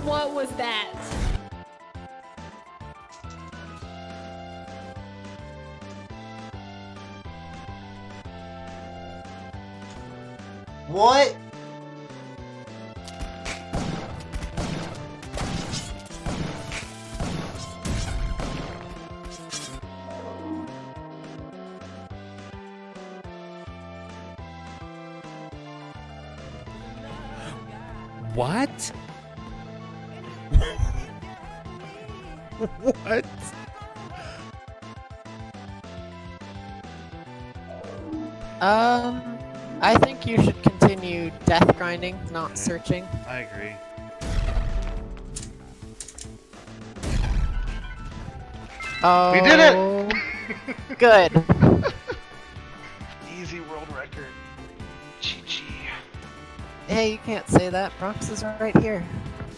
What was that? What? What? What? I think you should continue death grinding, not searching. I agree. Oh, We did it! Good. Easy world record. GG. Hey, you can't say that. Bronx is right here.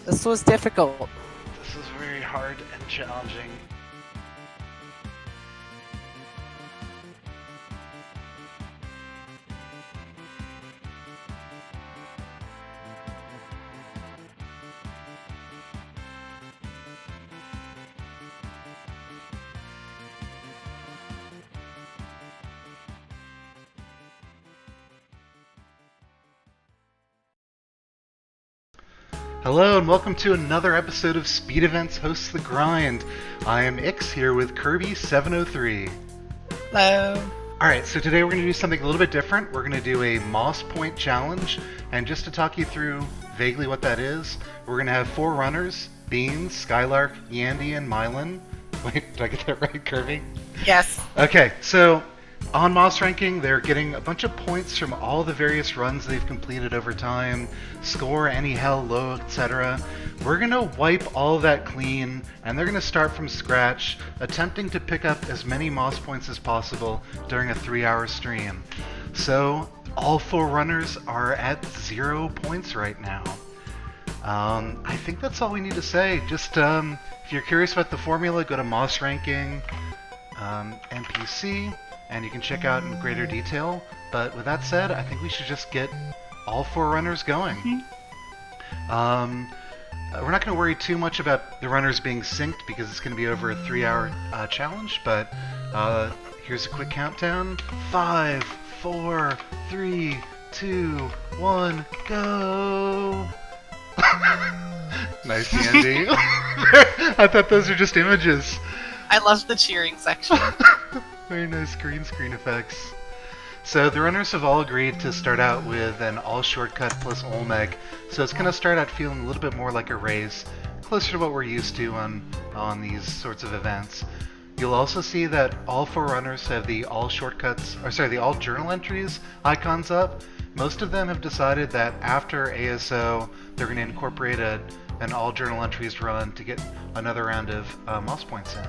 This was difficult. This is very hard and challenging. Hello and welcome to another episode of Speed Events Hosts the Grind. I am Ix here with Kirby703. Hello. Alright, so today we're going to do something a little bit different. We're going to do a Moss Point Challenge, and just to talk you through vaguely what that is, we're going to have 4 runners, Beans, Skylark, Yandy, and Mylan. Wait, did I get that right, Kirby? Yes. Okay, so on Moss Ranking, they're getting a bunch of points from all the various runs they've completed over time, score, any hell, low, etc. We're going to wipe all of that clean, and they're going to start from scratch, attempting to pick up as many Moss points as possible during a 3-hour stream. So, all 4 runners are at 0 points right now. I think that's all we need to say. Just, if you're curious about the formula, go to Moss Ranking, NPC, and you can check out in greater detail. But with that said, I think we should just get all 4 runners going. We're not going to worry too much about the runners being synced because it's going to be over a 3-hour challenge, but here's a quick countdown. 5, 4, 3, 2, 1, go! Nice, Andy. I thought those were just images. I love the cheering section. Very nice green screen effects. So the runners have all agreed to start out with an all shortcut plus Olmec, so it's going to start out feeling a little bit more like a race, closer to what we're used to on these sorts of events. You'll also see that all 4 runners have the all journal entries icons up. Most of them have decided that after ASO, they're going to incorporate an all journal entries run to get another round of Moss points in.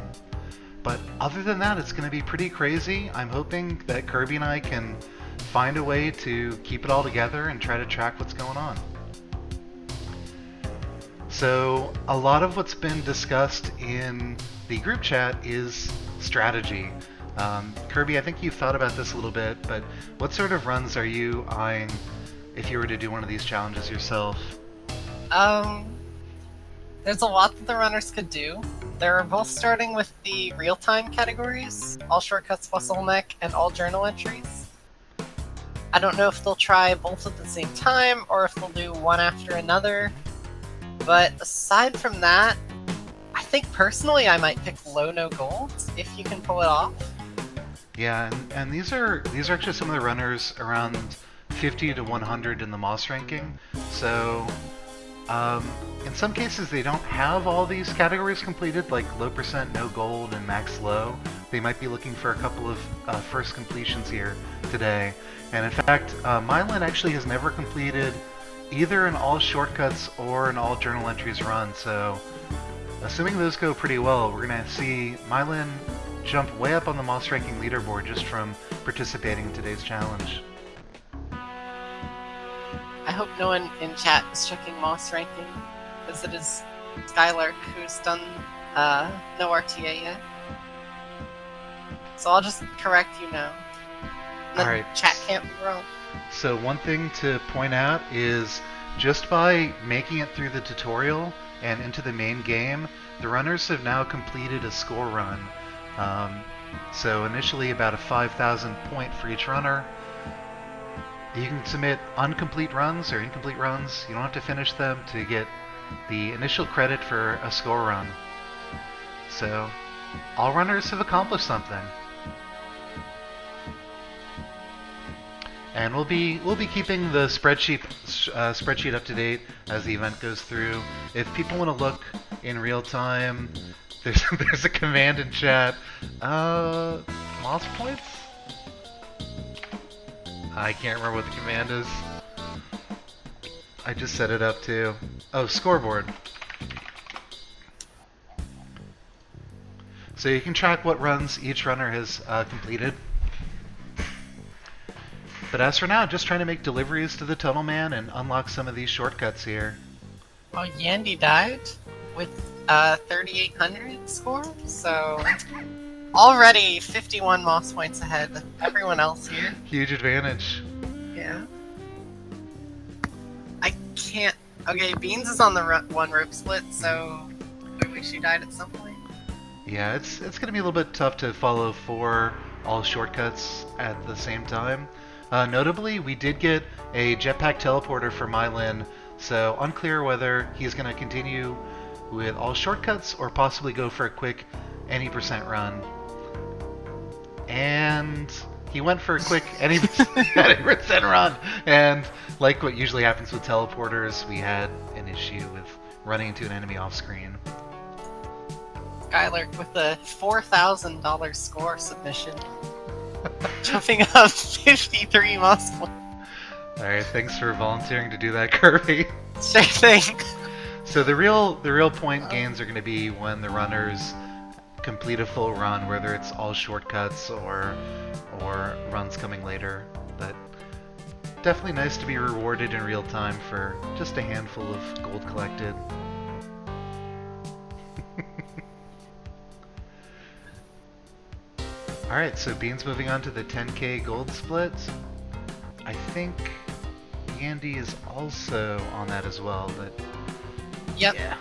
But other than that, it's going to be pretty crazy. I'm hoping that Kirby and I can find a way to keep it all together and try to track what's going on. So, a lot of what's been discussed in the group chat is strategy. Kirby, I think you've thought about this a little bit, but what sort of runs are you eyeing if you were to do one of these challenges yourself? There's a lot that the runners could do. They're both starting with the real-time categories, all shortcuts plus Olmec, and all journal entries. I don't know if they'll try both at the same time, or if they'll do one after another. But aside from that, I think personally I might pick low no gold, if you can pull it off. Yeah, and these are actually some of the runners around 50 to 100 in the Moss ranking. So, in some cases they don't have all these categories completed, like low percent, no gold, and max low. They might be looking for a couple of first completions here today. And in fact, Mylan actually has never completed either an all shortcuts or an all journal entries run. So, assuming those go pretty well, we're going to see Mylan jump way up on the Moss ranking leaderboard just from participating in today's challenge. I hope no one in chat is checking Moss ranking, because it is Skylark who's done no RTA yet. So I'll just correct you now. The Alright. Chat can't be wrong. So one thing to point out is just by making it through the tutorial, and into the main game, the runners have now completed a score run. So initially about a 5,000 point for each runner. You can submit incomplete runs or incomplete runs. You don't have to finish them to get the initial credit for a score run. So all runners have accomplished something. And we'll be keeping the spreadsheet up to date as the event goes through. If people want to look in real time, there's a command in chat. Moss points? I can't remember what the command is. I just set it up too. Oh, scoreboard. So you can track what runs each runner has completed. But as for now, just trying to make deliveries to the Tunnel Man and unlock some of these shortcuts here. Well, Yandy died with 3,800 score, so already 51 Moss points ahead of everyone else here. Huge advantage. Yeah. I can't... Okay, Beans is on the one rope split, so maybe she died at some point. Yeah, it's going to be a little bit tough to follow 4 all shortcuts at the same time. Notably, we did get a jetpack teleporter for Mylin, so unclear whether he's going to continue with all shortcuts or possibly go for a quick any % run. And he went for a quick any % run, and like what usually happens with teleporters, we had an issue with running into an enemy off screen. Skylark with a $4,000 score submission. Jumping up 53 Moss points. Alright, thanks for volunteering to do that, Kirby. Sure thing. So the real point gains are going to be when the runners complete a full run, whether it's all shortcuts or runs coming later. But definitely nice to be rewarded in real time for just a handful of gold collected. Alright, so Bean's moving on to the 10k gold split. I think Yandy is also on that as well, but... Yep. Yeah.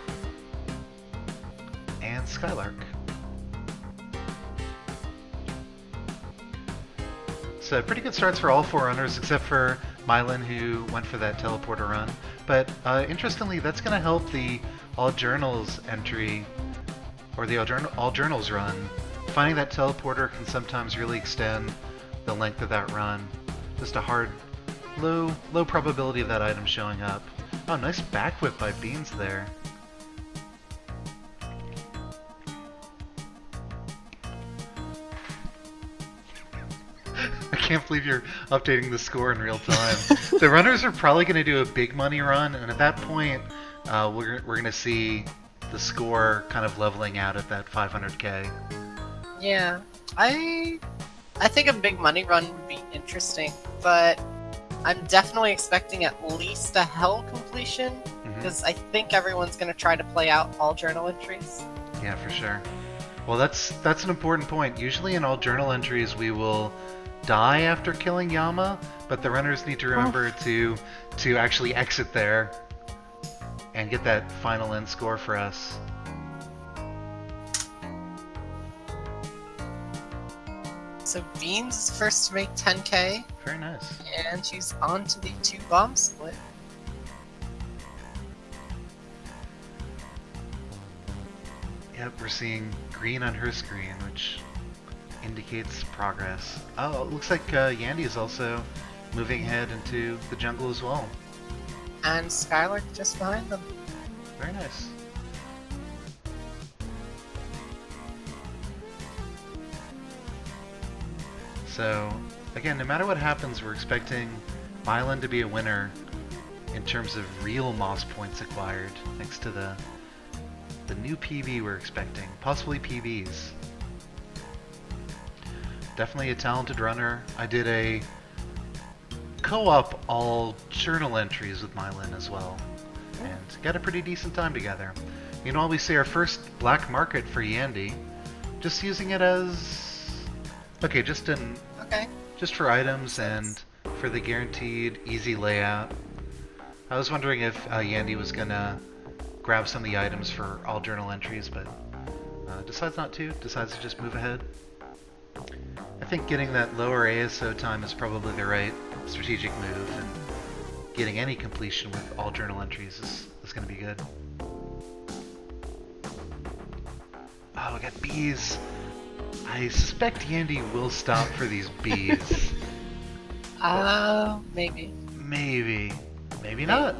And Skylark. So pretty good starts for all 4 runners, except for Mylin, who went for that teleporter run. But interestingly, that's going to help the All Journals entry, or the All Journals run. Finding that teleporter can sometimes really extend the length of that run. Just a hard, low probability of that item showing up. Oh, nice back whip by Beans there. I can't believe you're updating the score in real time. The runners are probably going to do a big money run, and at that point, we're going to see the score kind of leveling out at that 500k. Yeah, I think a big money run would be interesting, but I'm definitely expecting at least a hell completion, because I think everyone's going to try to play out all journal entries. Yeah, for sure. Well, that's an important point. Usually in all journal entries we will die after killing Yama, but the runners need to remember to actually exit there and get that final end score for us. So Beans is first to make 10k. Very nice. And she's on to the 2 bomb split. Yep, we're seeing green on her screen, which indicates progress. Oh, it looks like Yandy is also moving ahead into the jungle as well. And Skylark just behind them. Very nice. So, again, no matter what happens, we're expecting Mylin to be a winner in terms of real Moss points acquired, next to the new PB we're expecting, possibly PBs. Definitely a talented runner. I did a co-op all journal entries with Mylin as well, and got a pretty decent time together. Meanwhile, we see our first black market for Yandy, just using it as... Okay, just for items and for the guaranteed easy layout. I was wondering if Yandy was gonna grab some of the items for all journal entries, but decides not to. Decides to just move ahead. I think getting that lower ASO time is probably the right strategic move, and getting any completion with all journal entries is going to be good. Oh, we got bees. I suspect Yandy will stop for these bees. Maybe. Maybe not.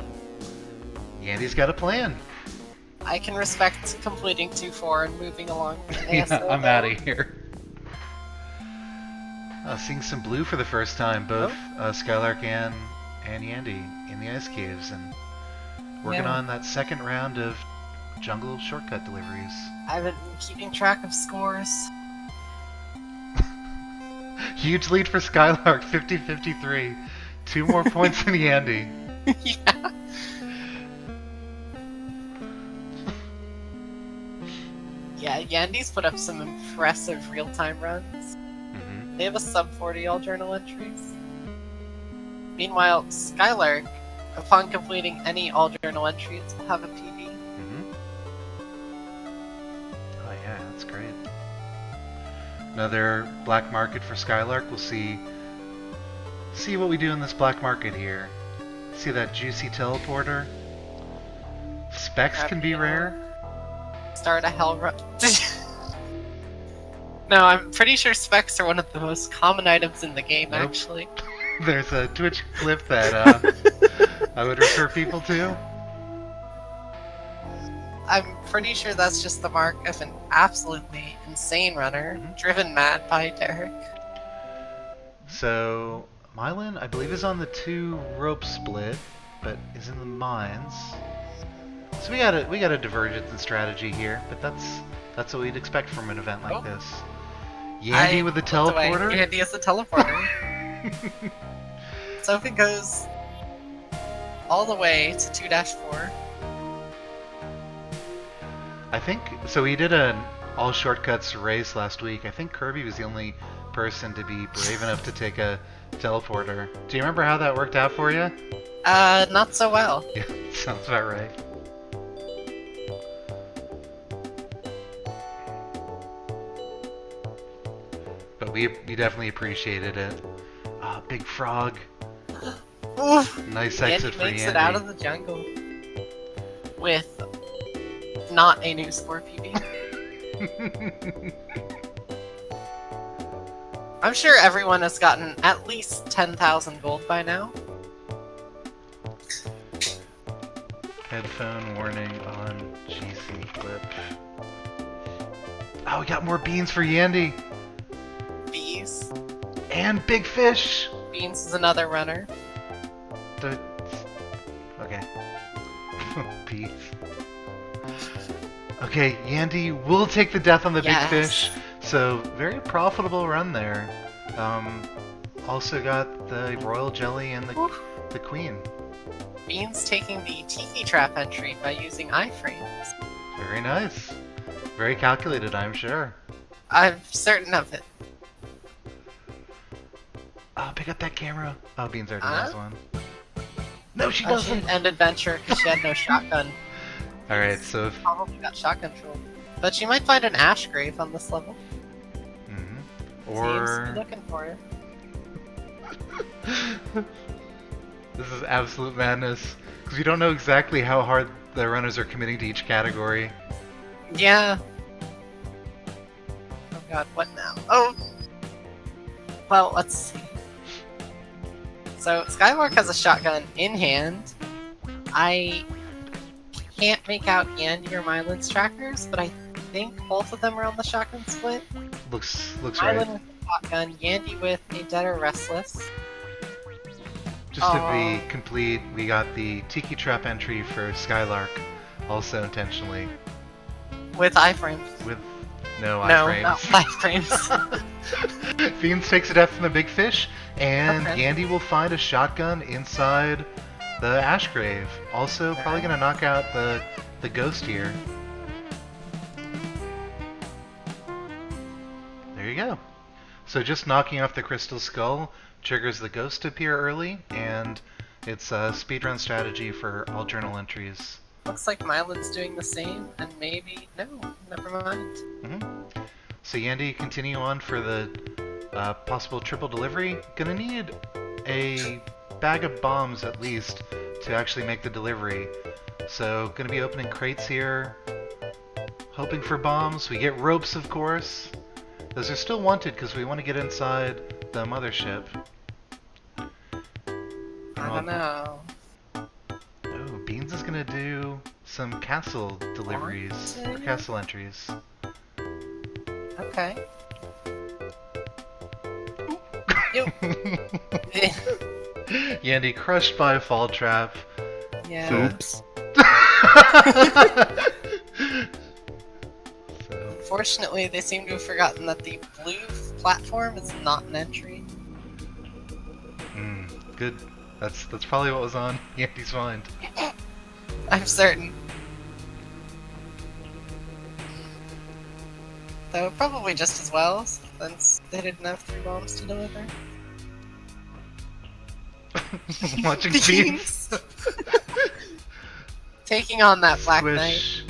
Yandy's got a plan. I can respect completing 2-4 and moving along. Yeah, I'm out of here. Seeing some blue for the first time, both Skylark and Yandy in the ice caves, and working on that second round of jungle shortcut deliveries. I've been keeping track of scores. Huge lead for Skylark, 50-53. 2 more points than Yandy. Yeah. Yeah, Yandy's put up some impressive real-time runs. They have a sub-40 all journal entries. Meanwhile, Skylark, upon completing any all journal entries, will have a PB. Oh yeah, that's great. Another black market for Skylark. We'll see what we do in this black market here. See that juicy teleporter? Specs can be rare. Start a hell run. No, I'm pretty sure specs are one of the most common items in the game, actually. There's a Twitch clip that I would refer people to. I'm pretty sure that's just the mark of an absolutely insane runner, driven mad by Derek. So, Mylan, I believe, is on the 2-rope split, but is in the mines. So we got a divergence in strategy here, but that's what we'd expect from an event like this. Yandy with the teleporter? Yandy is the teleporter. So if it goes all the way to 2-4. I think, so we did an all shortcuts race last week. I think Kirby was the only person to be brave enough to take a teleporter. Do you remember how that worked out for you? Not so well. Yeah, sounds about right. But we definitely appreciated it. Big frog. Nice exit for Yandy. Makes it out of the jungle with not a new score PB. I'm sure everyone has gotten at least 10,000 gold by now. Headphone warning on GC clip. Oh, we got more beans for Yandy. Bees. And big fish. Beans is another runner. Okay. Bees. Okay, Yandy will take the death on the big fish. So, very profitable run there. Also got the royal jelly and the queen. Beans taking the Tiki Trap entry by using iframes. Very nice. Very calculated, I'm sure. I'm certain of it. Oh, pick up that camera. Oh, Beans already has one. No, she doesn't. She'd end adventure because she had no shotgun. Alright, so if... Probably got shotgun troll. But she might find an ash grave on this level. Or... Seems to be looking for her. This is absolute madness. Because we don't know exactly how hard the runners are committing to each category. Yeah. Oh god, what now? Oh! Well, let's see. So, Skylark has a shotgun in hand. I can't make out Yandy or Mylan's trackers, but I think both of them are on the shotgun split. Looks Mylan right. with a shotgun, Yandy with a Dead or Restless. Just to be complete, we got the Tiki Trap entry for Skylark, also intentionally. With iframes. With no iframes. No, not iframes. Beans takes a death from the big fish, and Yandy will find a shotgun inside the ash grave. Also, probably gonna knock out the ghost here. There you go. So just knocking off the crystal skull triggers the ghost to appear early, and it's a speedrun strategy for all journal entries. Looks like Mylan's doing the same, and maybe... No, never mind. So Yandy, continue on for the possible triple delivery. Gonna need a bag of bombs at least to actually make the delivery. So gonna be opening crates here, hoping for bombs. We get ropes, of course. Those are still wanted because we want to get inside the mothership. I don't know. Oh, Beans is gonna do some castle deliveries, or castle entries. Okay. Ew. Yandy crushed by a fall trap. Yeah. Oops. Unfortunately, they seem to have forgotten that the blue platform is not an entry. Good. That's probably what was on Yandy's mind. I'm certain. Though probably just as well, since they didn't have 3 bombs to deliver. Watching Beans. Taking on that Black Knight. Swish.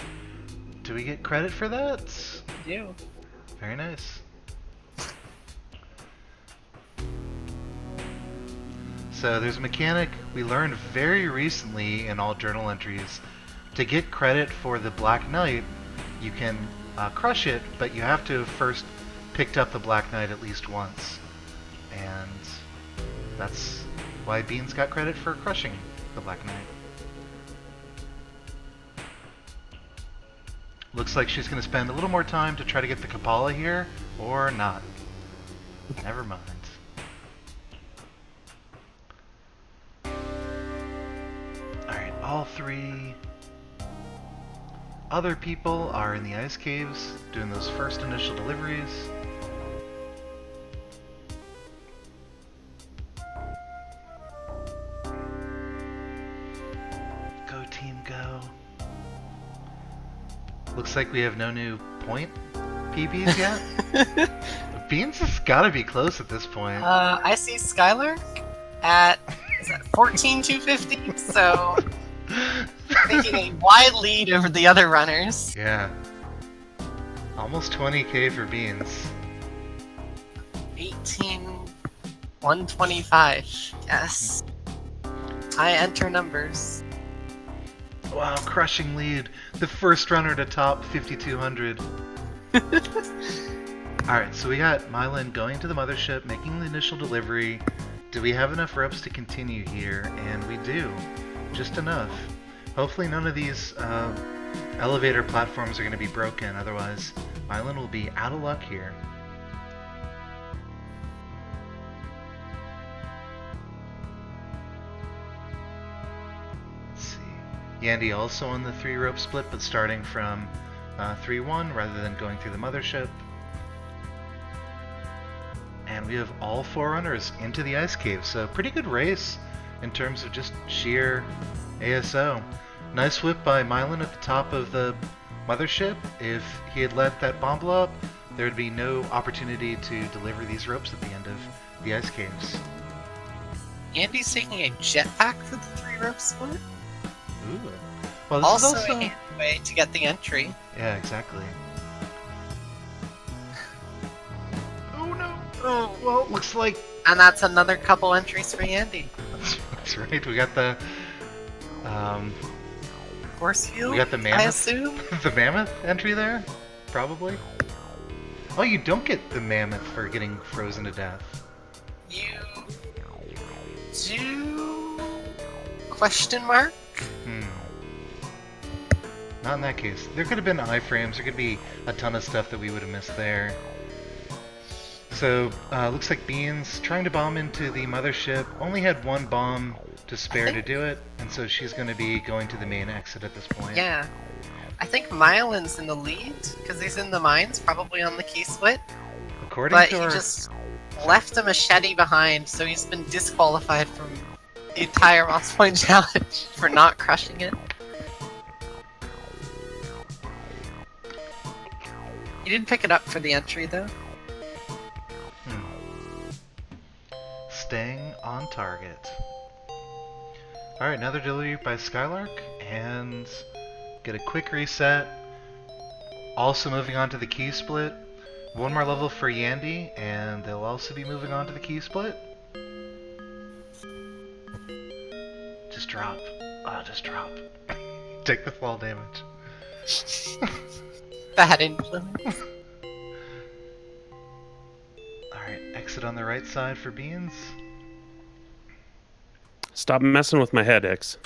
Do we get credit for that? We do. Very nice. So there's a mechanic we learned very recently in all journal entries. To get credit for the Black Knight, you can crush it, but you have to have first picked up the Black Knight at least once. And that's why Beans got credit for crushing the Black Knight. Looks like she's going to spend a little more time to try to get the Kapala here, or not. Never mind. Alright, all 3 other people are in the ice caves, doing those first initial deliveries. Go team, go. Looks like we have no new point PBs yet. Beans has gotta be close at this point. I see Skylark at is that 14,250, so taking a wide lead over the other runners. Yeah. Almost 20k for Beans. 18,125. Yes. I enter numbers. Wow, crushing lead. The first runner to top 5,200. Alright, so we got Mylan going to the mothership, making the initial delivery. Do we have enough ropes to continue here? And we do. Just enough. Hopefully none of these elevator platforms are going to be broken, otherwise Mylan will be out of luck here. Let's see. Yandy also on the 3 rope split, but starting from 3-1 rather than going through the mothership. And we have all 4 runners into the ice cave, so pretty good race in terms of just sheer ASO. Nice whip by Mylan at the top of the mothership. If he had let that bomb blow up, there would be no opportunity to deliver these ropes at the end of the ice caves. Andy's taking a jetpack for the 3 rope split. Ooh. Well, this Also, is also a handy way to get the entry. Yeah, exactly. Oh no! Oh, Well, looks like and that's another couple entries for Andy. that's right. We got the Force field, we got the I mammoth, assume? the mammoth entry there, probably. Oh, you don't get the mammoth for getting frozen to death. You do? Question mark? Not in that case. There could have been iframes. There could be a ton of stuff that we would have missed there. So, looks like Beans trying to bomb into the mothership. Only had 1 bomb to spare to do it, and so she's going to be going to the main exit at this point. Yeah. I think Mylan's in the lead, because he's in the mines, probably on the key split. According But to he our... just left a machete behind, so he's been disqualified from the entire Moss Point challenge for not crushing it. He did pick it up for the entry, though. Staying on target. Alright, another delivery by Skylark, and get a quick reset. Also moving on to the key split. One more level for Yandy, and they'll also be moving on to the key split. Just drop. Oh, just drop. Take the fall damage. Bad influence. Alright, exit on the right side for Beans. Stop messing with my head, X.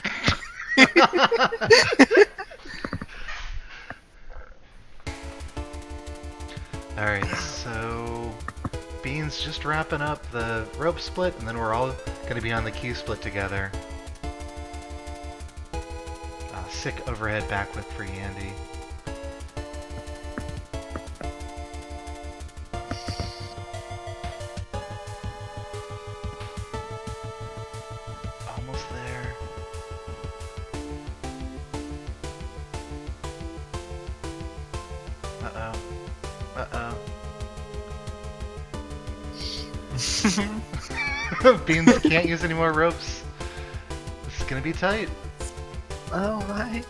Alright, so Beans just wrapping up the rope split, and then we're all going to be on the key split together. Sick overhead backwhip for Yandy. Almost there. Uh-oh. Uh-oh. Beans can't use any more ropes. This is gonna be tight. Oh my.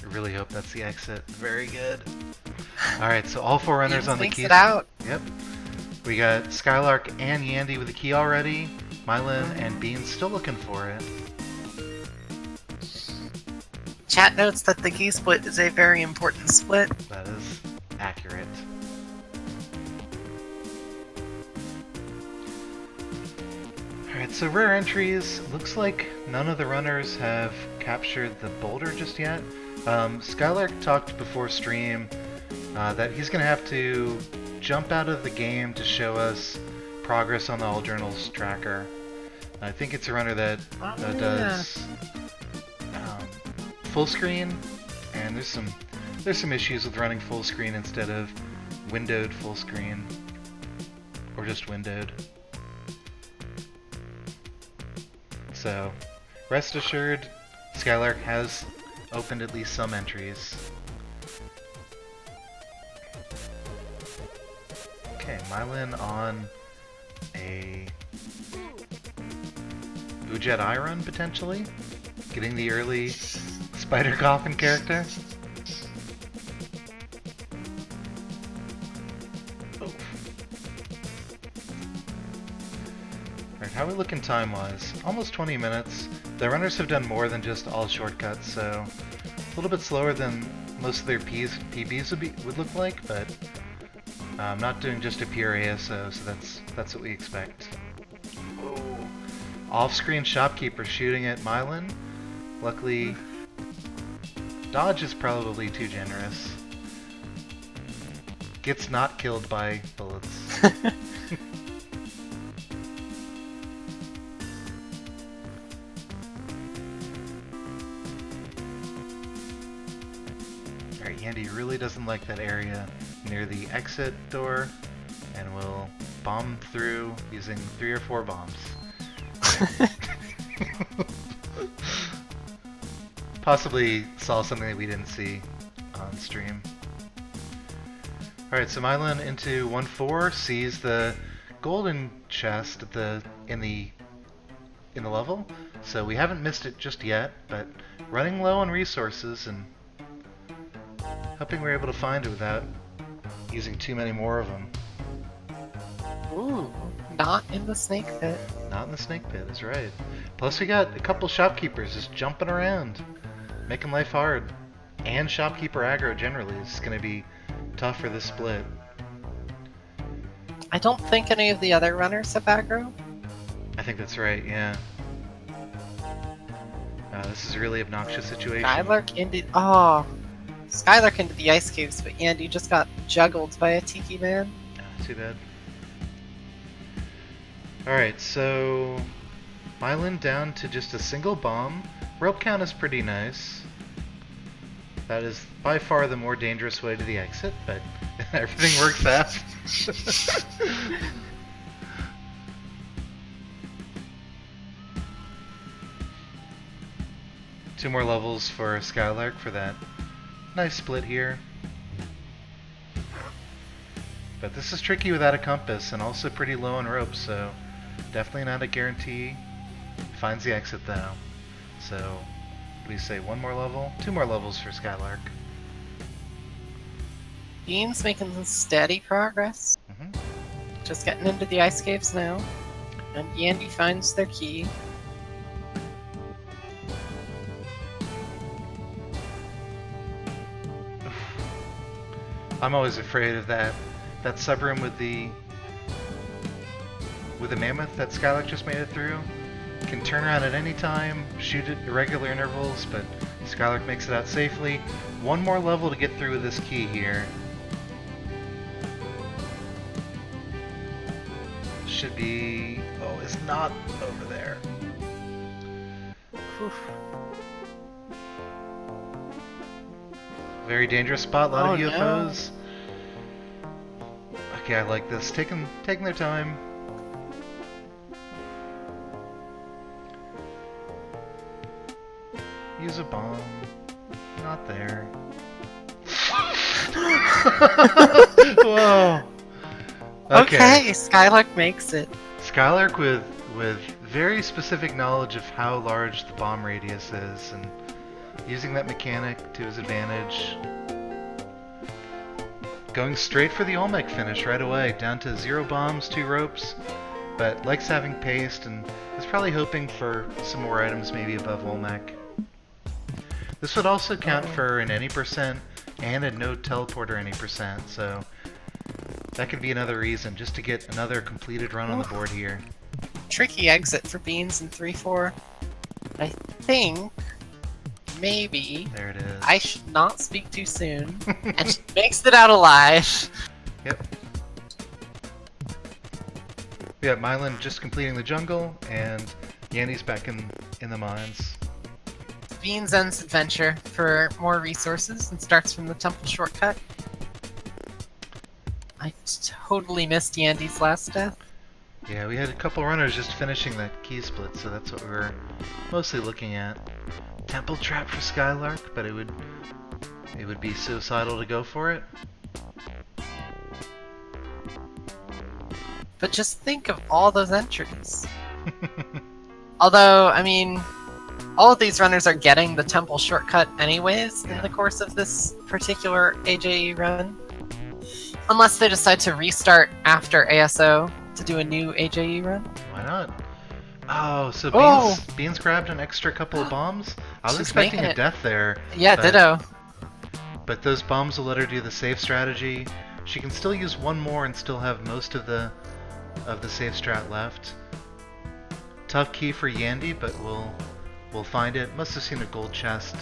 I really hope that's the exit. Very good. Alright, so all four runners on the Thinks key. it out. Yep. We got Skylark and Yandy with the key already. Mylin and Beans still looking for it. Chat notes that the key split is a very important split. That is accurate. Alright, so rare entries. Looks like none of the runners have captured the boulder just yet. Skylark talked before stream that he's going to have to jump out of the game to show us progress on the All Journals tracker. I think it's a runner that does full screen, and there's some issues with running full screen instead of windowed full screen, or just windowed. So, rest assured, Skylark has opened at least some entries. Okay, Mylin on a Ujet Eye run, potentially? Getting the early Spider Coffin character? Oh. Alright, how are we looking time-wise? Almost 20 minutes. The runners have done more than just all shortcuts, so a little bit slower than most of their PBs would look like, but I'm not doing just a pure ASO, so that's what we expect. Oh. Off-screen shopkeeper shooting at Mylin. Luckily, dodge is probably too generous. Gets not killed by bullets. Alright, Yandy really doesn't like that area near the exit door, and will bomb through using 3 or 4 bombs. Possibly saw something that we didn't see on stream. Alright, so Mylin into 1-4 sees the golden chest at in the level, so we haven't missed it just yet, but running low on resources and hoping we're able to find it without using too many more of them. Ooh, not in the snake pit. Not in the snake pit, that's right. Plus we got a couple shopkeepers just jumping around, making life hard. And shopkeeper aggro generally is going to be tough for this split. I don't think any of the other runners have aggro. I think that's right, yeah. This is a really obnoxious situation. Skylark into Skylark into the ice cubes, but Andy just got juggled by a tiki man. Too bad. Alright, so Mylin down to just a single bomb. Rope count is pretty nice. That is by far the more dangerous way to the exit, but everything works out. 2 more levels for Skylark for that nice split here. But this is tricky without a compass, and also pretty low on rope, so definitely not a guarantee. Finds the exit though. So we say 1 more level? 2 more levels for Skylark. Bean's making some steady progress. Hmm. Just getting into the ice caves now. And Yandy finds their key. I'm always afraid of that subroom with the mammoth that Skylark just made it through. Can turn around at any time, shoot at irregular intervals, but Skylark makes it out safely. 1 more level to get through with this key here. Should be... oh, it's not over there. Whew. Very dangerous spot, a lot of Oh, UFOs. Okay, I like this. Taking their time. Use a bomb. Not there. Whoa. Okay, Skylark makes it. Skylark with very specific knowledge of how large the bomb radius is and using that mechanic to his advantage. Going straight for the Olmec finish right away, down to 0 bombs, 2 ropes, but likes having paste and is probably hoping for some more items maybe above Olmec. This would also count for an any percent and a no teleporter any percent, so that could be another reason, just to get another completed run on the board here. Tricky exit for Beans in 3-4. I think maybe There it is. I should not speak too soon. And she makes it out alive. Yep. Yeah, Mylan just completing the jungle, and Yandy's back in the mines. Beans ends adventure for more resources and starts from the temple shortcut. I totally missed Yandy's last death. Yeah, we had a couple runners just finishing that key split, so that's what we were mostly looking at. Temple trap for Skylark, but it would be suicidal to go for it. But just think of all those entries. Although, I mean, all of these runners are getting the temple shortcut anyways in the course of this particular AJE run. Unless they decide to restart after ASO to do a new AJE run. Why not? Oh, so Oh! Beans grabbed an extra couple of bombs? I was She's expecting making a it. death there. Yeah, but- ditto. But those bombs will let her do the safe strategy. She can still use 1 more and still have most of the safe strat left. Tough key for Yandy, but we'll find it. Must have seen a gold chest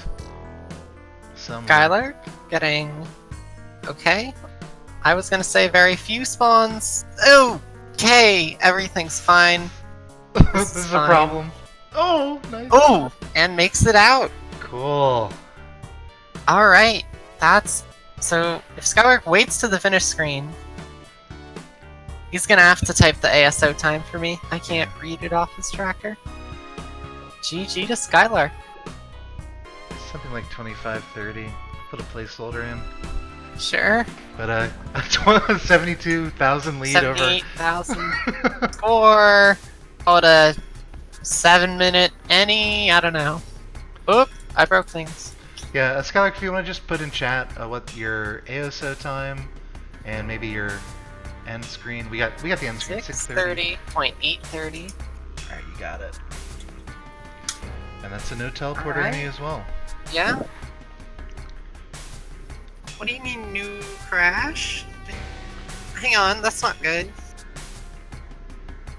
somewhere. Skylark getting okay. I was gonna say very few spawns. Okay, everything's fine. This is a fine. problem. Oh, nice. Oh, and makes it out. Cool. All right, that's so. If Skylark waits to the finish screen, he's gonna have to type the ASO time for me. I can't read it off his tracker. GG to Skylark. Something like 25-30. Put a placeholder in. Sure. But a 72,000 lead over. 78,000 score. Call it a 7-minute any. I don't know. Oop! I broke things. Yeah, Skylark, if you want to just put in chat what your AOSO time and maybe your end screen. We got the end screen. 6:30.830. Alright, you got it. And that's a no teleporter Alright. any as well. Yeah. What do you mean new crash? Hang on, that's not good.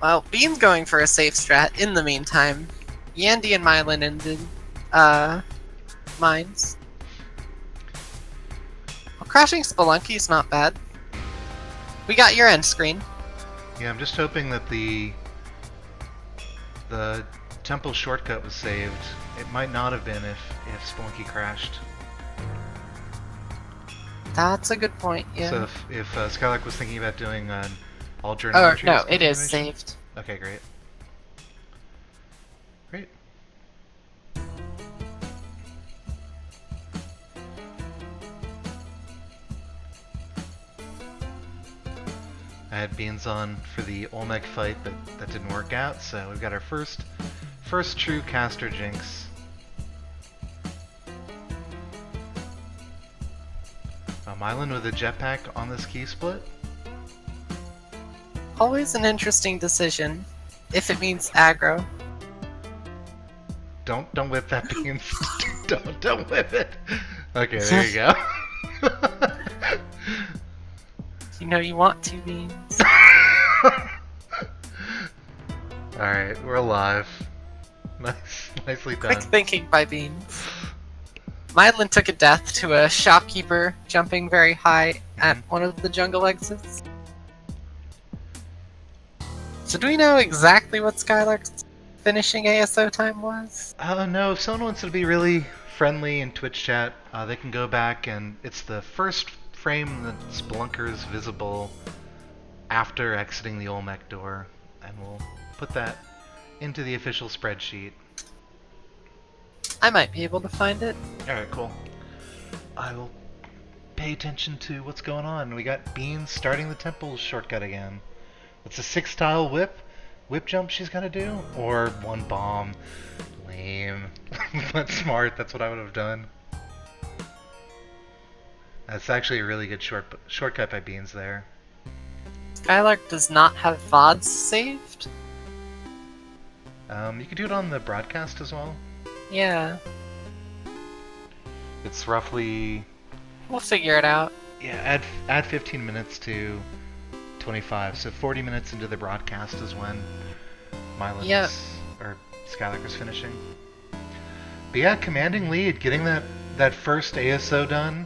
Well, Bean's going for a safe strat in the meantime. Yandy and Mylan ended mines. Well, crashing Spelunky's not bad. We got your end screen. Yeah, I'm just hoping that the temple shortcut was saved. It might not have been if Spelunky crashed. That's a good point, yeah. So if Skylark was thinking about doing an all journal Oh, entries no, it is continuation- saved. Okay, great. Great. I had Beans on for the Olmec fight, but that didn't work out, so we've got our first true caster jinx. Mylan with a jetpack on this key split. Always an interesting decision, if it means aggro. Don't whip that beans. don't whip it. Okay, there you go. You know you want to, Beans. Alright, we're alive. Nicely done. Quick thinking by Beans. Mylan took a death to a shopkeeper jumping very high at one of the jungle exits. So do we know exactly what Skylark's finishing ASO time was? No, if someone wants to be really friendly in Twitch chat, they can go back and it's the first frame that Spelunker's visible after exiting the Olmec door, and we'll put that into the official spreadsheet. I might be able to find it. Alright, cool. I will pay attention to what's going on. We got Beans starting the temple shortcut again. It's a 6-tile whip jump she's gotta do, or 1 bomb. Lame. But smart, that's what I would have done. That's actually a really good shortcut by Beans there. Skylark does not have VODs saved? You could do it on the broadcast as well. Yeah, It's roughly, we'll figure it out. yeah, add 15 minutes to 25, so 40 minutes into the broadcast is when Mylan's, Yep. or Skylark is finishing. But yeah, commanding lead, getting that first ASO done.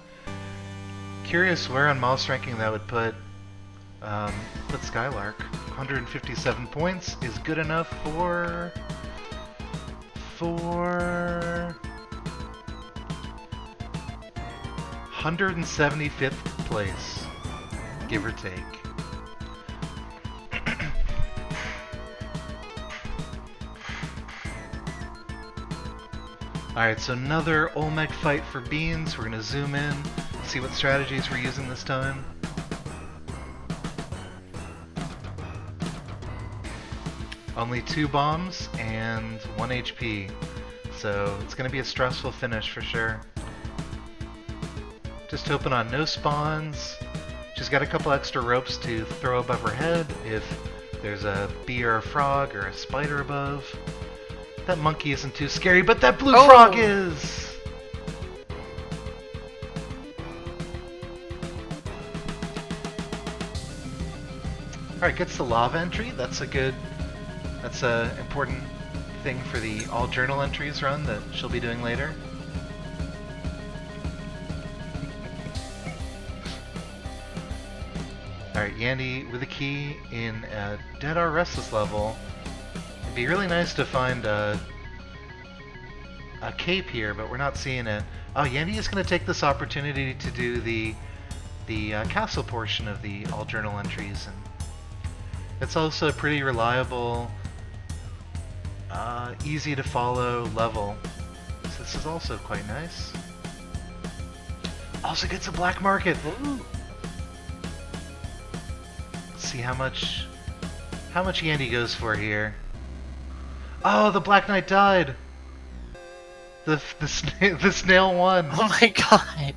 Curious where on mouse ranking that would put Skylark. 157 points is good enough for 175th place, give or take. Alright, so another Olmec fight for Beans. We're gonna zoom in, see what strategies we're using this time. Only 2 bombs and 1 HP, so it's gonna be a stressful finish for sure. Just hoping on no spawns. She's got a couple extra ropes to throw above her head if there's a bee or a frog or a spider above. That monkey isn't too scary, but that blue frog is! Alright, gets the lava entry. That's a important thing for the all journal entries run that she'll be doing later. Alright, Yandy with a key in a Dead R Restless level. It'd be really nice to find a cape here, but we're not seeing it. Oh, Yandy is going to take this opportunity to do the castle portion of the all journal entries, and it's also a pretty reliable, easy to follow level. So this is also quite nice. Also gets a black market. Ooh. Let's see how much Yandy goes for here. Oh, the Black Knight died. The snail won. Oh my god.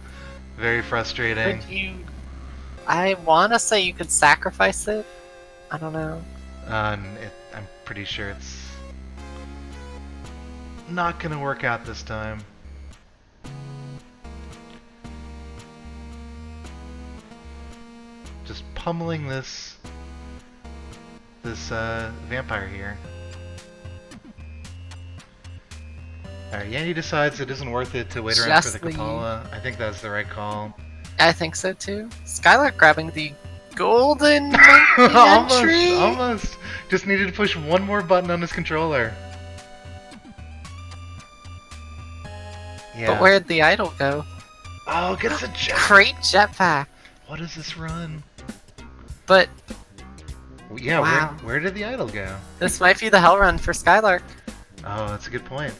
Very frustrating. I wanna say you could sacrifice it. I don't know. I'm pretty sure it's not gonna work out this time. Just pummeling this vampire here. Alright, Yandy decides it isn't worth it to wait around for the Kapala. I think that's the right call. I think so too. Skylark grabbing the golden monkey entry. Almost. Just needed to push one more button on his controller. Yeah. But where'd the idol go? Oh, gets a jet. Great jetpack. What is this run? But yeah, wow. Where did the idol go? This might be the hell run for Skylark. Oh, that's a good point.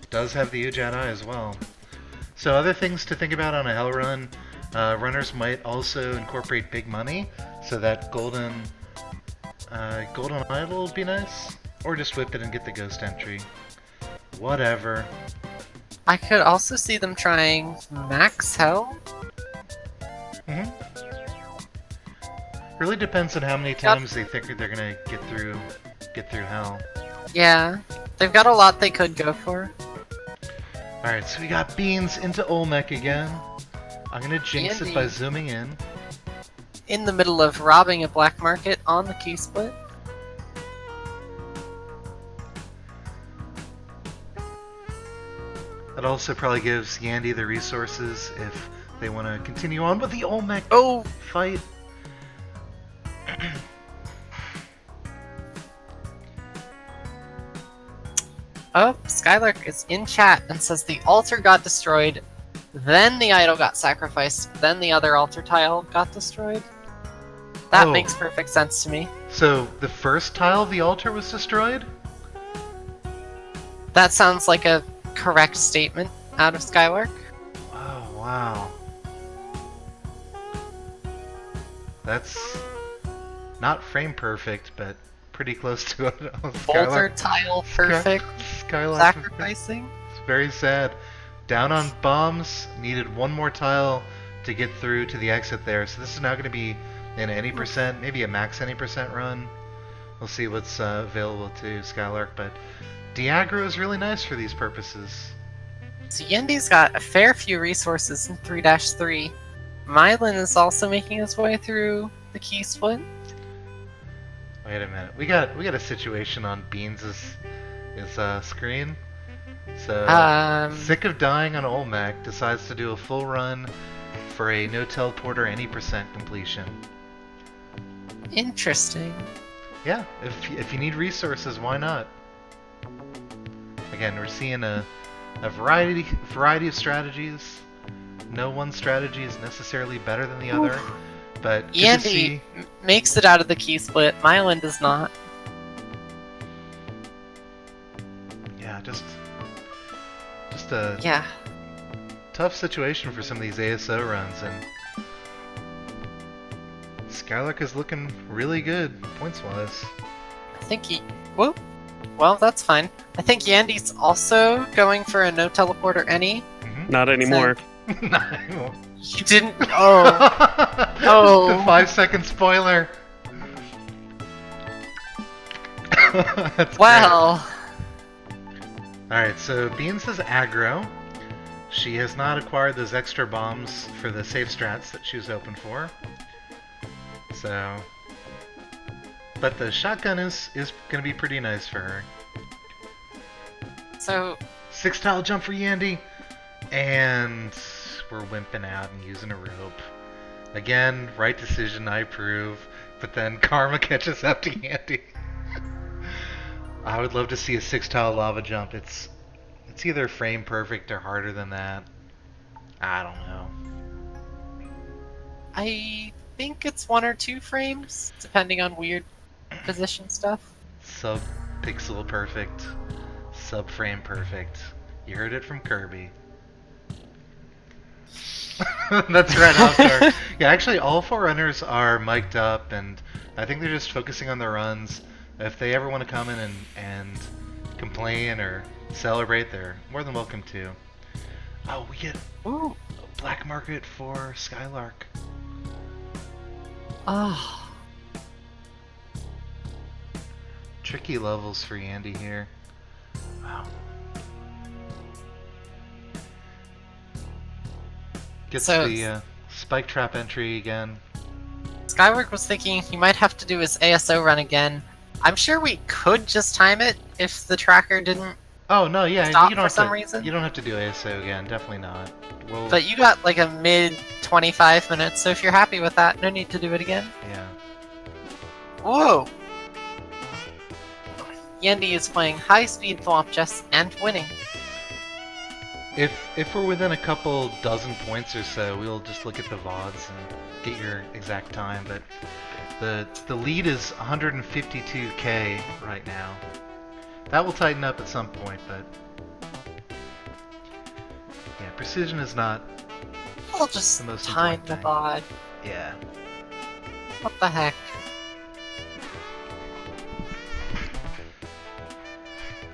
Does have the Ujat Eye as well. So other things to think about on a hell run, runners might also incorporate big money, so that golden idol would be nice, or just whip it and get the ghost entry. whatever. I could also see them trying Max Hell. hmm Really depends on how many times they think they're gonna get through hell. Yeah, they've got a lot they could go for. Alright, so we got Beans into Olmec again. I'm gonna jinx it by Andy. zooming in. In the middle of robbing a black market on the key split. That also probably gives Yandy the resources if they want to continue on with the Olmec Oh, fight. oh, Skylark is in chat and says the altar got destroyed, then the idol got sacrificed, then the other altar tile got destroyed. That Oh. makes perfect sense to me. So the first tile of the altar was destroyed? That sounds like a correct statement out of Skylark. Oh, wow. That's not frame perfect, but pretty close to it. Oh, Altar tile perfect Skylark. sacrificing. It's very sad. Down on bombs, needed one more tile to get through to the exit there. So this is now going to be an any percent, maybe a max any percent run. We'll see what's available to Skylark, but Diagro is really nice for these purposes. So Yendi's got a fair few resources in 3-3. Mylan is also making his way through the key split. Wait a minute, we got a situation on Beans' screen. So sick of dying on Olmec, decides to do a full run for a no teleporter any percent completion. Interesting. Yeah, if you need resources, why not? Again, we're seeing a variety of strategies. No one strategy is necessarily better than the other, but good to Yandy see. makes it out of the key split. Mylan does not. Yeah, just a Yeah. tough situation for some of these ASO runs, and Skylark is looking really good points wise. I think he. Whoop. Well, that's fine. I think Yandy's also going for a no teleporter any. Not anymore. No. You didn't. Oh. Oh. The 5-second spoiler. That's Well. Alright, so Beans is aggro. She has not acquired those extra bombs for the safe strats that she was hoping for. So... But the shotgun is going to be pretty nice for her. So 6-tile jump for Yandy! And we're wimping out and using a rope. Again, right decision, I approve. But then karma catches up to Yandy. I would love to see a 6-tile lava jump. It's either frame perfect or harder than that. I don't know. I think it's 1 or 2 frames, depending on weird position stuff. Sub-pixel perfect. Sub-frame perfect. You heard it from Kirby. That's right, Oscar. Yeah, actually all 4 runners are mic'd up, and I think they're just focusing on their runs. If they ever want to come in and complain or celebrate, they're more than welcome to. Oh, we get Ooh. a black market for Skylark. Ah. Tricky levels for Yandy here. Wow. Gets So- the spike trap entry again. Skylark was thinking he might have to do his ASO run again. I'm sure we could just time it if the tracker didn't. Oh no, yeah, Stop you don't for have some to, reason? You don't have to do ASO again, definitely not. We'll, But you got like a mid 25 minutes, so if you're happy with that, no need to do it again. yeah. Whoa! Yandy is playing high speed Thwomp Chess and winning. If we're within a couple dozen points or so, we'll just look at the VODs and get your exact time. But the lead is 152k right now. That will tighten up at some point, but yeah, precision is not. I'll just The most time important the VOD. Yeah. What the heck?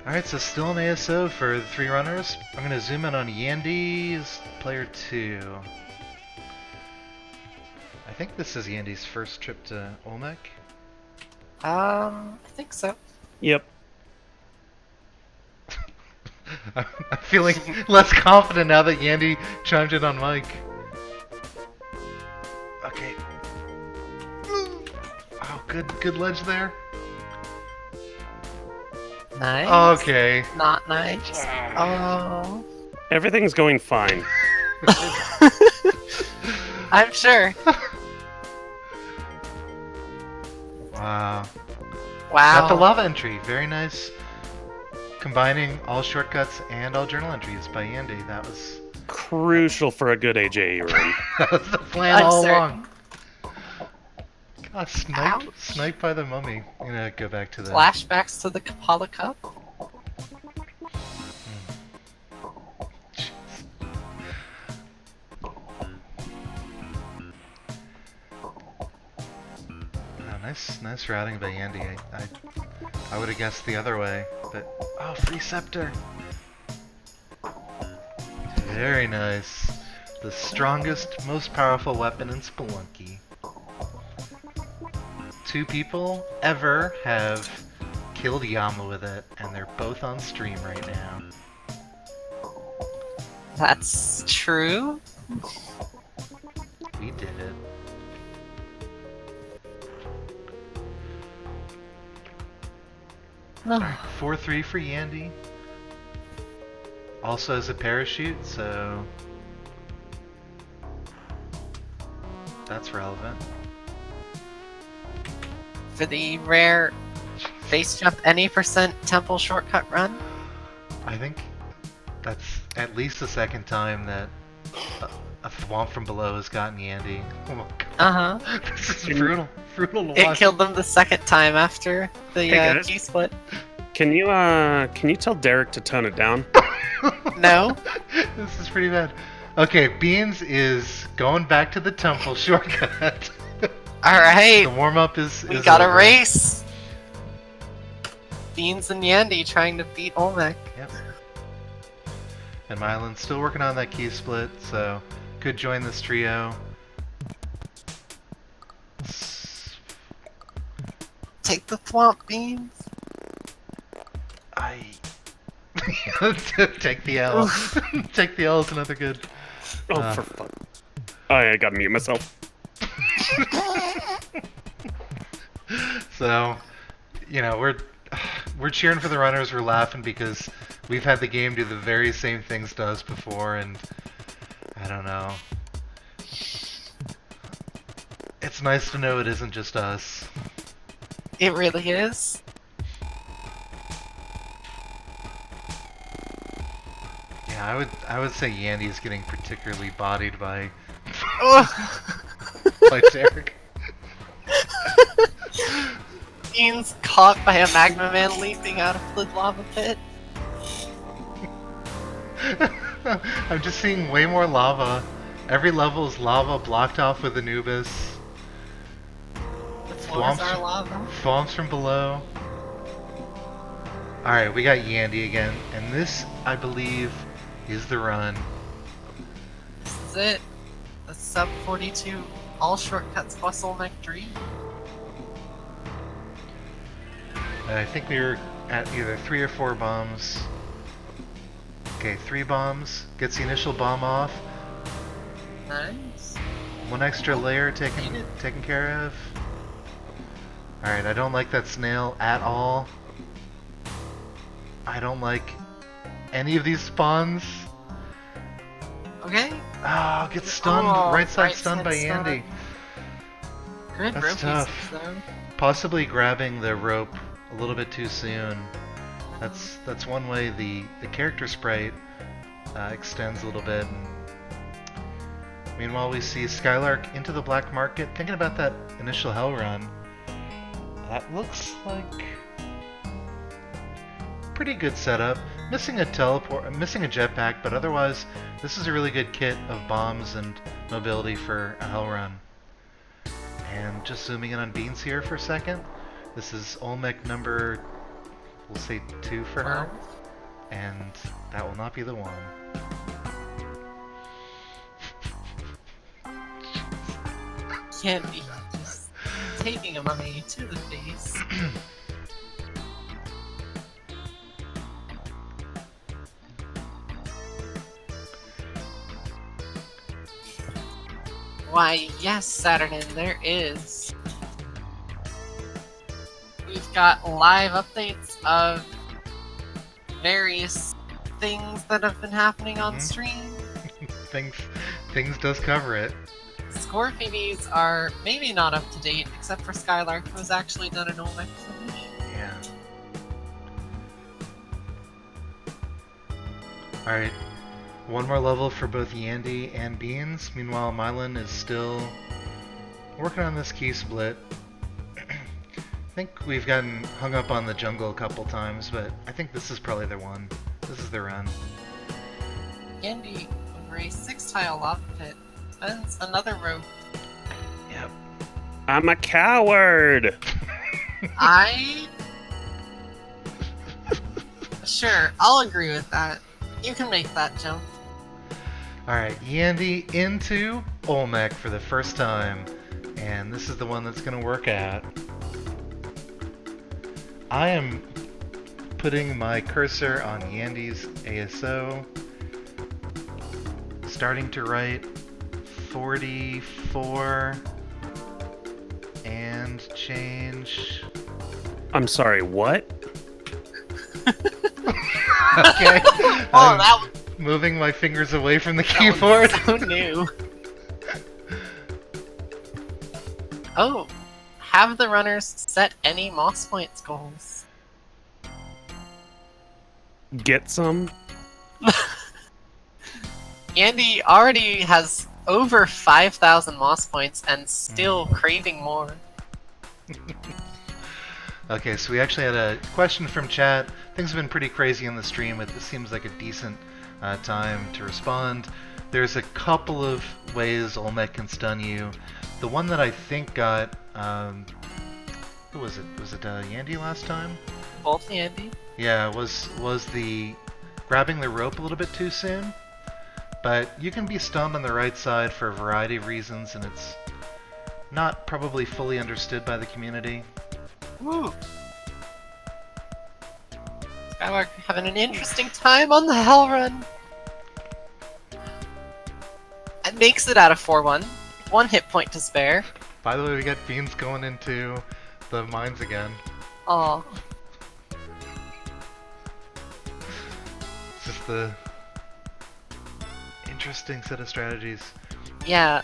Alright, so still an ASO for the 3 runners. I'm going to zoom in on Yandy's player 2. I think this is Yandy's first trip to Olmec. I think so. Yep. I'm feeling less confident now that Yandy chimed in on mic. Okay. Oh, good ledge there. Nice. Okay. Not nice. Oh. Everything's going fine. I'm sure. Wow. Wow. Got the lava entry. Very nice. Combining all shortcuts and all journal entries by Yandy. That was Crucial for a good AJE run. that was the plan I'm all certain. along. God, sniped by the mummy. I'm gonna go back to the. Flashbacks to the Kapala Cup. Nice routing by Yandy. I would have guessed the other way, but oh, free scepter. Very nice. The strongest, most powerful weapon in Spelunky. 2 people ever have killed Yama with it, and they're both on stream right now. That's true. We did it. Alright, 4-3 for Yandy. Also has a parachute, so that's relevant. For the rare base jump any percent temple shortcut run. I think that's at least the 2nd time that a thwomp from below has gotten Yandy. Oh my god. This is brutal to It watch. killed them the 2nd time after the Hey, guys. key split. Can you tell Derek to tone it down? No. This is pretty bad. Okay, Beans is going back to the temple shortcut. Alright. The warm-up is We got a over. race. Beans and Yandy trying to beat Olmec. Yep. And Mylan's still working on that key split, so could join this trio. Take the thwomp, Beans. Take the L. Take the L is another good. Oh, for fuck. I gotta mute myself. So, you know, we're cheering for the runners. We're laughing because we've had the game do the very same things to us before, and I don't know. It's nice to know it isn't just us. It really is. Yeah, I would say Yandy's getting particularly bodied by by Derek. Beans caught by a magma man leaping out of the lava pit. I'm just seeing way more lava. Every level is lava blocked off with Anubis. The floors are lava. Thwomps from below. Alright, we got Yandy again. And this, I believe, is the run. This is it. The sub 42 all shortcuts plus Olmec dream. I think we were at either 3 or 4 bombs. Okay, 3 bombs. Gets the initial bomb off. Nice. 1 extra layer taken care of. Alright, I don't like that snail at all. I don't like any of these spawns. Okay. Oh, gets stunned. Oh, right side right stunned side by stun. Yandy. Good That's rope tough. pieces though. Possibly grabbing the rope a little bit too soon. That's one way the character sprite extends a little bit. And meanwhile, we see Skylark into the black market. Thinking about that initial hell run, that looks like pretty good setup. Missing a teleport, missing a jetpack, but otherwise, this is a really good kit of bombs and mobility for a hell run. And just zooming in on Beans here for a second. This is Olmec number We'll say 2 for her, and that will not be the one. Can't be taking a mummy to the face. Why, yes, Saturnin, there is. We've got live updates of various things that have been happening on stream. Things does cover it. Score PBs are maybe not up to date, except for Skylark, who has actually done an Olmec finish. Yeah. Alright. One more level for both Yandy and Beans. Meanwhile, Mylan is still working on this key split. I think we've gotten hung up on the jungle a couple times, but I think this is probably their one. This is the run. Yandy over a 6-tile lava pit spends another rope. Yep. I'm a coward. Sure, I'll agree with that. You can make that jump. Alright, Yandy into Olmec for the first time. And this is the one that's going to work out. I am putting my cursor on Yandy's ASO. Starting to write 44 and change. I'm sorry, what? Okay. Oh, that was Moving my fingers away from the keyboard. so new. Oh, have the runners set any Moss Points goals? Get some? Andy already has over 5,000 Moss Points and still craving more. Okay, so we actually had a question from chat. Things have been pretty crazy on the stream, but this seems like a decent time to respond. There's a couple of ways Olmec can stun you. The one that I think got, who was it? Was it Yandy last time? Both Andy. Yeah, was the grabbing the rope a little bit too soon? But you can be stunned on the right side for a variety of reasons, and it's not probably fully understood by the community. Woo! Skylark having an interesting time on the Hell Run. It makes it out of 4-1. 1 hit point to spare. By the way, we got Beans going into the mines again. Aw. It's just the interesting set of strategies. Yeah.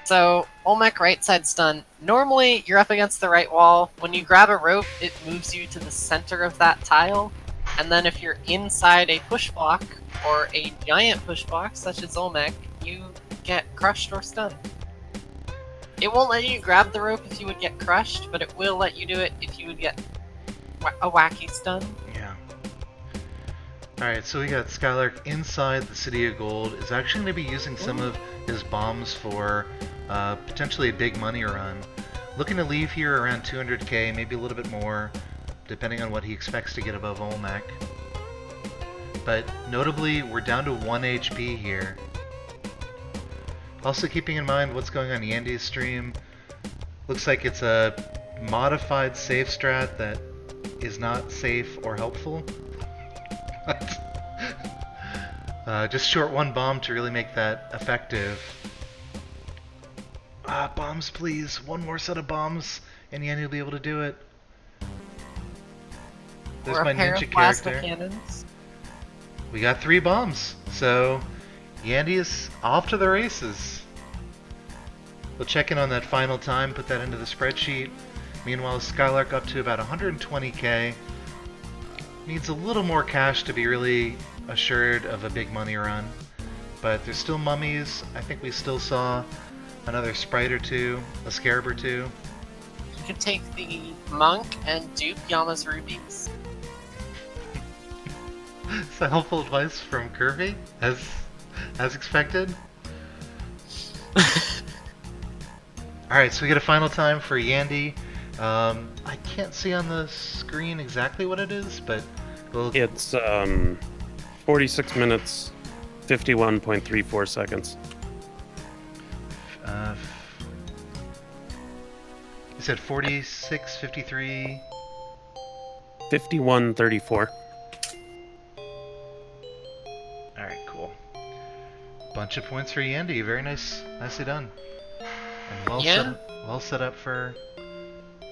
So, Olmec right side stun. Normally, you're up against the right wall. When you grab a rope, it moves you to the center of that tile. And then if you're inside a push block, or a giant push block, such as Olmec, you get crushed or stunned. It won't let you grab the rope if you would get crushed, but it will let you do it if you would get a wacky stun. Yeah. Alright, so we got Skylark inside the City of Gold. Is actually going to be using some of his bombs for potentially a big money run. Looking to leave here around 200k, maybe a little bit more, depending on what he expects to get above Olmec. But notably, we're down to 1 HP here. Also keeping in mind what's going on Yandy's stream, looks like it's a modified save strat that is not safe or helpful. Just short 1 bomb to really make that effective. Bombs please, 1 more set of bombs and Yandy will be able to do it. There's Or my a pair ninja of plasma character. cannons. We got 3 bombs, so Yandy is off to the races. We'll check in on that final time, put that into the spreadsheet. Meanwhile, Skylark up to about 120k. Needs a little more cash to be really assured of a big money run. But there's still mummies. I think we still saw another sprite or 2, a scarab or 2. You could take the monk and dupe Yama's rubies. So helpful advice from Kirby, as expected. Alright, so we get a final time for Yandy. I can't see on the screen exactly what it is, but we'll... It's 46 minutes, 51.34 seconds. You said 46, 53... 51.34. Alright, cool. Bunch of points for Yandy. Very nice. Nicely done. And well set up for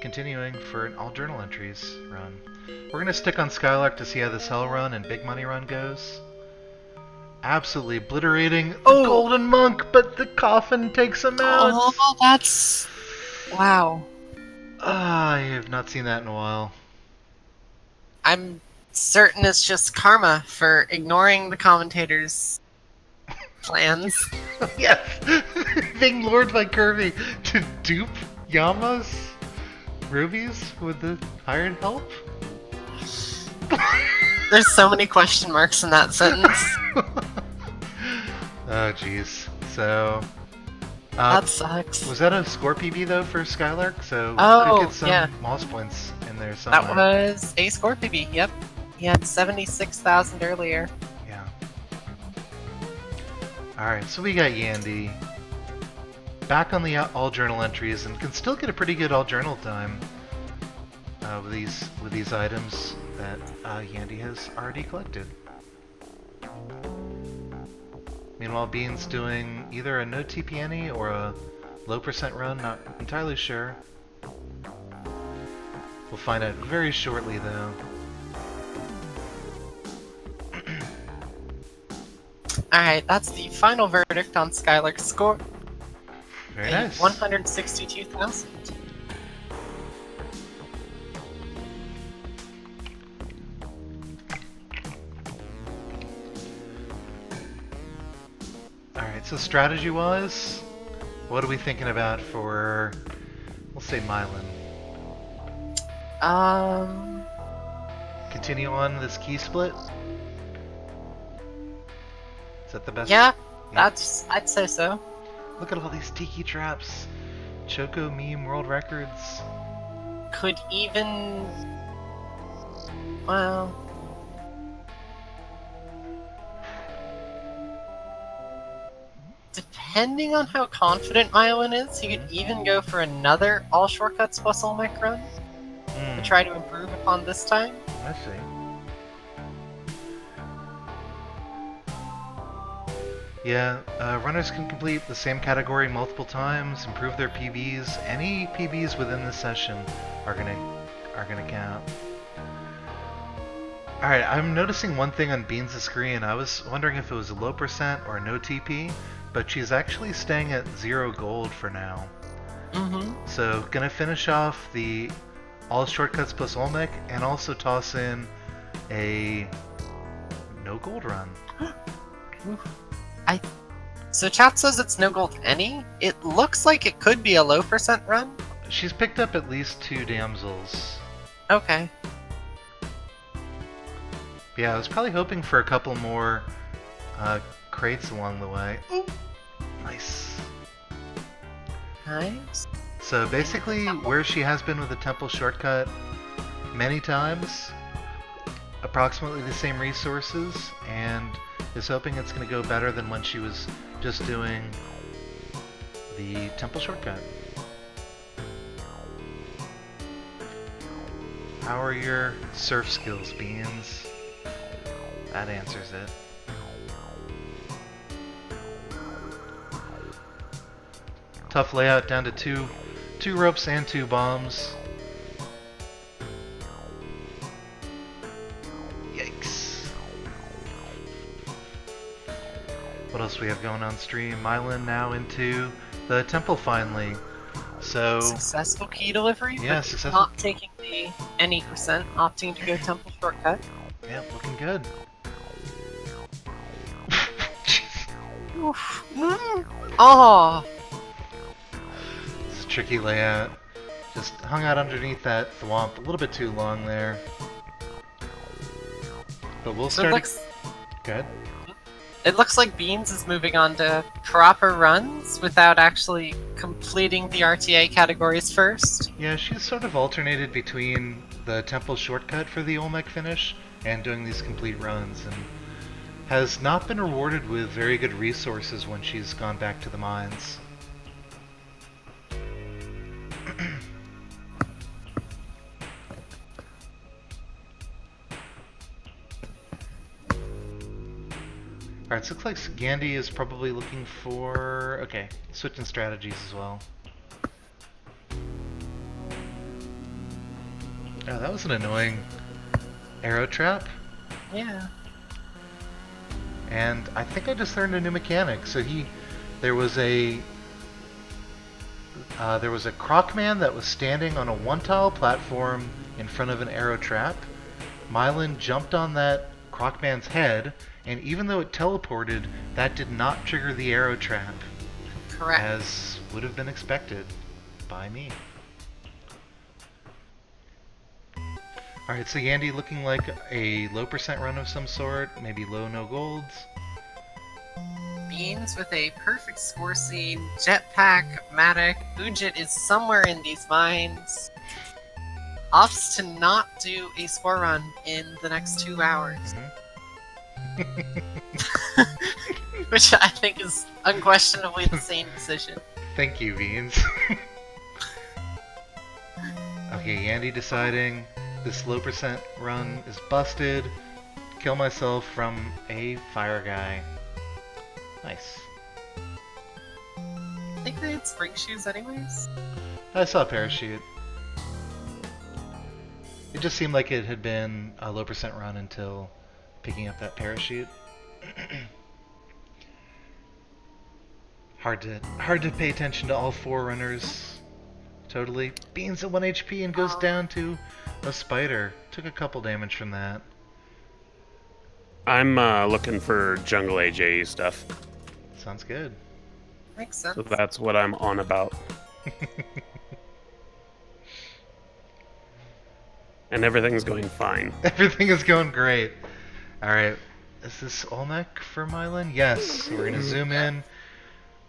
continuing for an all journal entries run. We're going to stick on Skylark to see how this Hell run and Big Money run goes. Absolutely obliterating the Golden Monk, but the coffin takes him out. Oh, that's... Wow. I have not seen that in a while. I'm certain it's just karma for ignoring the commentators' plans. Yes! Being lured by Kirby to dupe Yama's rubies with the hired help? There's so many question marks in that sentence. Oh, jeez. So... that sucks. Was that a score PB, though, for Skylark? So Oh, we could get some yeah. Moss points in there somewhere. That was a score PB, yep. He had 76,000 earlier. Yeah. Alright, so we got Yandy. Back on the all journal entries, and can still get a pretty good all journal time with these items that Yandy has already collected. Meanwhile, Bean's doing either a no TP any or a low percent run, not entirely sure. We'll find out very shortly, though. Alright, that's the final verdict on Skylark's score. Very nice. 162,000. Alright, so strategy-wise, what are we thinking about for, we'll say Mylan? Continue on this key split? Is that the best? Yeah, that's... I'd say so. Look at all these tiki traps. Choco meme world records. Could even... Well... Depending on how confident Mylan is, he could even go for another all shortcuts plus Olmec run to try to improve upon this time. I see. Yeah, runners can complete the same category multiple times, improve their PBs. Any PBs within the session are gonna count. Alright, I'm noticing one thing on Beans' screen. I was wondering if it was a low percent or no TP, but she's actually staying at 0 gold for now. So, gonna finish off the all shortcuts plus Olmec, and also toss in a no gold run. So chat says it's no gold any. It looks like it could be a low percent run. She's picked up at least 2 damsels. Okay. Yeah, I was probably hoping for a couple more crates along the way. Ooh, nice. Nice. So basically, where she has been with the temple shortcut many times, approximately the same resources, and is hoping it's going to go better than when she was just doing the temple shortcut. How are your surf skills, Beans? That answers it. Tough layout down to two ropes and 2 bombs. Yikes. What else we have going on stream? Mylan now into the temple finally. So Successful key delivery, yeah, but successful. not taking the any percent, opting to go temple shortcut. Yep, looking good. Oof. Oh, It's a tricky layout. Just hung out underneath that thwomp a little bit too long there. But we'll so it start. looks Good. It looks like Beans is moving on to proper runs without actually completing the RTA categories first. Yeah, she's sort of alternated between the temple shortcut for the Olmec finish and doing these complete runs, and has not been rewarded with very good resources when she's gone back to the mines. Alright, so it looks like Gandhi is probably looking for... Okay, switching strategies as well. Oh, that was an annoying arrow trap. Yeah. And I think I just learned a new mechanic. So there was a Crocman that was standing on a one-tile platform in front of an arrow trap. Mylan jumped on that Crocman's head, and even though it teleported, that did not trigger the arrow trap. Correct. As would have been expected by me. Alright, so Yandy looking like a low percent run of some sort, maybe low no golds. Beans with a perfect score scene, jetpack, Matic, Ujit is somewhere in these mines. Opts to not do a score run in the next 2 hours. Which I think is unquestionably the same decision. Thank you, Beans. Okay, Yandy deciding this low percent run is busted. Kill myself from a fire guy. Nice. I think they had spring shoes anyways. I saw a parachute. It just seemed like it had been a low percent run until picking up that parachute. Hard to pay attention to all 4 runners. Totally. Beans at 1 HP and goes down to a spider. Took a couple damage from that. I'm looking for jungle AJE stuff. Sounds good. Makes sense. So that's what I'm on about. And everything's going fine. Everything is going great. Alright. Is this Olmec for Mylan? Yes. We're going to zoom in.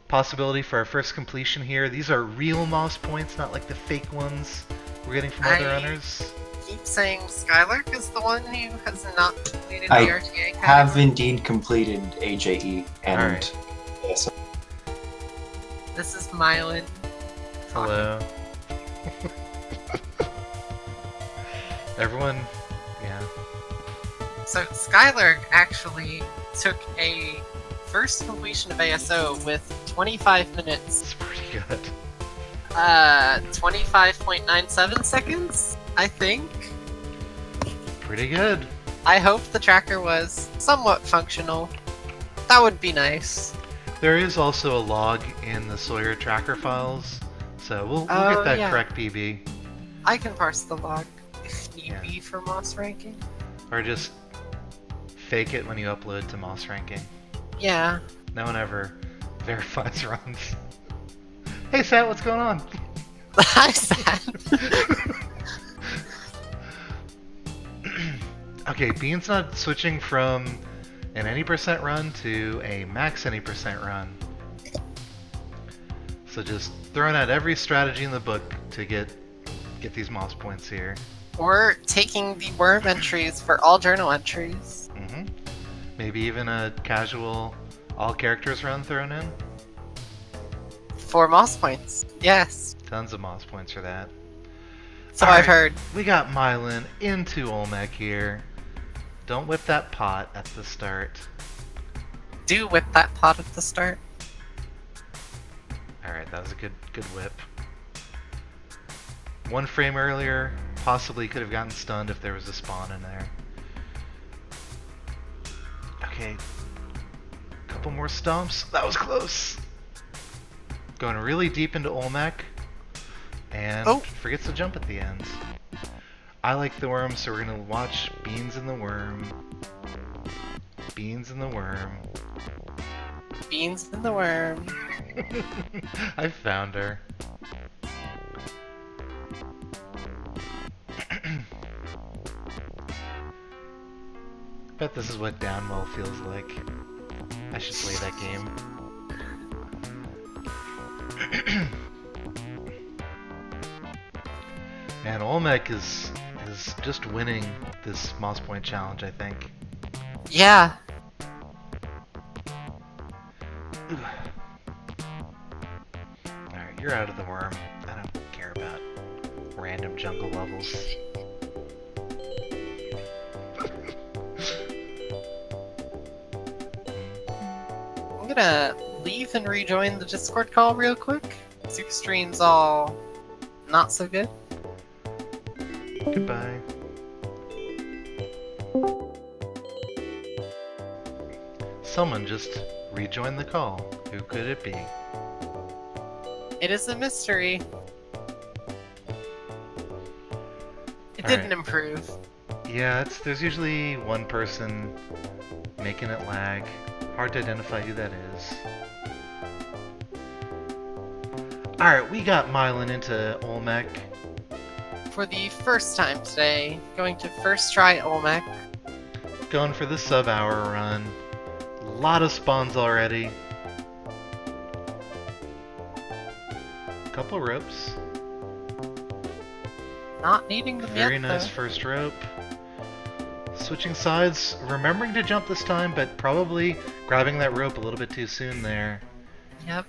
Possibility for our first completion here. These are real Moss points, not like the fake ones we're getting from other runners. Keep saying Skylark is the one who has not completed I the RTA have category. indeed completed AJE and Alright. ASO. This is Mylan. Hello. Everyone, yeah. So Skylark actually took a first completion of ASO with 25 minutes. It's pretty good. 25.97 seconds, I think. Pretty good. I hope the tracker was somewhat functional. That would be nice. There is also a log in the Sawyer tracker files, so we'll Oh, get that yeah. correct PB. I can parse the log if need Yeah. be for Moss ranking. Or just fake it when you upload to Moss ranking. Yeah. No one ever verifies runs. Hey Sat, what's going on? Hi, Sad. Okay, Bean's not switching from an any percent run to a max any percent run. So just throwing out every strategy in the book to get these Moss points here. Or taking the worm entries for all journal entries. Maybe even a casual all characters run thrown in. For Moss points. Yes. Tons of Moss points for that. So Alright, I've heard. We got Mylan into Olmec here. Don't whip that pot at the start. Do whip that pot at the start. Alright, that was a good whip. 1 frame earlier, possibly could have gotten stunned if there was a spawn in there. Okay. Couple more stomps. That was close. Going really deep into Olmec. And forgets to jump at the end. I like the worm, so we're gonna watch Beans in the Worm. Beans in the Worm. Beans in the worm. I found her. Bet this is what Downwell feels like. I should play that game. Man, Olmec is just winning this Moss Point challenge, I think. Yeah. Alright, you're out of the worm. I don't care about random jungle levels. I'm gonna leave and rejoin the Discord call real quick. Super stream's all not so good. Goodbye. Someone just rejoined the call. Who could it be? It is a mystery. It All didn't right. improve. Yeah, there's usually one person making it lag. Hard to identify who that is. Alright, we got Mylan into Olmec. For the first time today, going to first try Olmec. Going for the sub-hour run. A lot of spawns already. Couple ropes. Not needing them Very yet, nice though. first rope. Switching sides, remembering to jump this time, but probably grabbing that rope a little bit too soon there. Yep.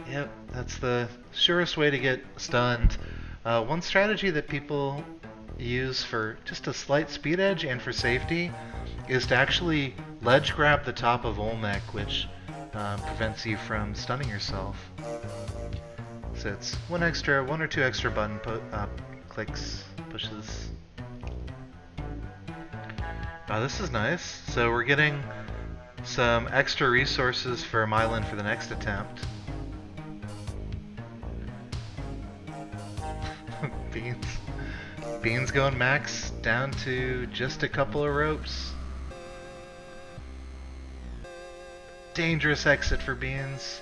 Yep, that's the surest way to get stunned. One strategy that people use for just a slight speed edge and for safety is to actually ledge grab the top of Olmec, which prevents you from stunning yourself. So it's one or two extra button clicks, pushes. Oh, this is nice. So we're getting some extra resources for Mylan for the next attempt. Beans going max down to just a couple of ropes. Dangerous exit for Beans.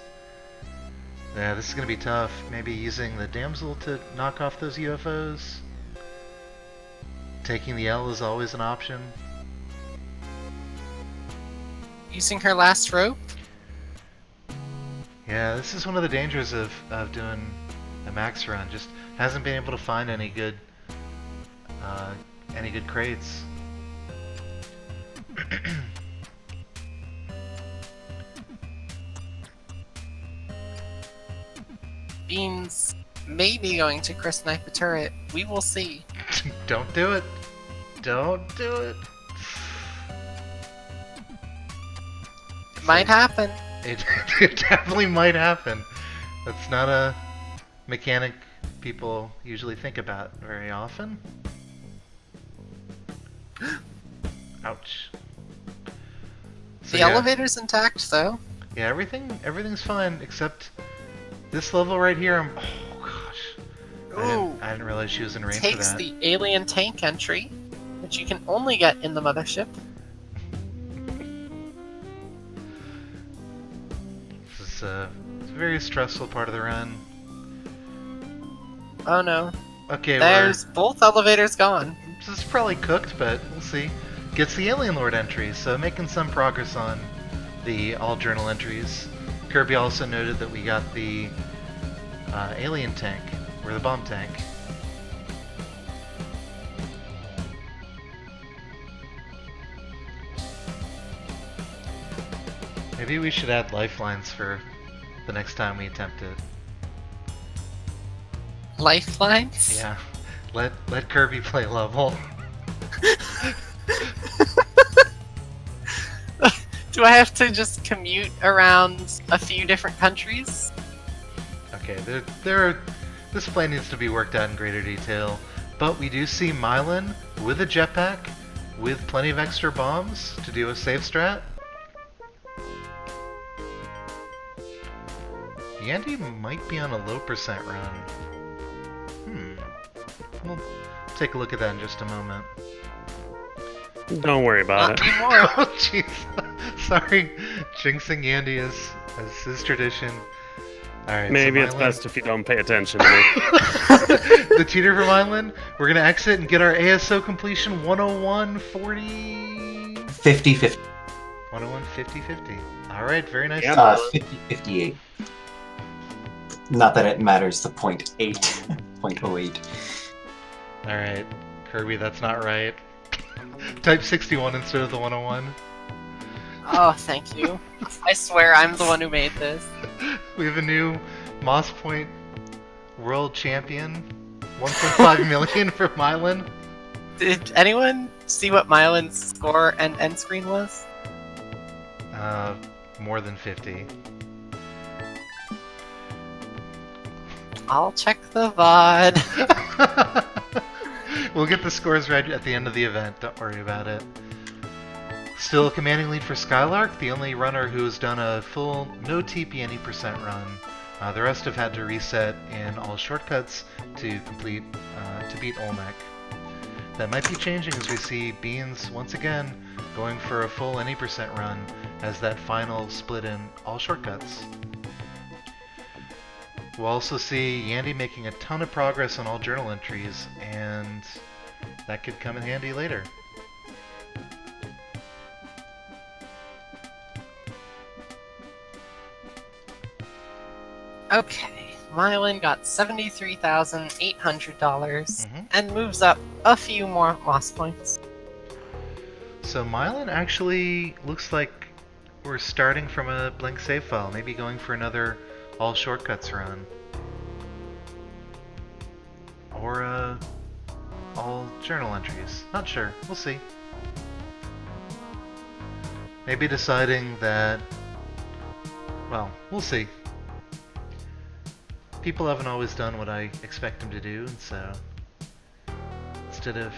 Yeah, this is gonna be tough. Maybe using the damsel to knock off those UFOs. Taking the L is always an option. Using her last rope? Yeah, this is one of the dangers of doing a max run. Just hasn't been able to find any good crates. Beans may be going to Chris Knife the turret. We will see. Don't do it. Don't do it. It might happen. It definitely might happen. That's not a mechanic people usually think about very often. Ouch. So The yeah. elevator's intact, though. Yeah, everything's fine except this level right here. Oh gosh, Ooh. I didn't realize she was in range for Takes that. the alien tank entry, which you can only get in the mothership. This is a very stressful part of the run. Oh no. Okay, There's both elevators gone. this is probably cooked, but we'll see. Gets the Alien Lord entry, so making some progress on the all journal entries. Kirby also noted that we got the alien tank, or the bomb tank. Maybe we should add lifelines for the next time we attempt it. Lifelines? Yeah, let Kirby play level. Do I have to just commute around a few different countries? Okay, this play needs to be worked out in greater detail, but we do see Mylan with a jetpack, with plenty of extra bombs to do a safe strat. Yandy might be on a low percent run. We'll take a look at that in just a moment. Don't worry about Not it. anymore. Oh jeez, sorry, jinxing Yandy as his tradition. Alright, Maybe so it's Mylan- best if you don't pay attention to me. The tutor from Island. We're gonna exit and get our ASO completion 101.40. 50-50. 101, 50-50. Alright, very nice. Yeah. 50-58. Not that it matters, the 0.8. 0.08. Alright, Kirby, that's not right. Type 61 instead of the 101. Oh, thank you. I swear I'm the one who made this. We have a new Moss Point World Champion. 1.5 million for Mylan. Did anyone see what Mylan's score and end screen was? More than 50. I'll check the VOD. We'll get the scores right at the end of the event, don't worry about it. Still a commanding lead for Skylark, the only runner who has done a full no TP any percent run. The rest have had to reset in all shortcuts to complete to beat Olmec. That might be changing as we see Beans once again going for a full any percent run as that final split in all shortcuts. We'll also see Yandy making a ton of progress on all journal entries, and that could come in handy later. Okay, Mylan got $73,800 and moves up a few more Moss points. So Mylan actually looks like we're starting from a blank save file, maybe going for another all shortcuts run. Or all journal entries. Not sure. We'll see. Maybe deciding that... Well, we'll see. People haven't always done what I expect them to do, and so... Instead of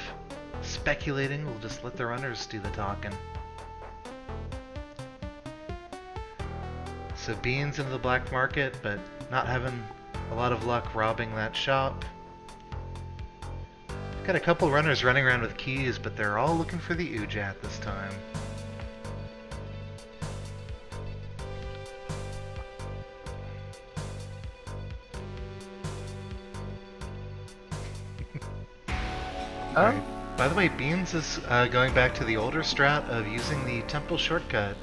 speculating, we'll just let the runners do the talking. So Beans into the black market, but not having a lot of luck robbing that shop. Got a couple runners running around with keys, but they're all looking for the Ujat this time. Alright. By the way, Beans is going back to the older strat of using the temple shortcut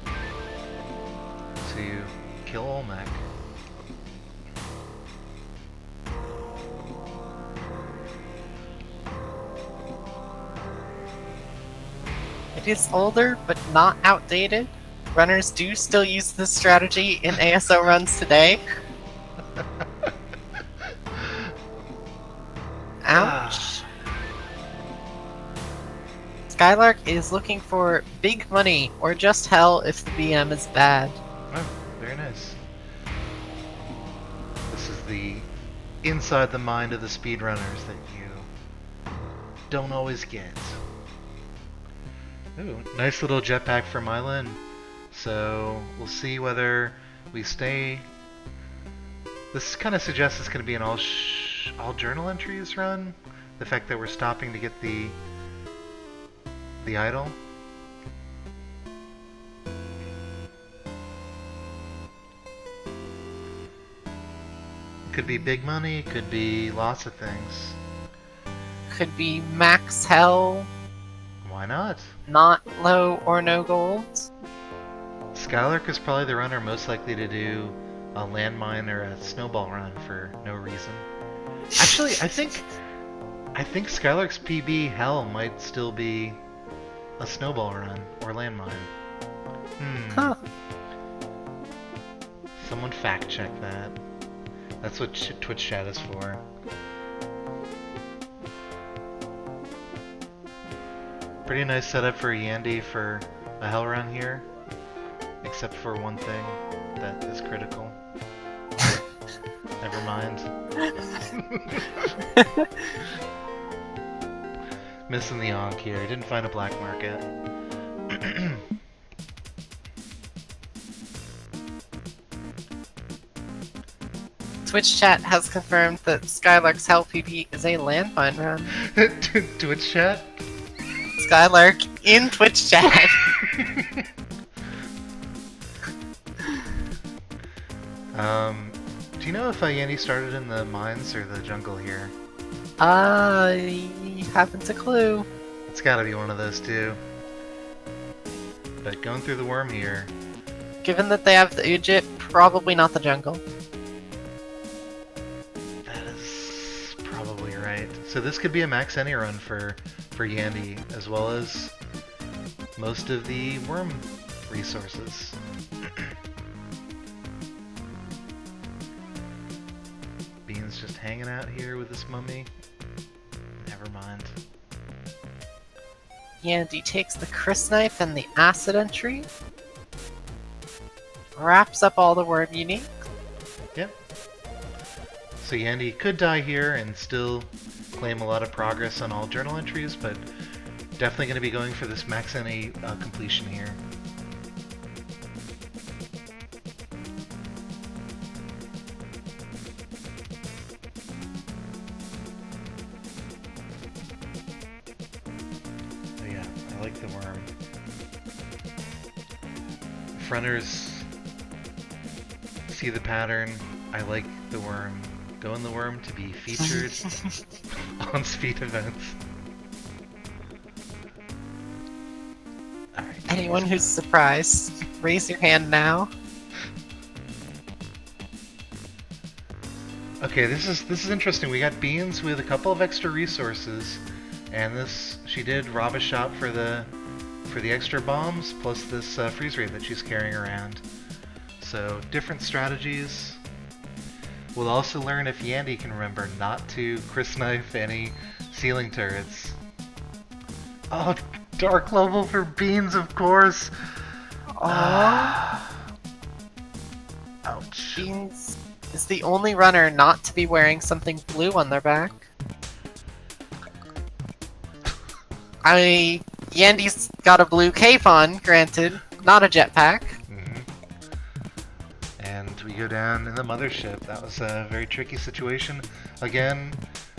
to kill Olmec. It is older, but not outdated. Runners do still use this strategy in ASO runs today. Ouch. Skylark is looking for big money, or just hell if the BM is bad. Oh, very nice. This is the inside the mind of the speedrunners that you don't always get. Ooh, nice little jetpack for Mylan. So we'll see whether we stay. This kind of suggests it's going to be an all journal entries run. The fact that we're stopping to get the idol. Could be big money, could be lots of things. Could be max hell, Why not? not low or no gold. Skylark is probably the runner most likely to do a landmine or a snowball run for no reason. Actually, I think Skylark's PB hell might still be a snowball run or landmine. Huh. Someone fact check that. That's what Twitch chat is for. Pretty nice setup for Yandy for a hell run here. Except for one thing that is critical. Never mind. Missing the onk here. Didn't find a black market. Twitch chat has confirmed that Skylark's Hell PP is a landmine run. Twitch chat? Skylark in Twitch chat. Do you know if Yandy started in the mines or the jungle here? I haven't a clue. It's gotta be one of those two. but going through the worm here. Given that they have the Ujit, probably not the jungle. That is probably right. So this could be a max any run for Yandy, as well as most of the worm resources. Bean's just hanging out here with this mummy. Never mind. Yandy takes the Chris knife and the acid entry. Wraps up all the worm unique. Yep. So Yandy could die here and still claim a lot of progress on all journal entries, but definitely going to be going for this max any completion here. Oh yeah, I like the worm. Fronters see the pattern. I like the worm. Go in the worm to be featured on speed events. Alright. Anyone who's surprised, raise your hand now. Okay, this is interesting. We got Beans with a couple of extra resources, and she did rob a shop for the extra bombs, plus this freeze ray that she's carrying around. So different strategies. We'll also learn if Yandy can remember not to Chris knife any ceiling turrets. Oh, dark level for Beans, of course. Aww. Ouch. Beans is the only runner not to be wearing something blue on their back. Yandy's got a blue cape on, granted, not a jetpack. And we go down in the mothership. That was a very tricky situation. Again,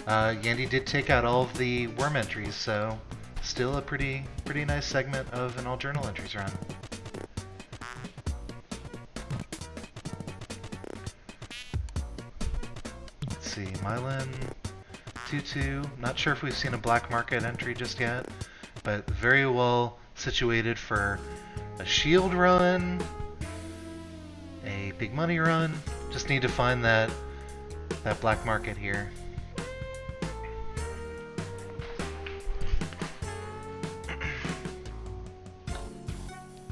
Yandy did take out all of the worm entries, so still a pretty nice segment of an all journal entries run. Let's see, Mylan, 2-2. Not sure if we've seen a black market entry just yet, but very well situated for a shield run, a big money run. Just need to find that black market here.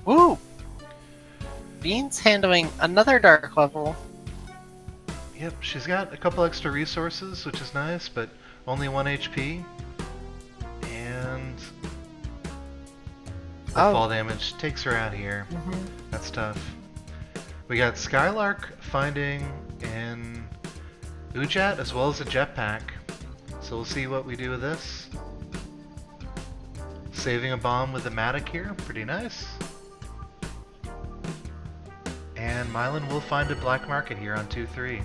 Woo! Beans handling another dark level. Yep, she's got a couple extra resources, which is nice, but only 1 HP. And the fall damage takes her out here. That's tough. We got Skylark finding an Ujat as well as a jetpack. So we'll see what we do with this. Saving a bomb with the Matic here, pretty nice. And Mylan will find a black market here on 2-3.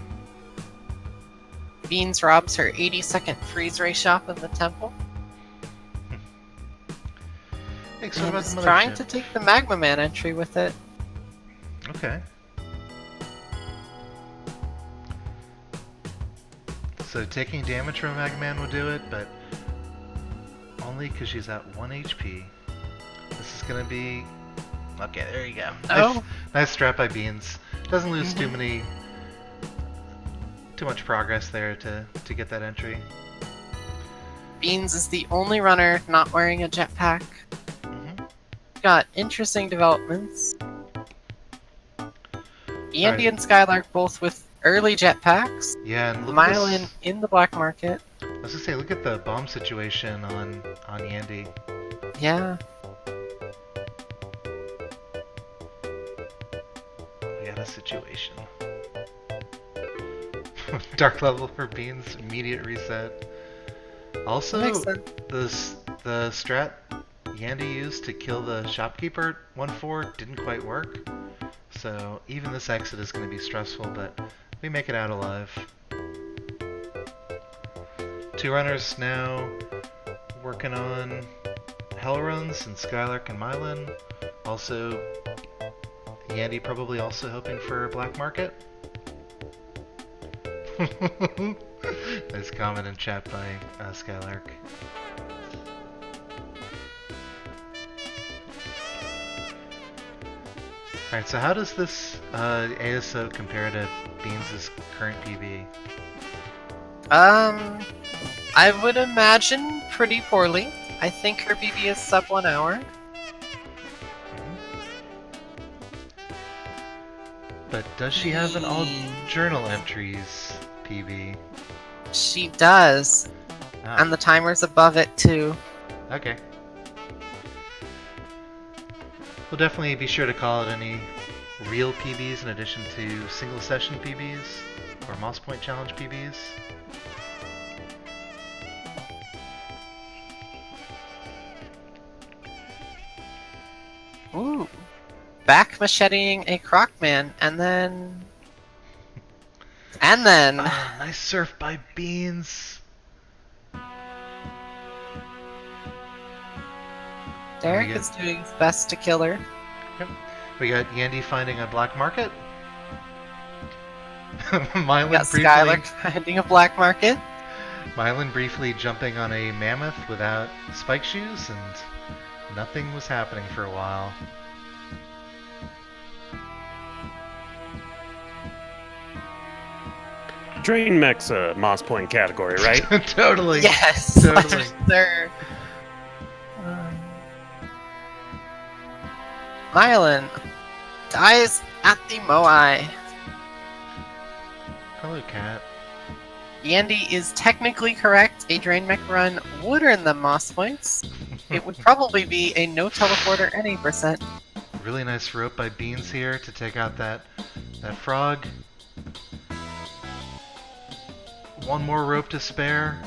Beans robs her 80-second freeze ray shop in the temple. Thanks, what And about is the trying mothership? to take the Magma Man entry with it. Okay. So taking damage from Magman will do it, but only because she's at 1 HP. This is gonna be... Okay, there you go. Oh. Nice strat by Beans. Doesn't lose too much progress there to get that entry. Beans is the only runner not wearing a jetpack. Got interesting developments. Yandy and Skylark both with early jetpacks. Yeah, and look at Mylan this. in the black market. I was gonna say, look at the bomb situation on Yandy. Yeah. We got a situation. Dark level for Beans, immediate reset. Also, Makes sense. the strat Yandy used to kill the shopkeeper 1-4 didn't quite work. So even this exit is going to be stressful, but we make it out alive. 2 runners now working on hell runs, and Skylark and Mylan. Also, Yandy probably also hoping for a black market. Nice comment in chat by Skylark. Alright, so how does this ASO compare to Beans' current PB? I would imagine pretty poorly. I think her PB is sub 1 hour. But does she have an all journal entries PB? She does, Ah, and the timer's above it too. okay. We'll definitely be sure to call it any real PBs in addition to single session PBs or Moss Point Challenge PBs. Ooh. Back macheting a Crocman, and then... Ah, nice surf by Beans. Derek Very is doing his best to kill her. We got Yandy finding a black market. We Mylan got briefly, Skylar finding a black market. Mylan briefly jumping on a mammoth without spike shoes, and nothing was happening for a while. Drain mech's a Moss Point category, right? Totally. Yes, Totally. sir. Mylan dies at the Moai. Hello, cat. Yandy is technically correct. A Drain Mech run would earn them Moss points. It would probably be a no teleporter any percent. Really nice rope by Beans here to take out that frog. One more rope to spare.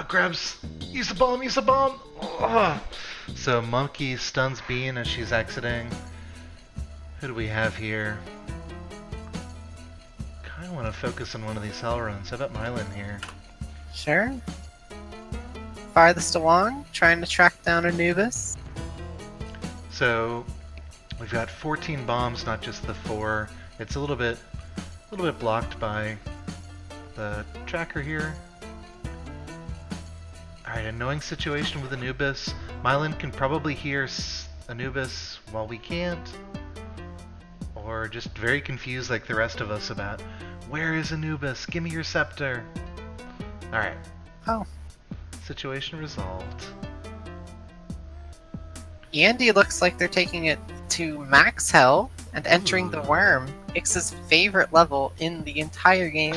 Grabs. Use the bomb. Use the bomb. Ugh. So Monkey stuns Bean as she's exiting. Who do we have here? Kinda want to focus on one of these hell runs. How about Mylan here? Sure. Farthest along, trying to track down Anubis. So we've got 14 bombs, not just the 4. It's a little bit blocked by the tracker here. Alright, annoying situation with Anubis. Mylan can probably hear Anubis while we can't. Or just very confused like the rest of us about, where is Anubis? Give me your scepter. Alright. Oh. Situation resolved. Yandy looks like they're taking it to max hell and entering the Ooh. worm, Ix's favorite level in the entire game.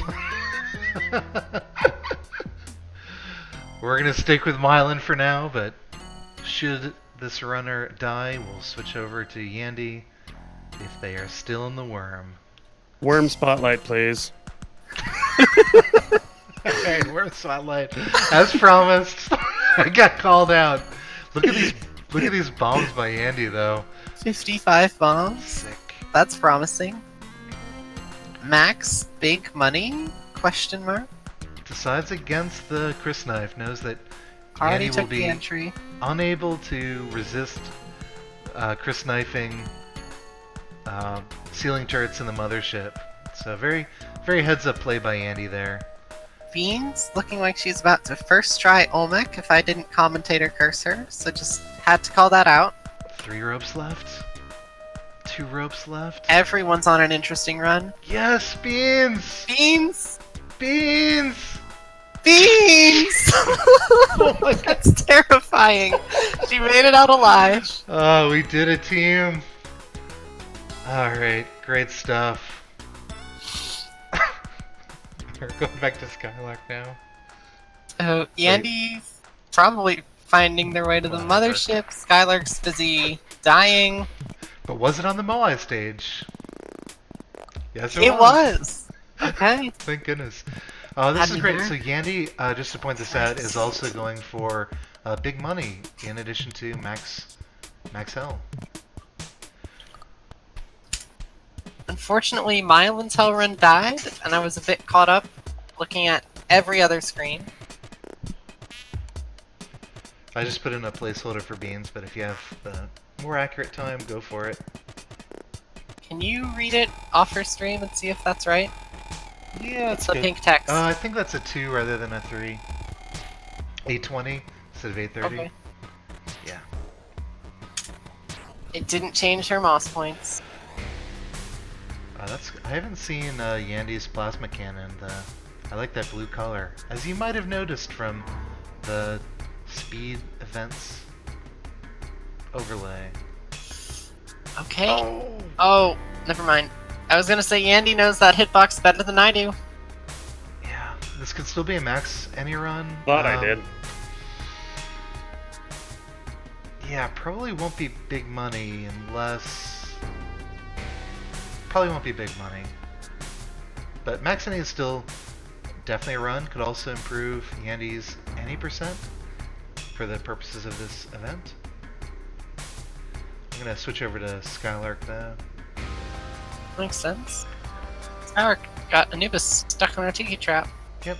We're gonna stick with Mylan for now, but should this runner die, we'll switch over to Yandy if they are still in the worm. Worm spotlight, please. Alright, worm spotlight. As promised, I got called out. Look at these bombs by Yandy though. 55 bombs. Sick. That's promising. Max big money? Question mark. Decides against the Chris Knife, knows that Already Yandy will took the be entry. unable to resist Chris knifing ceiling turrets in the mothership. So very, very heads up play by Yandy there. Beans looking like she's about to first try Olmec if I didn't commentate or curse her, so just had to call that out. 3 ropes left. 2 ropes left. Everyone's on an interesting run. Yes, Beans! Beans! Beans! Beans! Oh my god. That's terrifying. She made it out alive. Oh, we did it, team. Alright, great stuff. We're going back to Skylark now. Oh, Yandy's probably finding their way to the Whatever. mothership. Skylark's busy dying. But was it on the Moai stage? Yes, It was. Okay. Thank goodness. This Had is me great. there. So Yandy, just to point this out, is also going for big money in addition to Max Hell. Unfortunately, Mylan's Hell Run died, and I was a bit caught up looking at every other screen. I just put in a placeholder for Beans, but if you have the more accurate time, go for it. Can you read it off her stream and see if that's right? Yeah, It's the pink text. I think that's a 2 rather than a 3. 820 instead of 830. Okay. Yeah. It didn't change her moss points. I haven't seen Yandy's plasma cannon. I like that blue color, as you might have noticed from the speed events overlay. Okay. Oh, never mind. I was gonna say Yandy knows that hitbox better than I do. Yeah, this could still be a max any run. Thought I did. Yeah, probably won't be big money unless... Probably won't be big money. But max any is still definitely a run. Could also improve Yandy's any percent for the purposes of this event. I'm gonna switch over to Skylark though. Makes sense. Skylark got Anubis stuck on a tiki trap. Yep.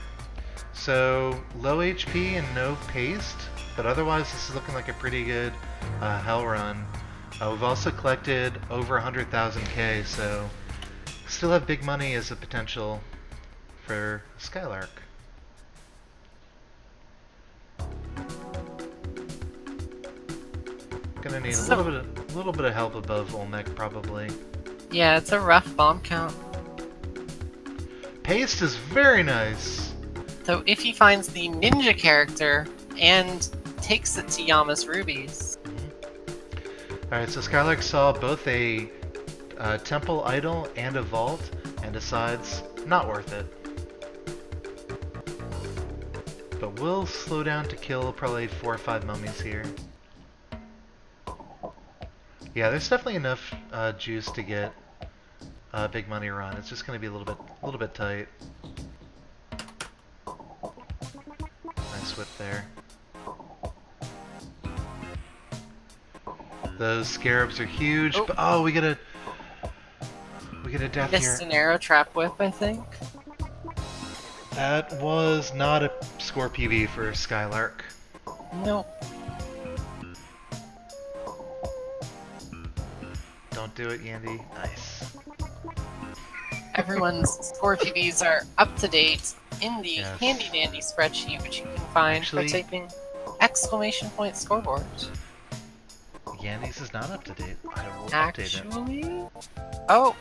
So low HP and no paste, but otherwise this is looking like a pretty good hell run. We've also collected over 100,000 K, so still have big money as a potential for Skylark. Gonna need a little bit of help above Olmec probably. Yeah, it's a rough bomb count. Paste is very nice. So if he finds the ninja character and takes it to Yama's rubies. Alright, so Skylark saw both a temple idol and a vault, and decides not worth it. But we'll slow down to kill probably 4 or 5 mummies here. Yeah, there's definitely enough juice to get a big money run. It's just going to be a little bit tight. Nice whip there. Those scarabs are huge. Oh. But, oh, we get a death here. Missed an arrow trap whip, I think. That was not a score PB for Skylark. Nope. Don't do it, Yandy. Nice. Everyone's score PBs are up to date in the Yes. handy dandy spreadsheet, which you can find Actually- by typing exclamation point scoreboard. Yandy's is not up to date. I will update it. Actually, oh,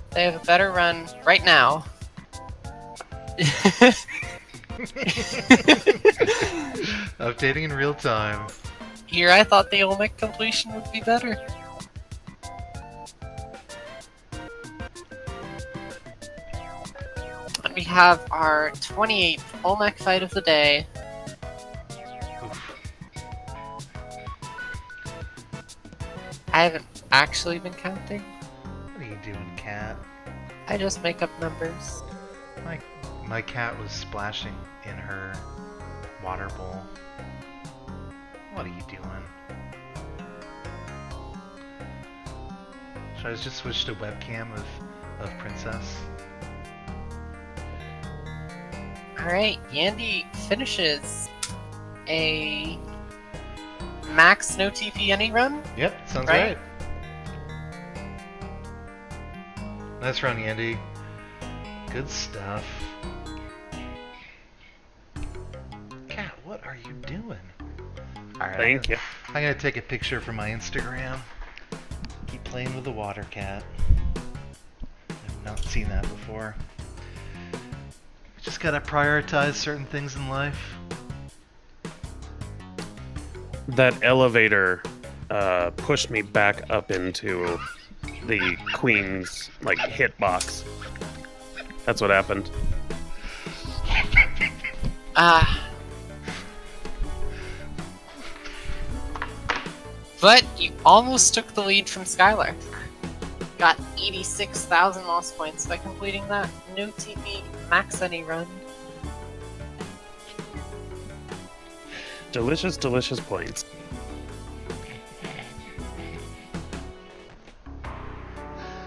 they have a better run right now. Updating in real time. Here, I thought the Olmec completion would be better. And we have our 28th Olmec fight of the day. Oof. I haven't actually been counting. What are you doing, cat? I just make up numbers. My cat was splashing in her water bowl. What are you doing? Should I just switch to webcam of Princess? Alright, Yandy finishes a max no TP any run. Yep, sounds Right? right. Nice run, Yandy. Good stuff. Cat, what are you doing? Alright, Thank you. I'm gonna take a picture for my Instagram. Keep playing with the water cat. I've not seen that before. Just gotta prioritize certain things in life. That elevator pushed me back up into the queen's like hitbox. That's what happened. But you almost took the lead from Skylark. Got 86,000 loss points by completing that no TP max any run. Delicious, delicious points.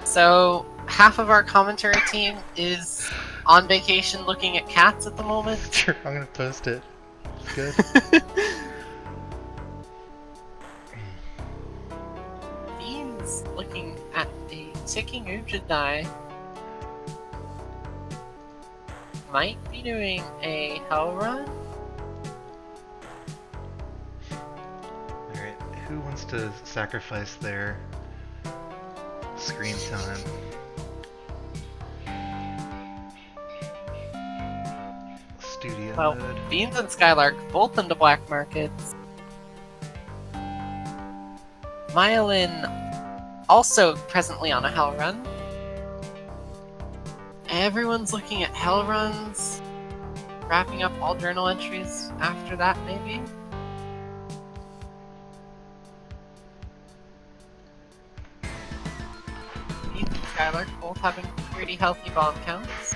So half of our commentary team is on vacation looking at cats at the moment. Sure, I'm gonna post it. Good. Beans looking at a ticking Ujadai. Might be doing a hell run. Alright, who wants wants to sacrifice their screen time. Studio Well, mode. Beans and Skylark both into black markets. Myelin also presently on a hell run. Everyone's looking at hell runs, wrapping up all journal entries after that, maybe? Beans and Skylark both having pretty healthy bomb counts.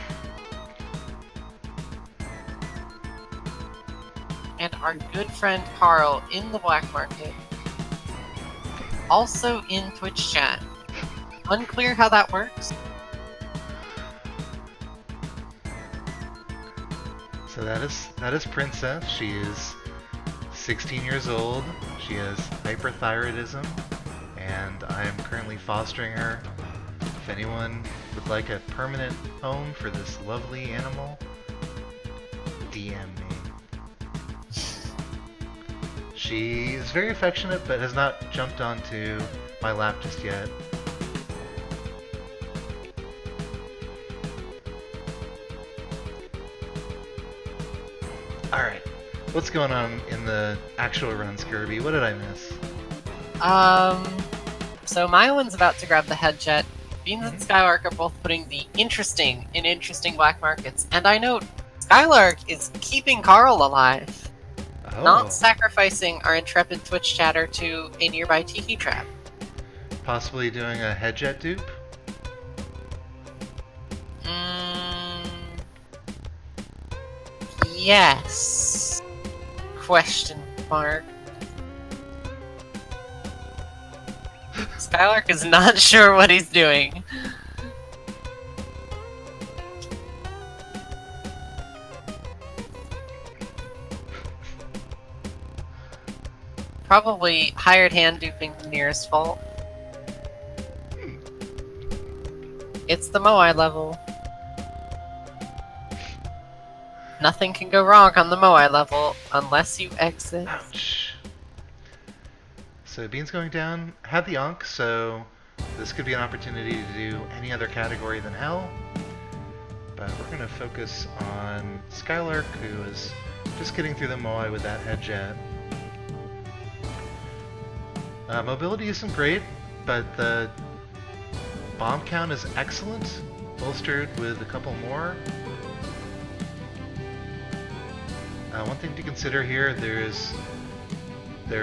And our good friend Carl in the black market. Also in Twitch chat. Unclear how that works. So that is Princess. She is 16 years old. She has hyperthyroidism, and I am currently fostering her. If anyone would like a permanent home for this lovely animal, DM me. She is very affectionate, but has not jumped onto my lap just yet. Alright, what's going on in the actual runs, Kirby? What did I miss? So Myelin's about to grab the head jet. Beans and Skylark are both putting the interesting in interesting black markets. And I note, Skylark is keeping Carl alive. Oh, Not sacrificing our intrepid Twitch chatter to a nearby tiki trap. possibly doing a head jet dupe? Yes. Question mark. Skylark is not sure what he's doing. Probably hired hand duping the nearest fault. It's the Moai level. Nothing can go wrong on the Moai level unless you exit. Ouch. So Bean's going down, had the Ankh, so this could be an opportunity to do any other category than Hell. But we're going to focus on Skylark, who is just getting through the Moai with that head jet. Mobility isn't great, but the bomb count is excellent, bolstered with a couple more. One thing to consider here, there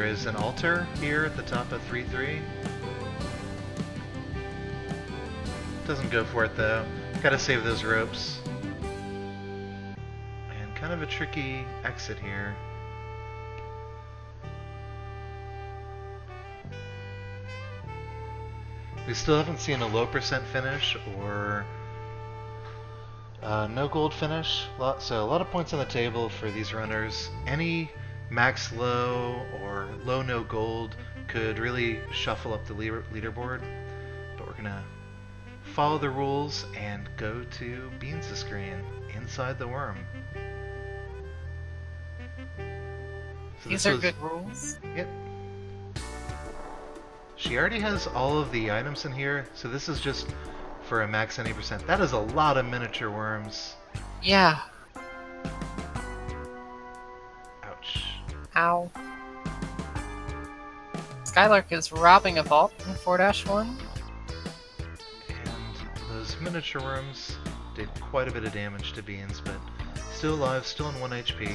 is an altar here at the top of 3-3. Doesn't go for it though. Gotta save those ropes. And kind of a tricky exit here. We still haven't seen a low percent finish or no gold finish, so a lot of points on the table for these runners. Any max low or low no gold could really shuffle up the leaderboard, but we're gonna follow the rules and go to Beans' screen inside the worm. So These this are was- good rules. Yep. She already has all of the items in here, so this is just for a max 90%. That is a lot of miniature worms. Yeah. Ouch. Ow. Skylark is robbing a vault in 4-1. And those miniature worms did quite a bit of damage to Beans, but still alive, still in 1 HP.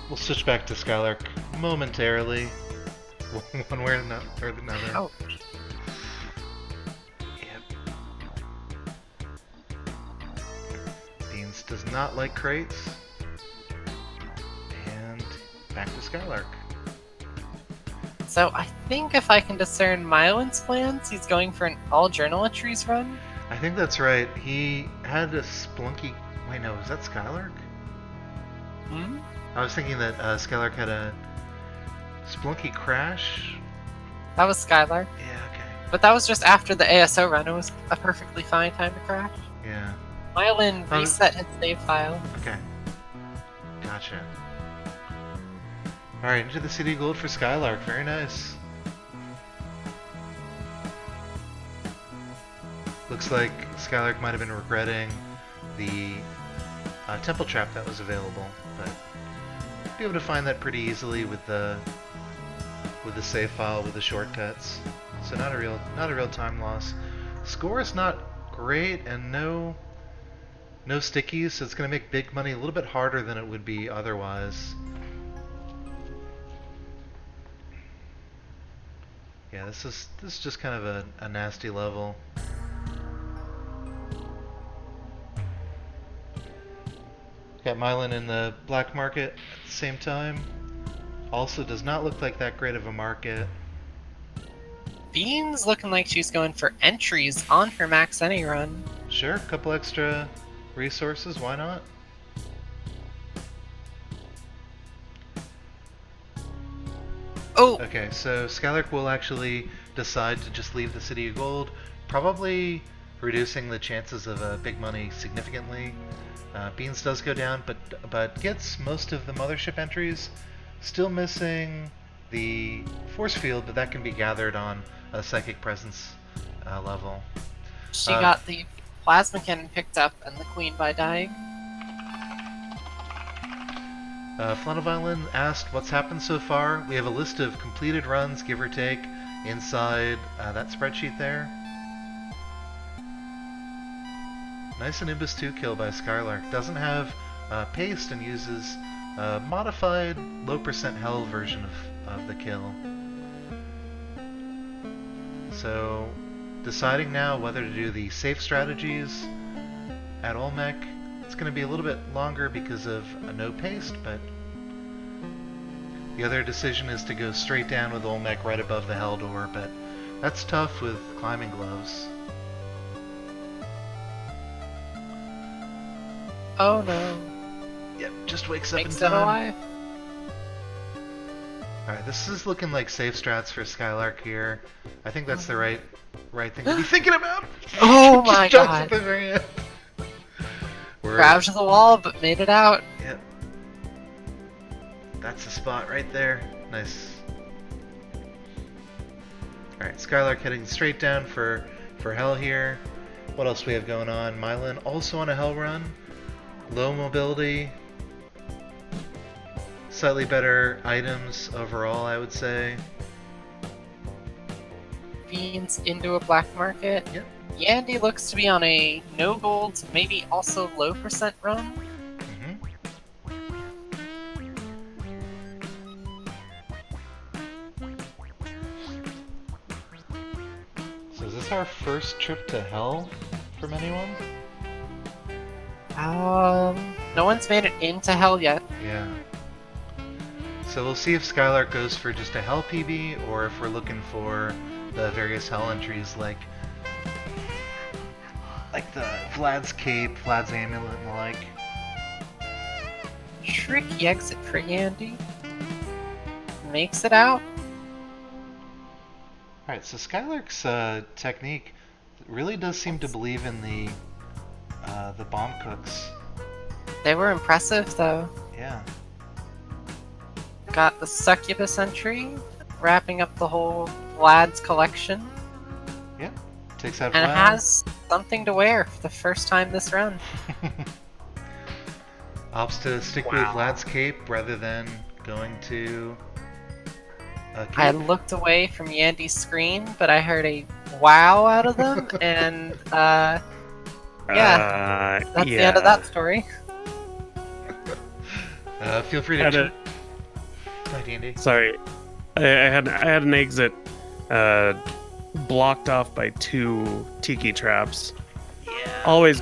We'll switch back to Skylark momentarily. One way or another. Ouch. Yep. Beans does not like crates. And back to Skylark. So I think if I can discern Myelin's plans, he's going for an all journal entries run. I think that's right. He had a Splunky. Wait, no, is that Skylark? Hmm? I was thinking that Skylark had a Splunky crash. That was Skylark. Yeah, okay. But that was just after the ASO run. It was a perfectly fine time to crash. Yeah, Myelin reset his save file. okay. Gotcha. Alright, into the City of Gold for Skylark. Very nice. Looks like Skylark might have been regretting the temple trap that was available, but be able to find that pretty easily with the save file with the shortcuts. So not a real time loss. Score is not great and no stickies, so it's going to make big money a little bit harder than it would be otherwise. Yeah, this is just kind of a nasty level. Got Mylan in the black market at the same time. Also does not look like that great of a market. Bean's looking like she's going for entries on her max any run. Sure, a couple extra resources, why not? Oh! Okay, so Skylark will actually decide to just leave the City of Gold, probably reducing the chances of big money significantly. Beans does go down, but gets most of the mothership entries. Still missing the force field, but that can be gathered on a psychic presence level. She got the plasma cannon picked up and the queen by dying. Flannel Violin asked what's happened so far. We have a list of completed runs, give or take, inside that spreadsheet there. Nice Nimbus 2 kill by Skylark. Doesn't have paste and uses a modified low percent hell version of the kill. So, deciding now whether to do the safe strategies at Olmec. It's going to be a little bit longer because of a no paste, but the other decision is to go straight down with Olmec right above the hell door, but that's tough with climbing gloves. Oh no. Yep, just wakes up Makes in it time. alive. Alright, this is looking like safe strats for Skylark here. I think that's the right thing to be thinking about. Oh Just my jumps god. at the very end. We're- Crashed to the wall, but made it out. Yep. That's the spot right there. Nice. Alright, Skylark heading straight down for hell here. What else we have going on? Mylan also on a hell run. Low mobility. Slightly better items overall, I would say. Beans into a black market. Yep. Yandy looks to be on a no gold, maybe also low percent run. So is this our first trip to hell from anyone? No one's made it into hell yet. Yeah. So we'll see if Skylark goes for just a hell PB or if we're looking for the various hell entries like the Vlad's Cape, Vlad's Amulet, and the like. Tricky exit for Yandy. Makes it out. Alright, so Skylark's technique really does seem to believe in the bomb cooks. They were impressive though. Yeah. Got the succubus entry, wrapping up the whole Vlad's collection. Yep. Takes out And it Vlad. has something to wear for the first time this run. Opts to stick with Vlad's Cape rather than going to Cape. I looked away from Yandy's screen, but I heard a wow out of them, and yeah, that's the end of that story. Feel free to Had a- Hi, D&D. Sorry, I had an exit blocked off by 2 tiki traps. Yeah. Always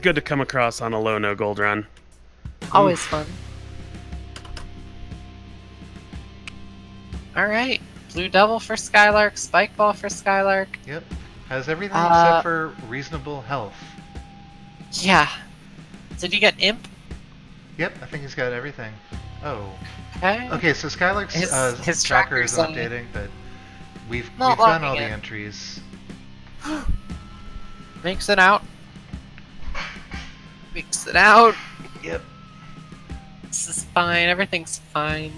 good to come across on a low no gold run. Always fun. Alright, Blue Devil for Skylark, Spike Ball for Skylark. Yep. Has everything except for reasonable health. Yeah. Did you get Imp? Yep, I think he's got everything. Oh. Okay. Okay, so Skylark's His tracker is tracker's updating, but we've Not done all logging the it. entries. Makes it out. Makes it out. Yep. This is fine. Everything's fine.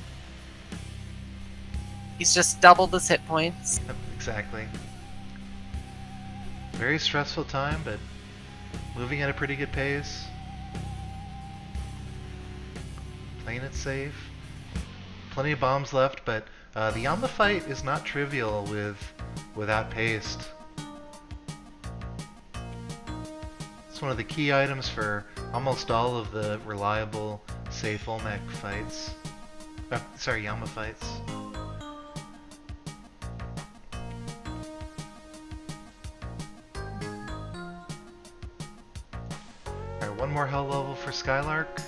He's just doubled his hit points. Yep, exactly. Very stressful time, but moving at a pretty good pace. Playing it safe. Plenty of bombs left, but the Yama fight is not trivial with Outpaced. It's one of the key items for almost all of the reliable, safe Olmec fights. Sorry, Yama fights. Alright, one more hell level for Skylark.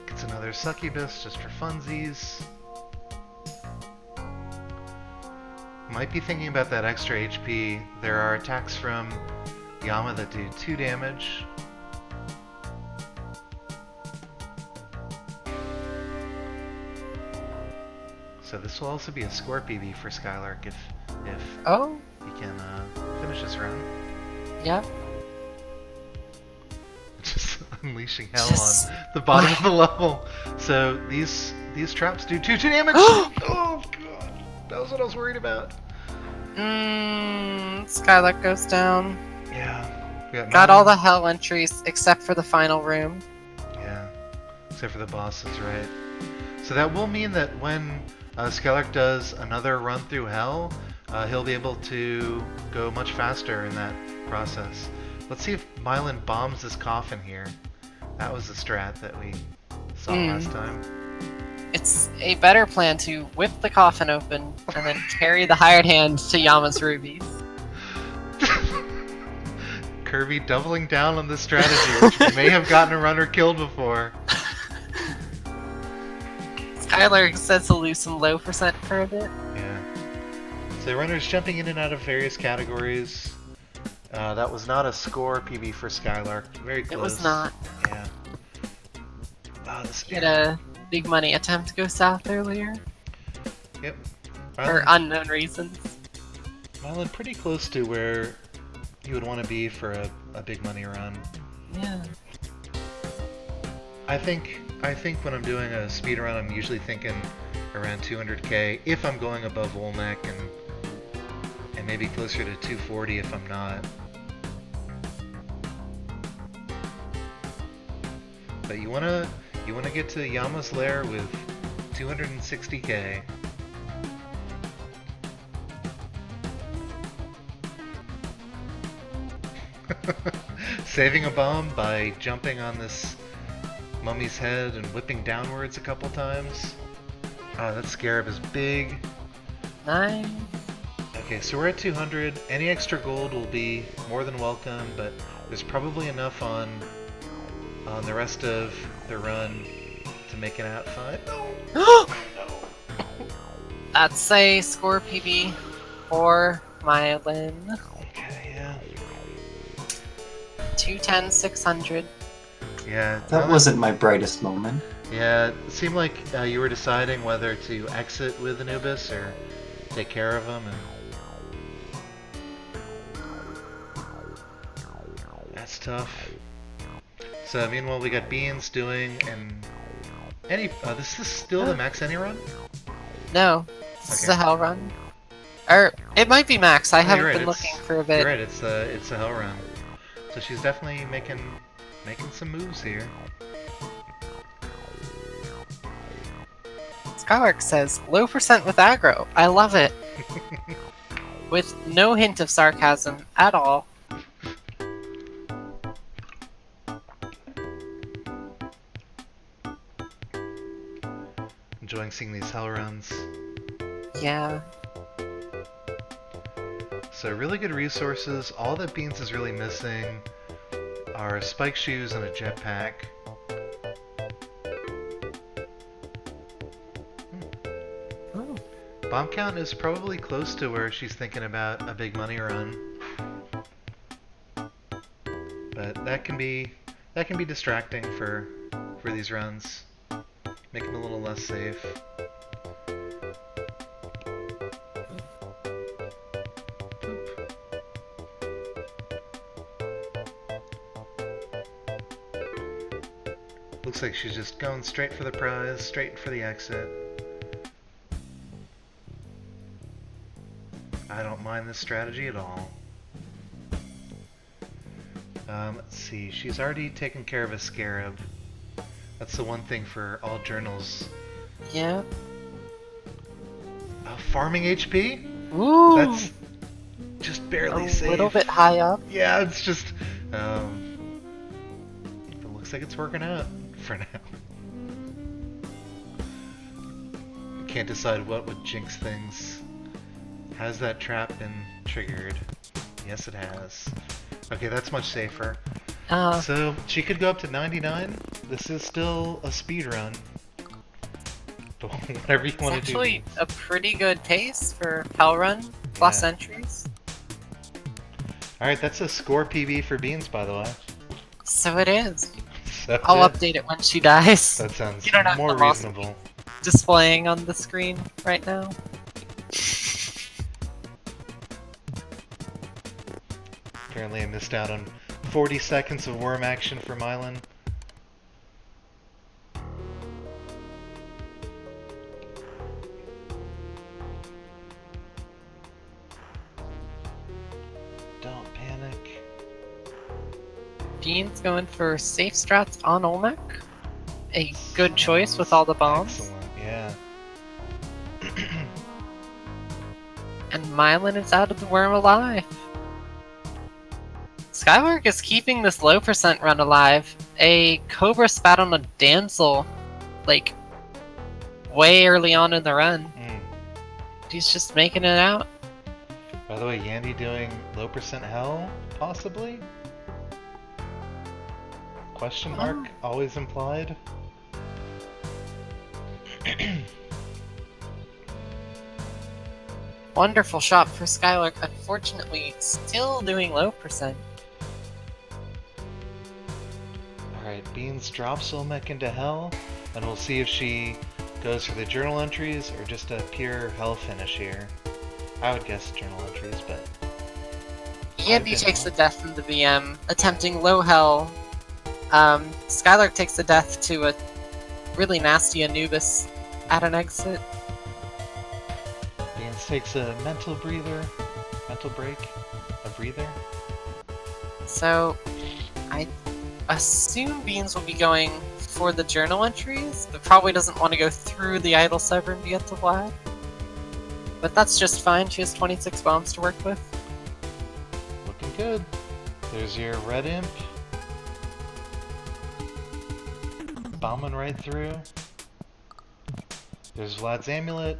Gets another succubus just for funsies. Might be thinking about that extra HP. There are attacks from Yama that do 2 damage. So this will also be a score PB for Skylark if Oh, he can finish this round. yeah. Just unleashing hell Just- on the bottom of the level. So these traps do 2 damage. Oh god, that was what I was worried about. Skylark goes down. Yeah, we Got all the Melon. hell entries except for the final room. Yeah, except for the bosses, right? So that will mean that when Skylark does another run through hell, he'll be able to go much faster in that process. Let's see if Mylan bombs this coffin here. That was the strat that we saw last time. It's a better plan to whip the coffin open and then carry the hired hand to Yama's rubies. Kirby doubling down on this strategy, which may have gotten a runner killed before. Skylark says he'll lose some low percent for a bit. Yeah. So runners jumping in and out of various categories. That was not a score PB for Skylark. Very close. It was not. Yeah. Oh, this He had a big money attempt go south earlier. Yep. For unknown reasons. Mylan pretty close to where you would want to be for a big money run. Yeah. I think when I'm doing a speed run, I'm usually thinking around 200k if I'm going above Olmec, and maybe closer to 240 if I'm not. But you wanna get to Yama's lair with 260k. Saving a bomb by jumping on this mummy's head and whipping downwards a couple times. That scarab is big. Nice. Okay, so we're at 200. Any extra gold will be more than welcome, but there's probably enough on the rest of the run to make an out 5. No! That's a score PB for Mylan. Okay, yeah. 210, 600. Yeah. That wasn't my brightest moment. Yeah, it seemed like you were deciding whether to exit with Anubis or take care of him, and that's tough. So meanwhile, we got Beans doing this is still the max any run? No, this is Okay. a hell run. Or it might be max. I Oh, haven't you're right, been it's- looking for a bit. You're right, it's a hell run. So she's definitely making some moves here. Skylark says low percent with aggro. I love it. With no hint of sarcasm at all. Enjoying seeing these hell runs. Yeah. So really good resources. All that Beans is really missing are spike shoes and a jetpack. Ooh. Bomb count is probably close to where she's thinking about a big money run. But that can be distracting for these runs. Make them a little less safe. Looks like she's just going straight for the prize, straight for the exit. I don't mind this strategy at all. Let's see, she's already taken care of a scarab. That's the one thing for all journals. Yeah. Farming HP? Ooh. That's just barely a safe. little bit high up. Yeah, it's just. It looks like it's working out for now. Can't decide what would jinx things. Has that trap been triggered? Yes, it has. Okay, that's much safer. So she could go up to 99. This is still a speed run. But whatever you It's want to do. actually a pretty good pace for Hell Run plus Yeah. entries. Alright, that's a score PB for Beans, by the way. So it is. So I'll yeah, update it when she dies. that sounds You don't have more to lost reasonable. Displaying on the screen right now. Apparently I missed out on 40 seconds of worm action for Mylan. Don't panic. Bean's going for safe strats on Olmec. A good choice with all the bombs. Excellent, yeah. And Mylan is out of the worm alive. Skylark is keeping this low percent run alive. A Cobra spat on a damsel, like, way early on in the run. He's just making it out. By the way, Yandy doing low percent hell, possibly? Question mark, always implied. Wonderful shot for Skylark. Unfortunately, still doing low percent. Alright, Beans drops Olmec into hell, and we'll see if she goes for the journal entries or just a pure hell finish here. I would guess journal entries, but Yandy takes the death in the VM, attempting low hell. Skylark takes the death to a really nasty Anubis at an exit. Beans takes a mental break, a breather. So, I assume Beans will be going for the journal entries, but probably doesn't want to go through the Idol Severn to get to Vlad. But that's just fine, she has 26 bombs to work with. Looking good. There's your red imp. Bombing right through. There's Vlad's amulet.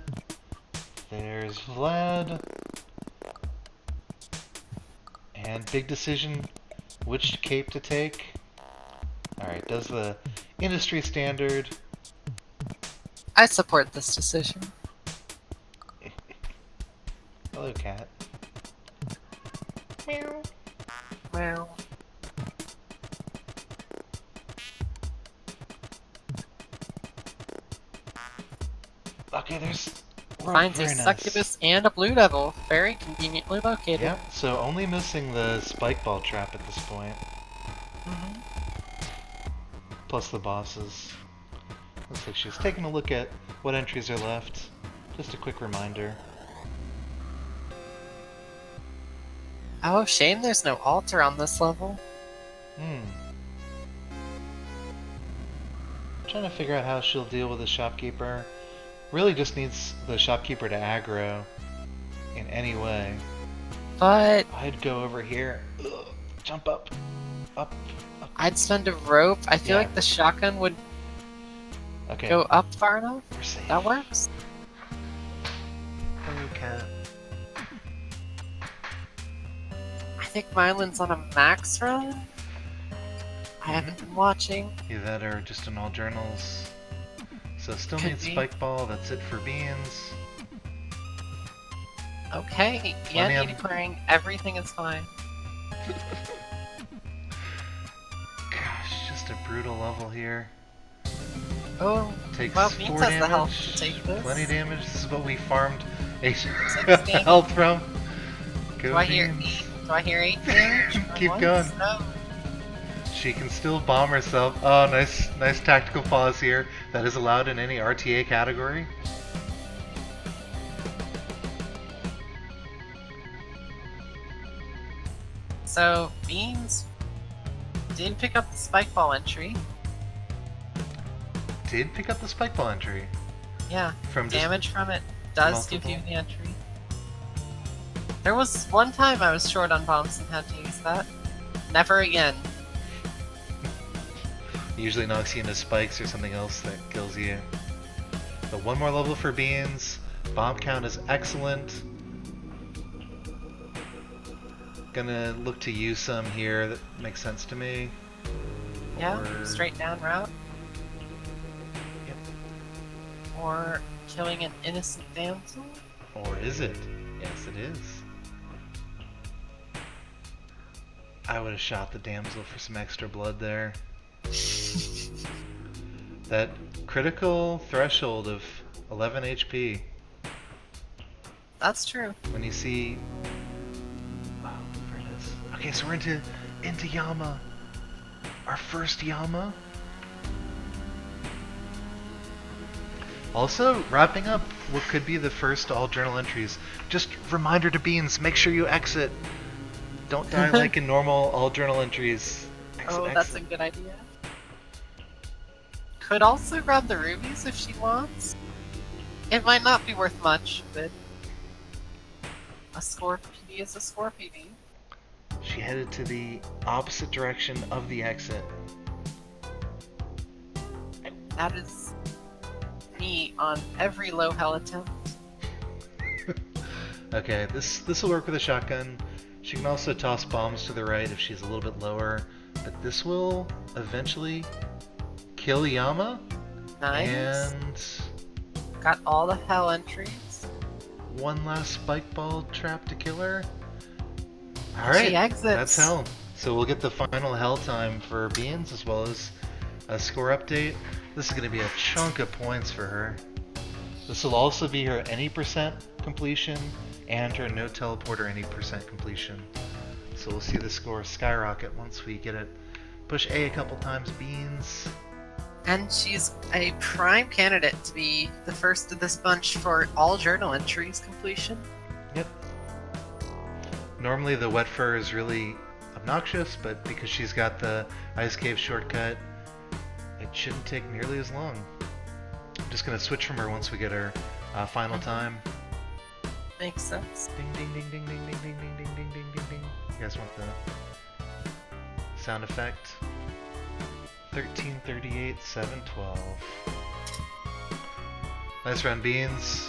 There's Vlad. And big decision, which cape to take. Alright, does the industry standard. I support this decision. Hello, cat. Meow. Well, Okay, there's. finds a very nice. succubus and a blue devil, very conveniently located. Yep, so only missing the spike ball trap at this point. Mhm. Plus the bosses. Looks like she's taking a look at what entries are left. Just a quick reminder. Oh, shame there's no altar on this level. Trying to figure out how she'll deal with the shopkeeper. Really just needs the shopkeeper to aggro in any way. But I'd go over here. Ugh, jump up. Up. I'd spend a rope. I feel Yeah. like the shotgun would Okay. go up far enough. We're safe. That works. Hello, cat. I think Mylan's on a max run. I haven't been watching. Either that or just in all journals. So still Could needs be. spike ball. That's it for Beans. Okay, yeah, Plenty of- declaring everything is fine. Gosh, just a brutal level here. Oh, Takes well, 4 Beans has damage. the health to take this. Plenty of damage. This is what we farmed a 16. health from. Go Do I hear Beans. 8? Do I hear 8 damage? Keep Once? going. No. she can still bomb herself. Oh, nice tactical pause here. That is allowed in any RTA category. So, Beans did pick up the spike ball entry. Did pick up the spike ball entry. Yeah, From just damage from it does multiple? give you the entry. There was one time I was short on bombs and had to use that. Never again. usually knocks you into spikes or something else that kills you. But one more level for Beans. Bomb count is excellent. Gonna look to use some here that makes sense to me. Yeah, Or- straight down route. Yep. Or killing an innocent damsel. Or is it? Yes, it is. I would have shot the damsel for some extra blood there. That critical threshold of 11 HP. That's true. When you see... Oh, there it is. Okay, so we're into Yama. Our first Yama. Also, wrapping up what could be the first all journal entries. Just reminder to Beans, make sure you exit. Don't die like in normal all journal entries. Exit, Oh, that's a exit. good idea. Could also grab the rubies if she wants. It might not be worth much, but a score PD is a score PD. She headed to the opposite direction of the exit. That is me on every low hell attempt. Okay, this will work with a shotgun. She can also toss bombs to the right if she's a little bit lower, but this will eventually kill Yama. Nice. And Got all the hell entries. one last spike ball trap to kill her. She Alright, exits. that's hell. So we'll get the final hell time for Beans as well as a score update. This is going to be a chunk of points for her. This will also be her any percent completion and her no teleporter any percent completion. So we'll see the score skyrocket once we get it. Push A couple times, Beans. And she's a prime candidate to be the first of this bunch for all journal entries completion. Yep. Normally the wet fur is really obnoxious, but because she's got the ice cave shortcut, it shouldn't take nearly as long. I'm just gonna switch from her once we get her final time. Makes sense. Ding ding ding ding ding ding ding ding ding ding ding ding ding. You guys want the sound effect? 1338 712. Nice run, Beans.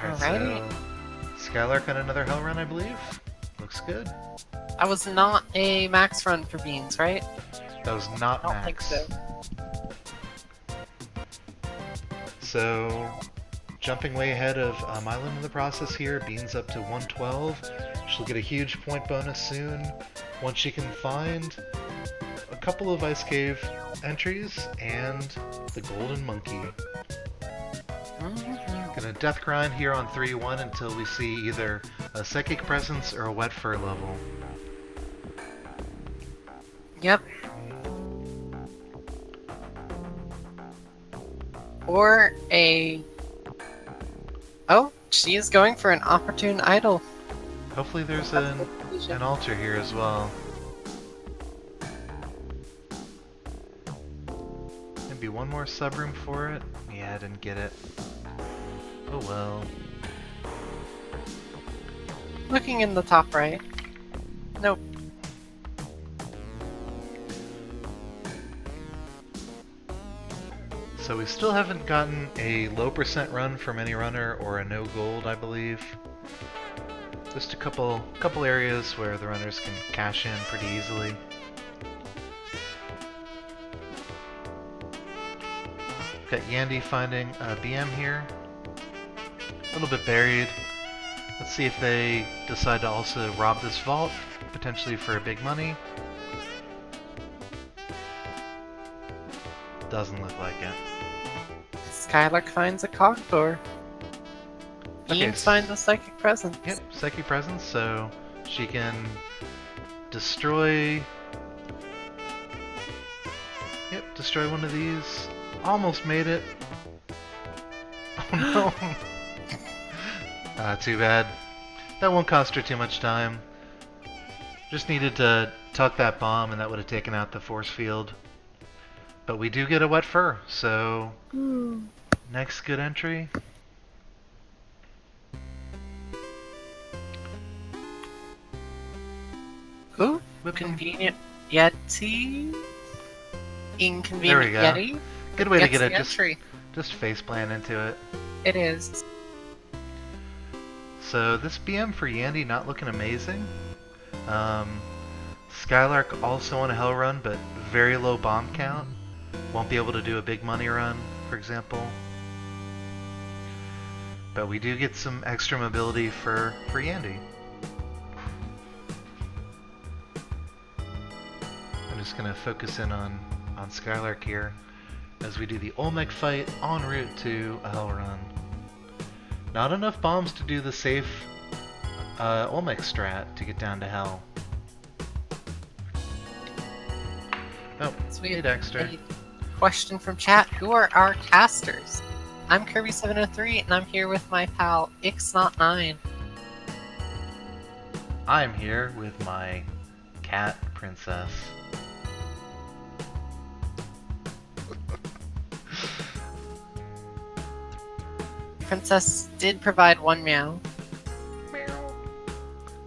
Alright, Alrighty. so Skylark on another hell run, I believe. Looks good. That was not a max run for Beans, right? That was not I don't max. think so. So, jumping way ahead of Mylan in the process here, Beans up to 112. She'll get a huge point bonus soon once she can find a couple of Ice Cave entries and the Golden Monkey. Gonna death grind here on 3-1 until we see either a Psychic Presence or a Wet Fur level. Yep. Or a... Oh, she is going for an opportune idol. Hopefully there's That's the an conclusion. altar here as well. Maybe one more subroom for it? Yeah, I didn't get it. Oh well. Looking in the top right. Nope. So we still haven't gotten a low percent run from any runner or a no gold, I believe. Just a couple areas where the runners can cash in pretty easily. Got Yandy finding a BM here. A little bit buried. Let's see if they decide to also rob this vault, potentially for big money. Doesn't look like it. Skylark finds a cog door. Okay, Ian's finds a psychic presence. Yep, Psychic Presence, so she can destroy... Yep, destroy one of these. Almost made it. Oh no. Too bad. That won't cost her too much time. Just needed to tuck that bomb and that would have taken out the force field. But we do get a wet fur, so... Next good entry. Ooh, Whip 'em. convenient Yeti. Inconvenient There we go. Yeti. Good way to Gets get it, the entry. just face plant into it. It is. So this BM for Yandy not looking amazing. Skylark also on a hell run, but very low bomb count. Won't be able to do a big money run, for example. But we do get some extra mobility for Yandy. I'm just gonna focus in on Skylark here as we do the Olmec fight en route to a hell run. Not enough bombs to do the safe Olmec strat to get down to hell. Oh, Sweet. hey Dexter. A question from chat: who are our casters? I'm Kirby703, and I'm here with my pal Ixnot9. I'm here with my cat princess. Princess did provide one meow.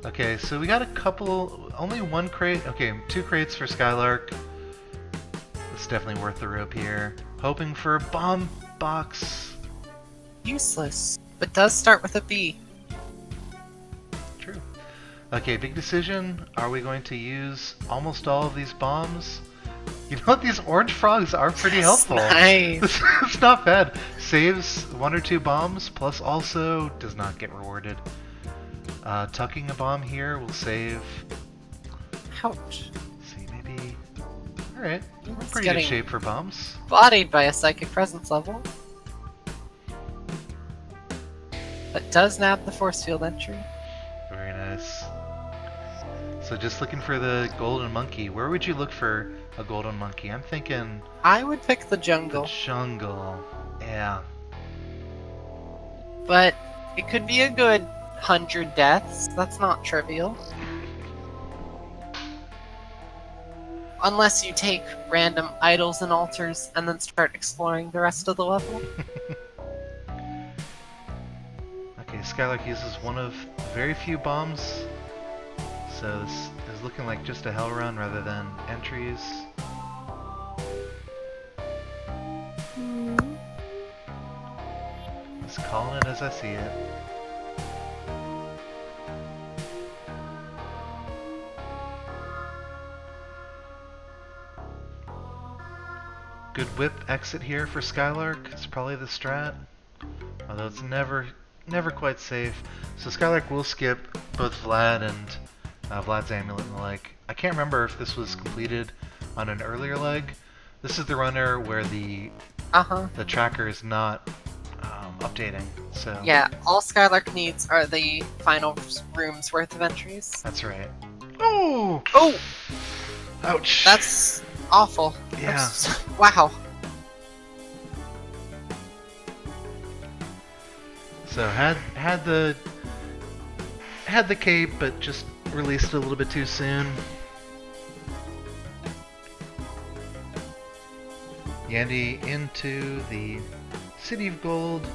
Okay, so we got a couple, only one crate, okay, 2 crates for Skylark. It's definitely worth the rope here. Hoping for a bomb box. Useless, but does start with a B. True. Okay, big decision. Are we going to use almost all of these bombs? You know what? These orange frogs are pretty helpful. Nice. It's not bad. Saves 1 or 2 bombs, plus also does not get rewarded. Tucking a bomb here will save... Ouch. Let's see, maybe... Alright, we're It's pretty good getting- shape for bombs. Bodied by a psychic presence level. But does nab the force field entry. Very nice. So just looking for the golden monkey. Where would you look for a golden monkey? I'm thinking I would pick the the jungle, jungle. Yeah. but it could be a good 100 deaths. That's not trivial. Unless you take random idols and altars and then start exploring the rest of the level. Okay, Skylark uses one of very few bombs. So this is looking like just a hell run rather than entries. Just calling it as I see it. Good whip exit here for Skylark. It's probably the strat. Although it's never quite safe. So Skylark will skip both Vlad and Vlad's amulet and the like. I can't remember if this was completed on an earlier leg. This is the runner where the tracker is not updating. So Yeah, all Skylark needs are the final room's worth of entries. that's right. Oh! Oh, Ouch! that's awful. Yeah. That's- wow. So had the cape, but just released it a little bit too soon. Yandy into the City of Gold.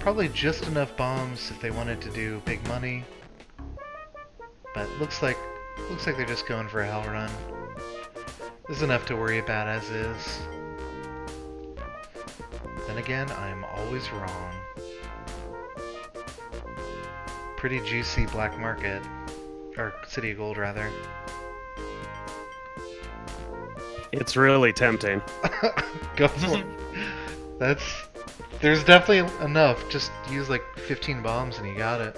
Probably just enough bombs if they wanted to do big money. But looks like they're just going for a hell run. There's enough to worry about as is. Then again, I'm always wrong. Pretty juicy black market. Or City of Gold, rather. It's really tempting. Go for it. There's definitely enough. Just use like 15 bombs and you got it.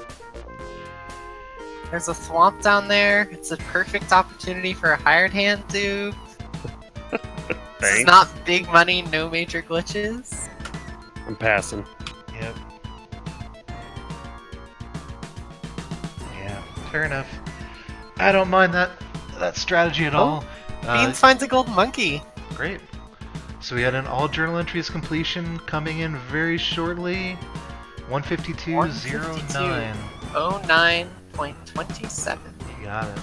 There's a swamp down there. It's a perfect opportunity for a hired hand to. This is Thanks. not big money, no major glitches. I'm passing. Yep. fair enough. I don't mind that strategy at all. Beans finds a golden monkey. Great. So we had an all journal entries completion coming in very shortly. 152.09. 09.27. You got it.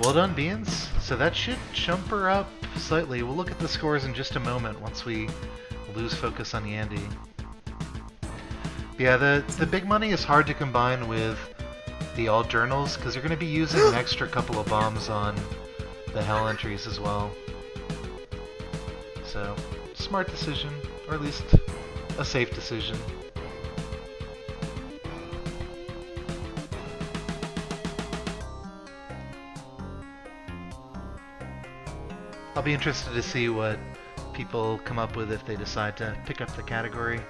Well done, Beans. So that should jump her up slightly. We'll look at the scores in just a moment once we lose focus on Yandy. Yeah, the big money is hard to combine with the all journals because you're going to be using an extra couple of bombs on the hell entries as well. So, smart decision, or at least a safe decision. I'll be interested to see what people come up with if they decide to pick up the category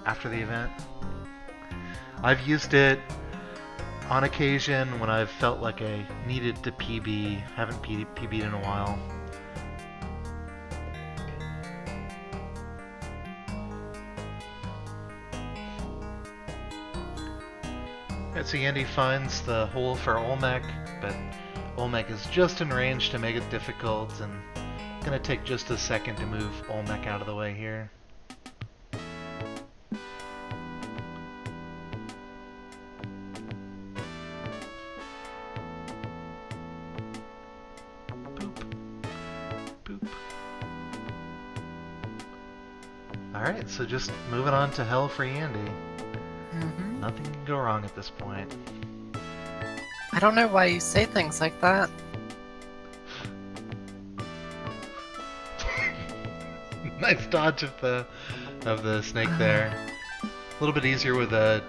after the event. I've used it on occasion when I've felt like I needed to PB. Haven't PB'd in a while. Alright, so Yandy finds the hole for Olmec, but Olmec is just in range to make it difficult, and gonna take just a second to move Olmec out of the way here. Boop. Alright, so just moving on to hell for Yandy. Nothing can go wrong at this point. I don't know why you say things like that. Nice dodge of the snake there. A little bit easier with a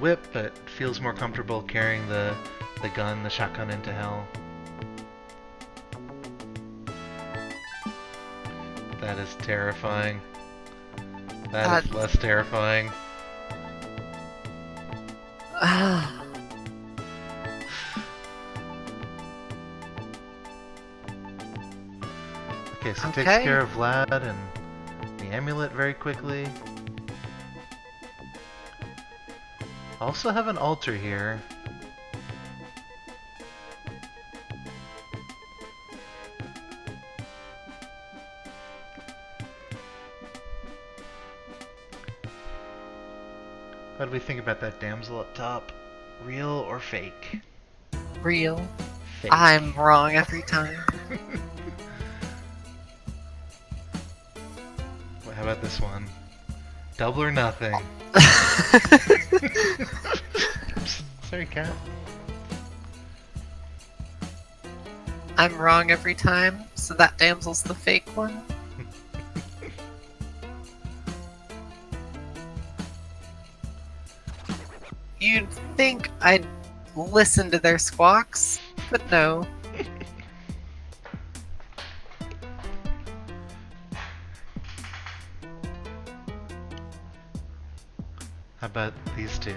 whip, but feels more comfortable carrying the shotgun into hell. That is terrifying. That is less terrifying. Okay, so it takes care of Vlad and the amulet very quickly. Also have an altar here. What do we think about that damsel up top? Real or fake? Real. Fake. I'm wrong every time. Well, how about this one? Double or nothing. Sorry, cat. I'm wrong every time, so that damsel's the fake one. You'd think I'd listen to their squawks, but no. How about these two?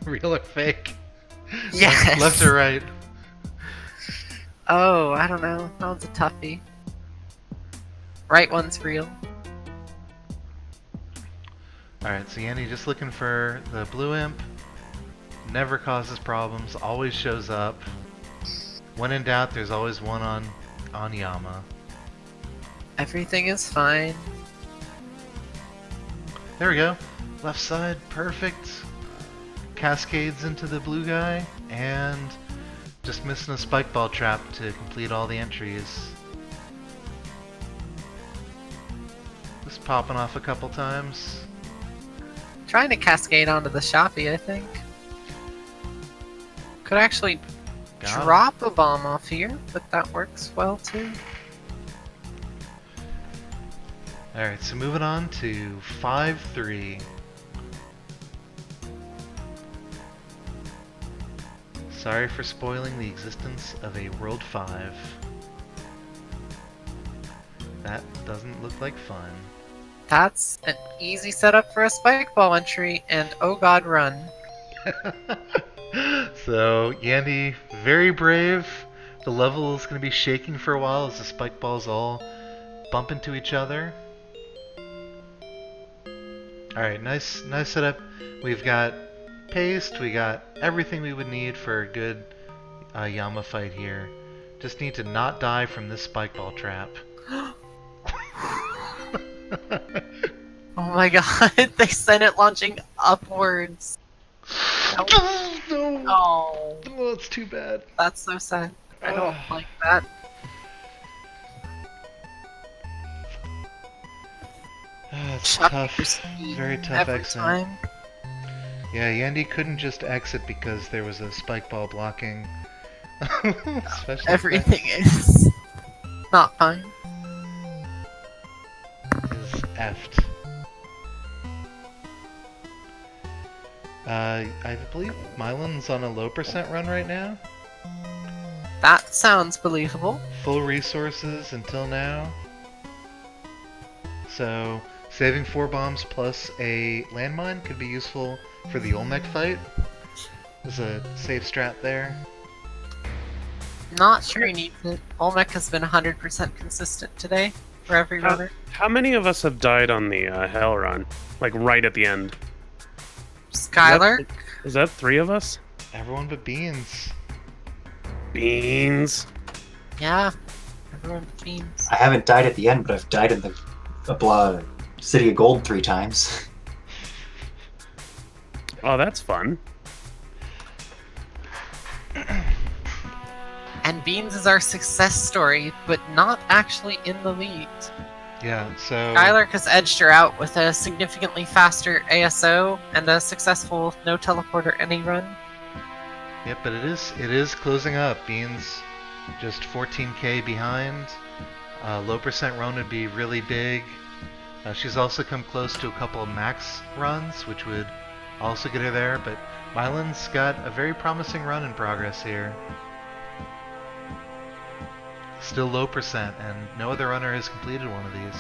Real or fake? Yes! Left or right? Oh, I don't know. That one's a toughie. Right one's real. Alright, so Yandy just looking for the blue imp. Never causes problems, always shows up. When in doubt, there's always one on Yama. Everything is fine. There we go. Left side, perfect. Cascades into the blue guy, and just missing a spike ball trap to complete all the entries. Just popping off a couple times. Trying to cascade onto the Shoppy, I think. Could actually Got drop a bomb off here, but that works well too. Alright, so moving on to 5-3. Sorry for spoiling the existence of a World 5. That doesn't look like fun. That's an easy setup for a spike ball entry, and oh god, run. So, Yandy, very brave. The level is going to be shaking for a while as the spike balls all bump into each other. Alright, nice setup. We've got paced. We got everything we would need for a good Yama fight here. Just need to not die from this spike ball trap. Oh my god, they sent it launching upwards. No! Oh, Oh, it's too bad. that's so sad. I don't like that. It's Shock tough. your speed Very tough every exit. time. Yeah, Yandy couldn't just exit because there was a spike ball blocking. Especially Everything is not fine. is effed. I believe Mylan's on a low percent run right now. That sounds believable. Full resources until now. So, saving 4 bombs plus a landmine could be useful for the Olmec fight. There's a safe strat there. Not sure he needs it. Olmec has been 100% consistent today for every runner. How many of us have died on the Hell run? Like right at the end? Skylar? Is that 3 of us? Everyone but Beans. Beans. Yeah. Everyone fiends. I haven't died at the end, but I've died in the City of Gold 3 times. Oh, that's fun. And Beans is our success story, but not actually in the lead. Yeah, so... Skylark has edged her out with a significantly faster ASO and a successful no teleporter any run. Yep, but it is closing up. Beans just 14k behind. Low percent run would be really big. She's also come close to a couple of max runs, which would also get her there, but Mylan's got a very promising run in progress here. Still low percent, and no other runner has completed one of these.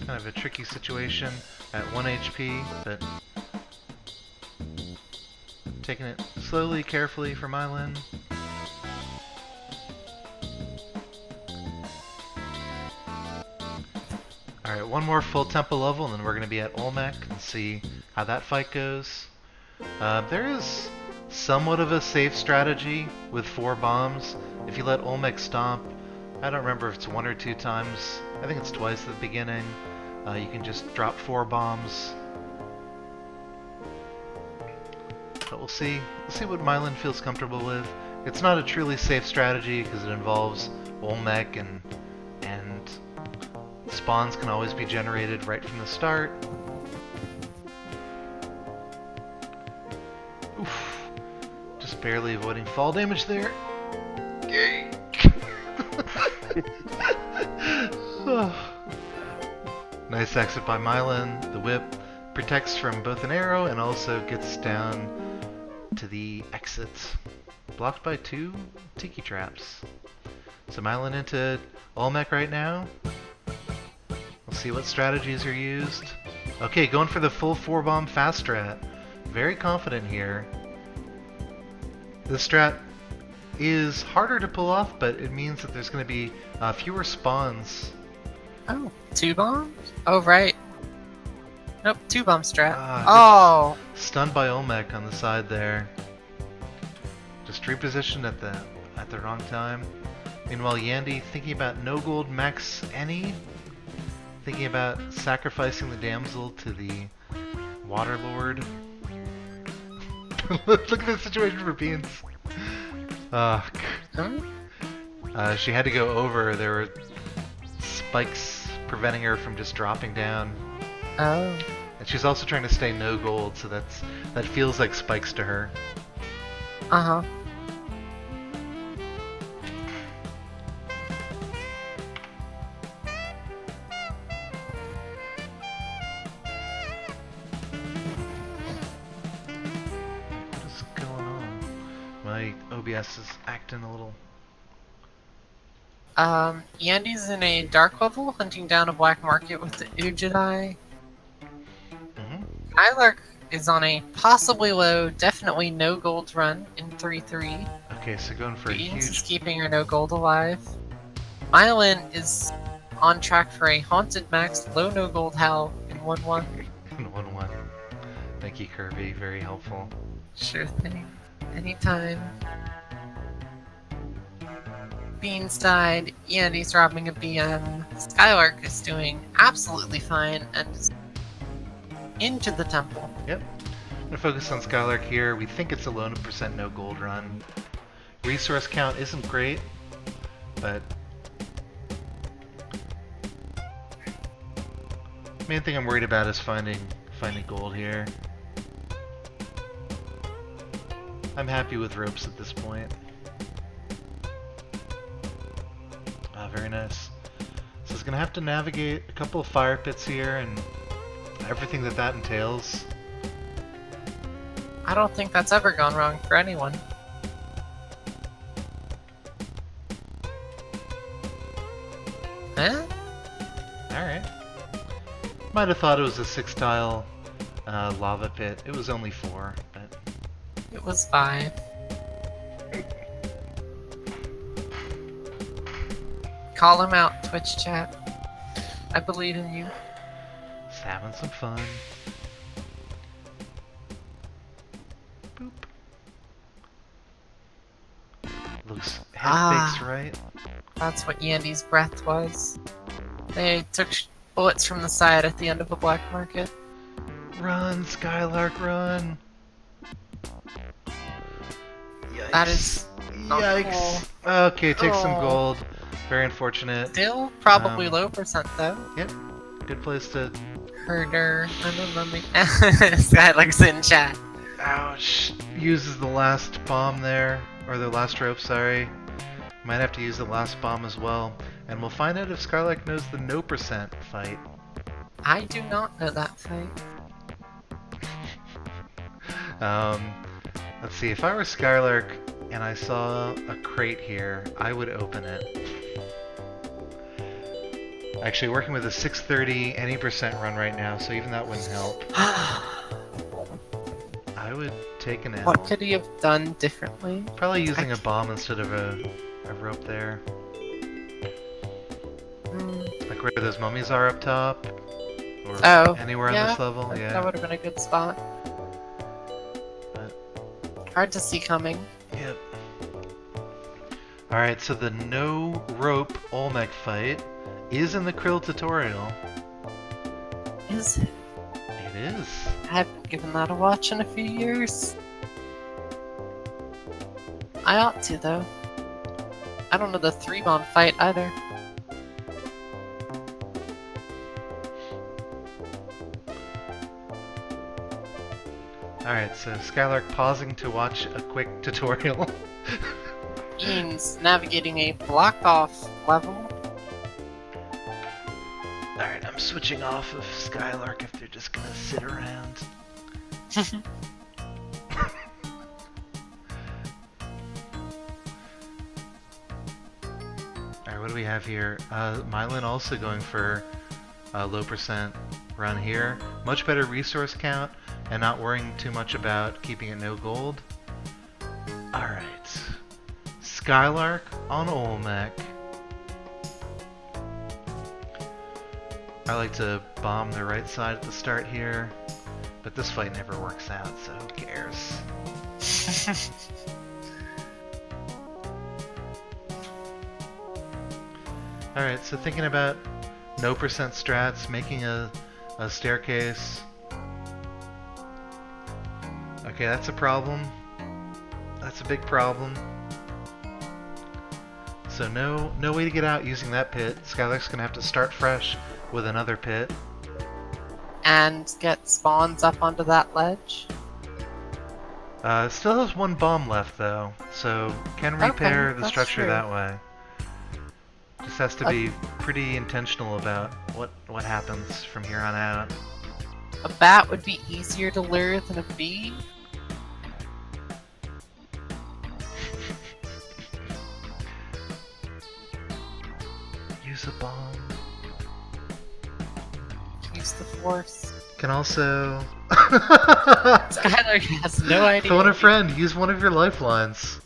Kind of a tricky situation at 1 HP, but taking it slowly, carefully for Mylan. Alright, one more full tempo level and then we're going to be at Olmec and see how that fight goes. There is somewhat of a safe strategy with 4 bombs. If you let Olmec stomp, I don't remember if it's 1 or 2 times, I think it's twice at the beginning, you can just drop 4 bombs. But we'll see what Mylan feels comfortable with. It's not a truly safe strategy because it involves Olmec and spawns can always be generated right from the start. Oof. Just barely avoiding fall damage there. Yay. Nice exit by Mylan. The whip protects from both an arrow and also gets down to the exit. Blocked by 2 tiki traps. So Mylan into Olmec right now. We'll see what strategies are used. Okay, going for the full 4-bomb fast strat. Very confident here. This strat is harder to pull off, but it means that there's going to be fewer spawns. Oh, 2 bombs? Oh, right. Nope, 2 bomb strat. Oh! Stunned by Olmec on the side there. Just repositioned at the wrong time. Meanwhile, Yandy thinking about no gold max any. Thinking about sacrificing the damsel to the Water Lord. Look at the situation for Beans. She had to go over. There were spikes preventing her from just dropping down. Oh. And she's also trying to stay no gold, so that feels like spikes to her. Uh-huh. What is going on? My OBS is acting a little... Yandy's in a dark level, hunting down a black market with the Ujidai. Skylark is on a possibly low, definitely no gold run in 3-3. Okay, so going for a Beans is huge... keeping her no gold alive. Mylin is on track for a haunted max low no gold hell in 1-1. 1-1. Thank you, Kirby. Very helpful. Sure thing. Anytime. Beans died. Yandy's robbing a BM. Skylark is doing absolutely fine and is into the temple. Yep. I'm gonna focus on Skylark here. We think it's a low percent no gold run. Resource count isn't great, but main thing I'm worried about is finding gold here. I'm happy with ropes at this point. Ah, very nice. So it's gonna have to navigate a couple of fire pits here and everything that entails. I don't think that's ever gone wrong for anyone. Huh? Alright. Might have thought it was a 6-tile lava pit. It was only 4, but... It was 5. Call him out, Twitch chat. I believe in you. Just having some fun. Boop. Looks half-baked, right? That's what Yandy's breath was. They took bullets from the side at the end of a black market. Run, Skylark, run! Yikes. That is not Yikes! Okay, take some Oh. gold. Very unfortunate. Still probably Um, low percent though. Yep. Good place to... Herder. Skylark's in chat. Ouch! Uses the last bomb there. Or the last rope, sorry. Might have to use the last bomb as well. And we'll find out if Skylark knows the no percent fight. I do not know that fight. Let's see, if I were Skylark and I saw a crate here, I would open it. Actually, working with a 630 any percent run right now, so even that wouldn't help. I would take an L. What could he have done differently? Probably using a bomb instead of a rope there. Like where those mummies are up top. Or Oh, anywhere yeah, on this level, that, yeah. that would have been a good spot. Hard to see coming. Yep. Alright, so the no rope Olmec fight is in the Krill tutorial. Is it? It is. I haven't given that a watch in a few years. I ought to, though. I don't know the 3-bomb fight either. Alright, so Skylark pausing to watch a quick tutorial. Beans navigating a block-off level. Alright, I'm switching off of Skylark if they're just gonna sit around. Alright, what do we have here? Mylin also going for a low percent run here. Much better resource count and not worrying too much about keeping it no gold. Alright. Skylark on Olmec. I like to bomb the right side at the start here, but this fight never works out, so who cares? Alright, so thinking about no percent strats, making a staircase. Okay, that's a problem. That's a big problem. So no way to get out using that pit. Skylark's gonna have to start fresh with another pit. And get spawns up onto that ledge. Still has 1 bomb left though, so can repair the that's structure true. that way. Just has to be pretty intentional about what happens from here on out. A bat would be easier to lure than a bee. Use a bomb. Use the force. Can also Skylar has no idea. phone a friend. Use one of your lifelines.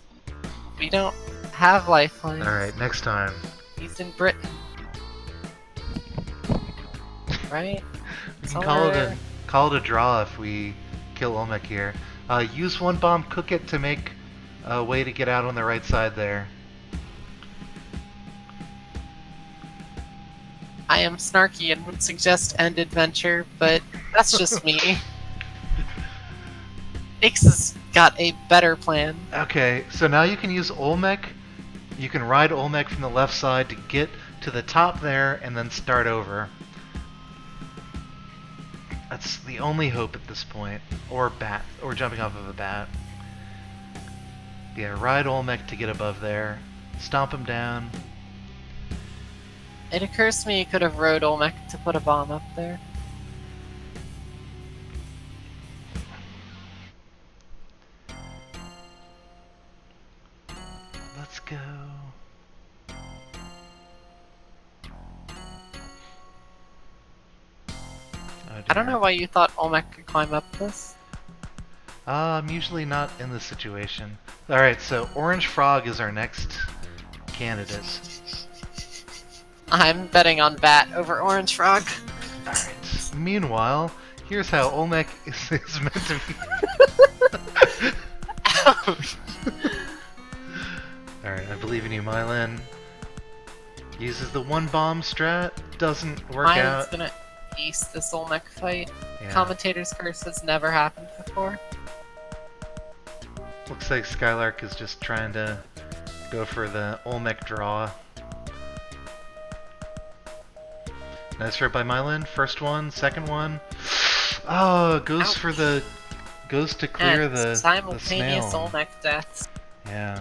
We don't have lifelines. Alright, next time. He's in Britain. Right? We can call Somewhere- it a draw if we kill Olmec here. Use one bomb, cook it to make a way to get out on the right side there. I am snarky and would suggest end adventure, but that's just me. Ix has got a better plan. Okay, so now you can use Olmec. You can ride Olmec from the left side to get to the top there and then start over. That's the only hope at this point. Or bat, or jumping off of a bat. Yeah, ride Olmec to get above there. Stomp him down. It occurs to me you could have rode Olmec to put a bomb up there. Let's go. Oh, I don't know dear. why you thought Olmec could climb up this. I'm usually not in this situation. Alright, so Orange Frog is our next candidate. I'm betting on Bat over Orange Frog. Alright. Meanwhile, here's how Olmec is meant to be. Alright, I believe in you, Mylan. Uses the one bomb strat, doesn't work Mine's out. gonna ace this Olmec fight. Yeah. Commentator's curse has never happened before. Looks like Skylark is just trying to go for the Olmec draw. Nice hit by Mylan. First one, second one. Oh, goes for the to clear and the simultaneous snail. Olmec deaths. Yeah.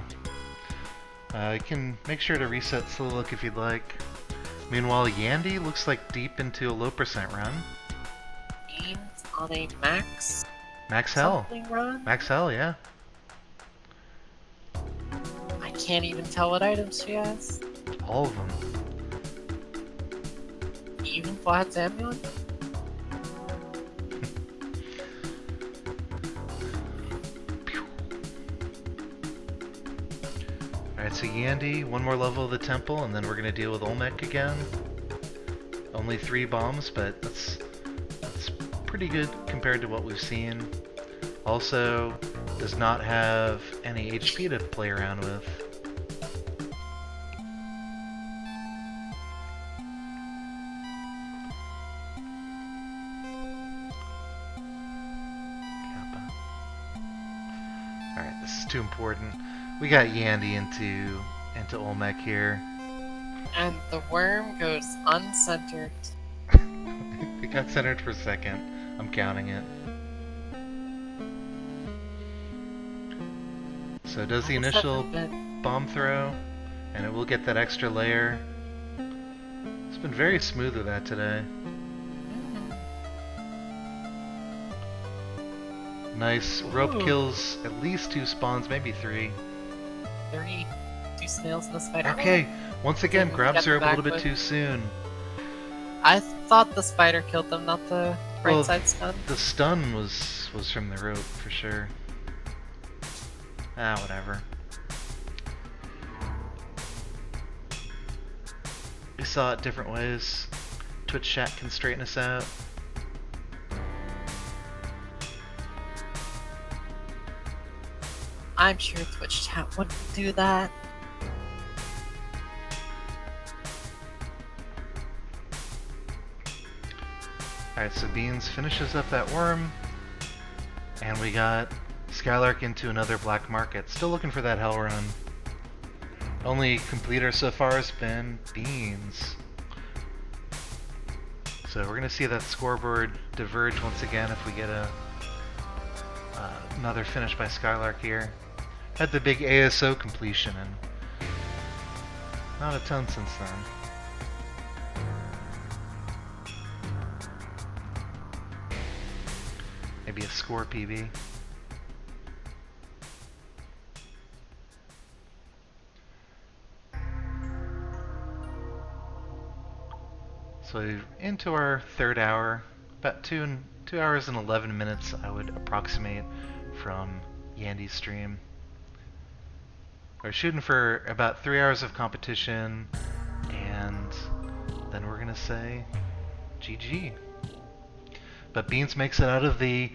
You can make sure to reset Slow Look if you'd like. Meanwhile, Yandy looks like deep into a low percent run. Beans on a max Max Hell. something run. Max Hell, yeah. I can't even tell what items she has. All of them. Even Vlad's amulet. Alright, so Yandy, one more level of the temple, and then we're gonna deal with Olmec again. Only 3 bombs, but that's pretty good compared to what we've seen. Also, does not have any HP to play around with. Kappa. Alright, this is too important. We got Yandy into Olmec here. And the worm goes uncentered. It got centered for a second. I'm counting it. So it does the initial bomb throw, and it will get that extra layer. It's been very smooth with that today. Nice. Rope Ooh. kills at least 2 spawns, maybe 3. 3. 2 snails in the spider. Okay, once again, Didn't grabs get her the up a little bit back too soon. I thought the spider killed them, not the right Well, side stun. The stun was from the rope for sure. Ah, whatever. We saw it different ways. Twitch chat can straighten us out. I'm sure Twitch chat wouldn't do that. Alright, so Beans finishes up that worm. And we got Skylark into another black market. Still looking for that hell run. Only completer so far has been Beans. So we're gonna see that scoreboard diverge once again if we get another finish by Skylark here. Had the big ASO completion and not a ton since then. Maybe a score PB. So into our 3rd hour, about 2 hours and 11 minutes I would approximate from Yandy's stream. We're shooting for about 3 hours of competition, and then we're gonna say GG. But Beans makes it out of the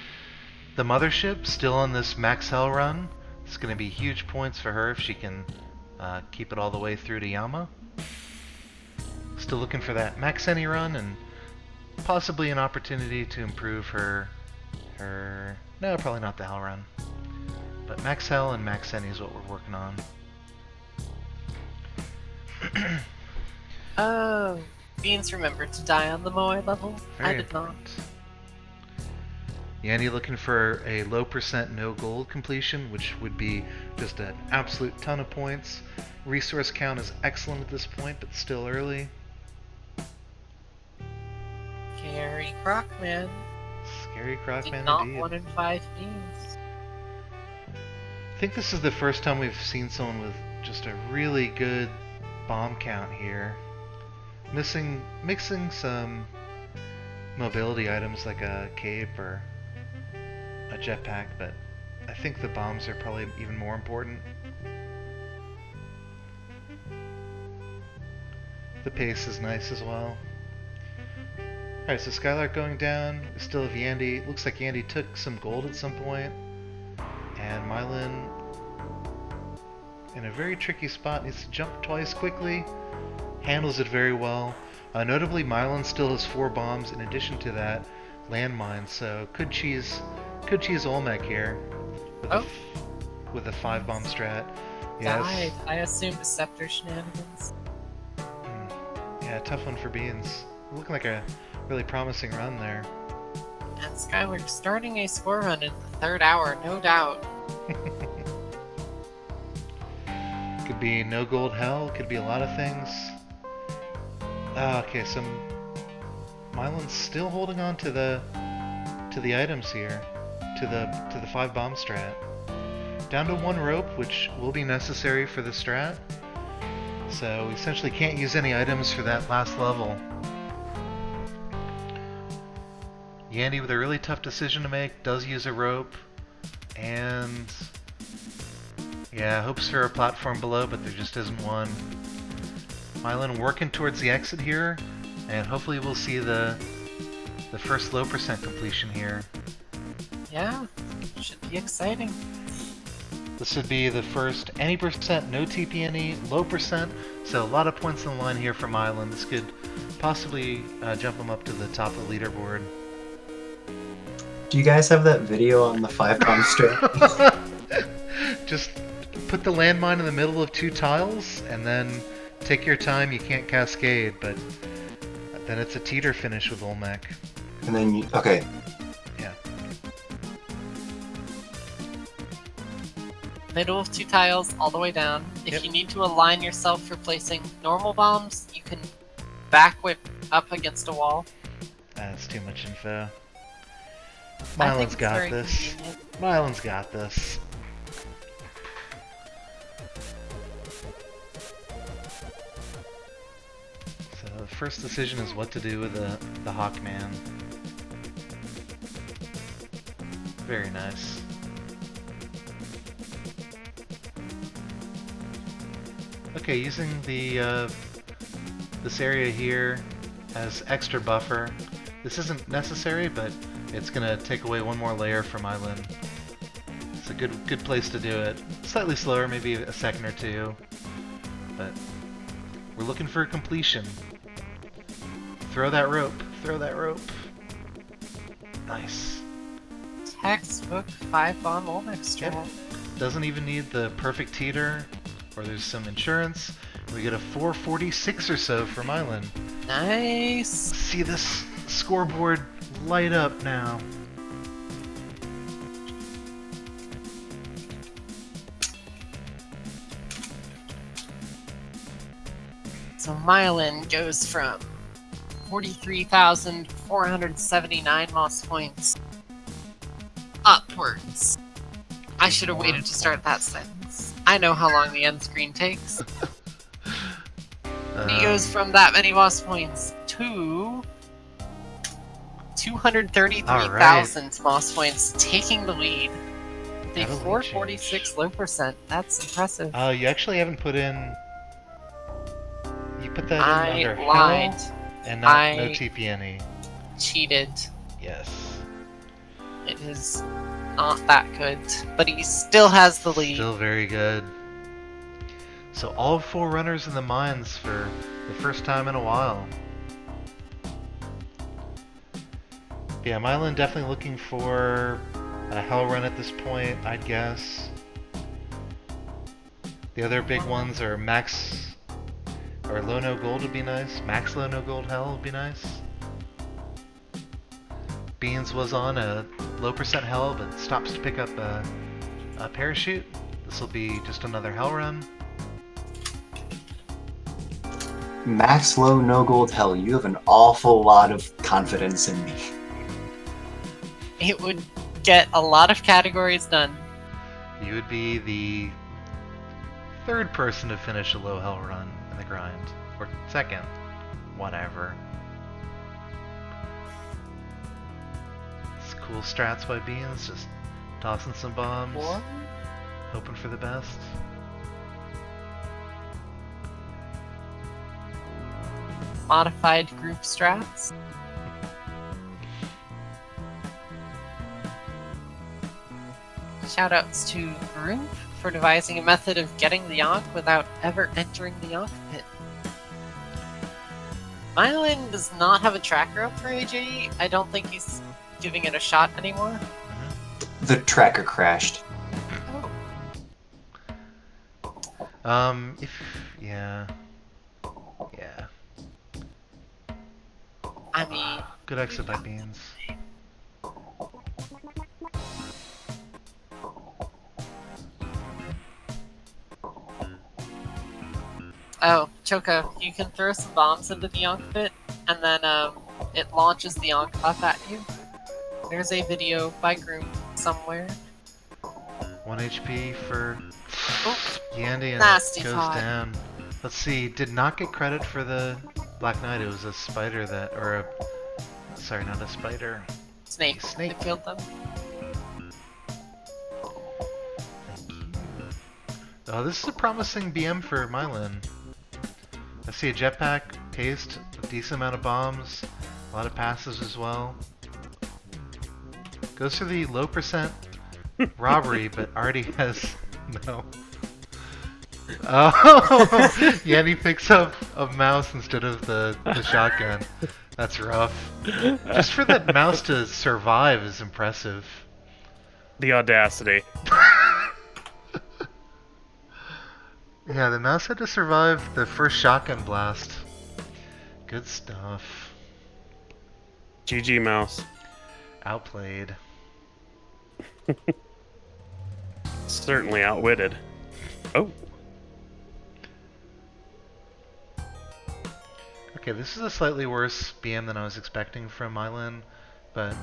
mothership, still on this max hell run. It's gonna be huge points for her if she can keep it all the way through to Yama. Still looking for that max any run and possibly an opportunity to improve her. No, probably not the hell run. But max hell and max any is what we're working on. Oh, Beans remembered to die on the Moai level. I did not. Yandy looking for a low percent no gold completion, which would be just an absolute ton of points. Resource count is excellent at this point, but still early. Scary Crocman. Scary Did Crocman not indeed. 1 in 5 Beans. I think this is the first time we've seen someone with just a really good bomb count here. Mixing some mobility items like a cape or a jetpack, but I think the bombs are probably even more important. The pace is nice as well. Alright, so Skylark going down. We still have Yandy. Looks like Yandy took some gold at some point. And Mylan in a very tricky spot, needs to jump twice quickly. Handles it very well. Notably, Mylan still has 4 bombs in addition to that landmine, so could cheese Olmec here with a 5 bomb strat. Died. I assume Scepter shenanigans. Yeah, tough one for Beans. Looking like a really promising run there. And Skylark starting a score run in the 3rd hour, no doubt. Could be no gold hell, could be a lot of things. Okay, so Mylan's still holding on to the items here, to the 5 bomb strat. Down to 1 rope, which will be necessary for the strat. So we essentially can't use any items for that last level. Yandy with a really tough decision to make, does use a rope, and yeah, hopes for a platform below, but there just isn't one. Mylan working towards the exit here, and hopefully we'll see the first low percent completion here. Yeah, should be exciting. This would be the first any percent, no TP low percent, so a lot of points on the line here for Mylan. This could possibly jump him up to the top of the leaderboard. Do you guys have that video on the 5 bomb strat? Just put the landmine in the middle of 2 tiles, and then take your time. You can't cascade, but then it's a teeter finish with Olmec. And then you, okay. Yeah. Middle of 2 tiles, all the way down. If Yep. you need to align yourself for placing normal bombs, you can back whip up against a wall. That's too much info. I think Mylan's it's got very this. convenient. Mylan's got this. So the first decision is what to do with the Hawkman. Very nice. Okay, using the this area here as extra buffer. This isn't necessary, but it's gonna take away 1 more layer from Mylan. It's a good place to do it. Slightly slower, maybe a second or 2, but we're looking for a completion. Throw that rope. Throw that rope. Nice. Textbook 5 bomb Olmec strat. Doesn't even need the perfect teeter, or there's some insurance. We get a 446 or so for Mylan. Nice. See this scoreboard light up now. So Mylan goes from 43,479 Moss points upwards. I should have waited to start that sentence. I know how long the end screen takes. He goes from that many Moss points to 233,000 Moss points, taking the lead. With a Gotta lead 446 low percent, that's impressive. You actually haven't put in. You put that in I under lied. Hell and not no I- TPNE. Cheated. Yes. It is not that good, but he still has the lead. Still very good. So all 4 runners in the mines for the first time in a while. Yeah, Mylan definitely looking for a hell run at this point, I'd guess. The other big ones are Max or Low No Gold would be nice. Max Low No Gold Hell would be nice. Beans was on a low percent hell, but stops to pick up a parachute. This will be just another hell run. Max low, no gold hell. You have an awful lot of confidence in me. It would get a lot of categories done. You would be the 3rd person to finish a low hell run in the grind. Or 2nd. Whatever. It's cool strats by Beans, just tossing some bombs, Or hoping for the best. modified group strats. Shoutouts to Groomp for devising a method of getting the Yonk without ever entering the Yonk pit. Mylan does not have a tracker up for AJE. I don't think he's giving it a shot anymore. The tracker crashed. Yeah. I mean, Good exit by Beans. oh, Choka, you can throw some bombs into the Yonk pit, and then it launches the Yonk buff at you. There's a video by Groom somewhere. 1 HP for Oops. Yandy and Nasty it goes thought. down. Let's see, did not get credit for the Black Knight. It was a spider that, or a, sorry, not a spider. Snake. Snake. That killed them. Thank you. Oh, this is a promising BM for Mylan. I see a jetpack, haste, a decent amount of bombs, a lot of passes as well. Goes for the low percent robbery, but already has no. Oh, Yandy picks up a mouse instead of the shotgun. That's rough. Just for that mouse to survive is impressive. The audacity. Yeah, the mouse had to survive the first shotgun blast. Good stuff. GG mouse. Outplayed. Certainly outwitted. Oh. Okay, this is a slightly worse BM than I was expecting from Mylan, but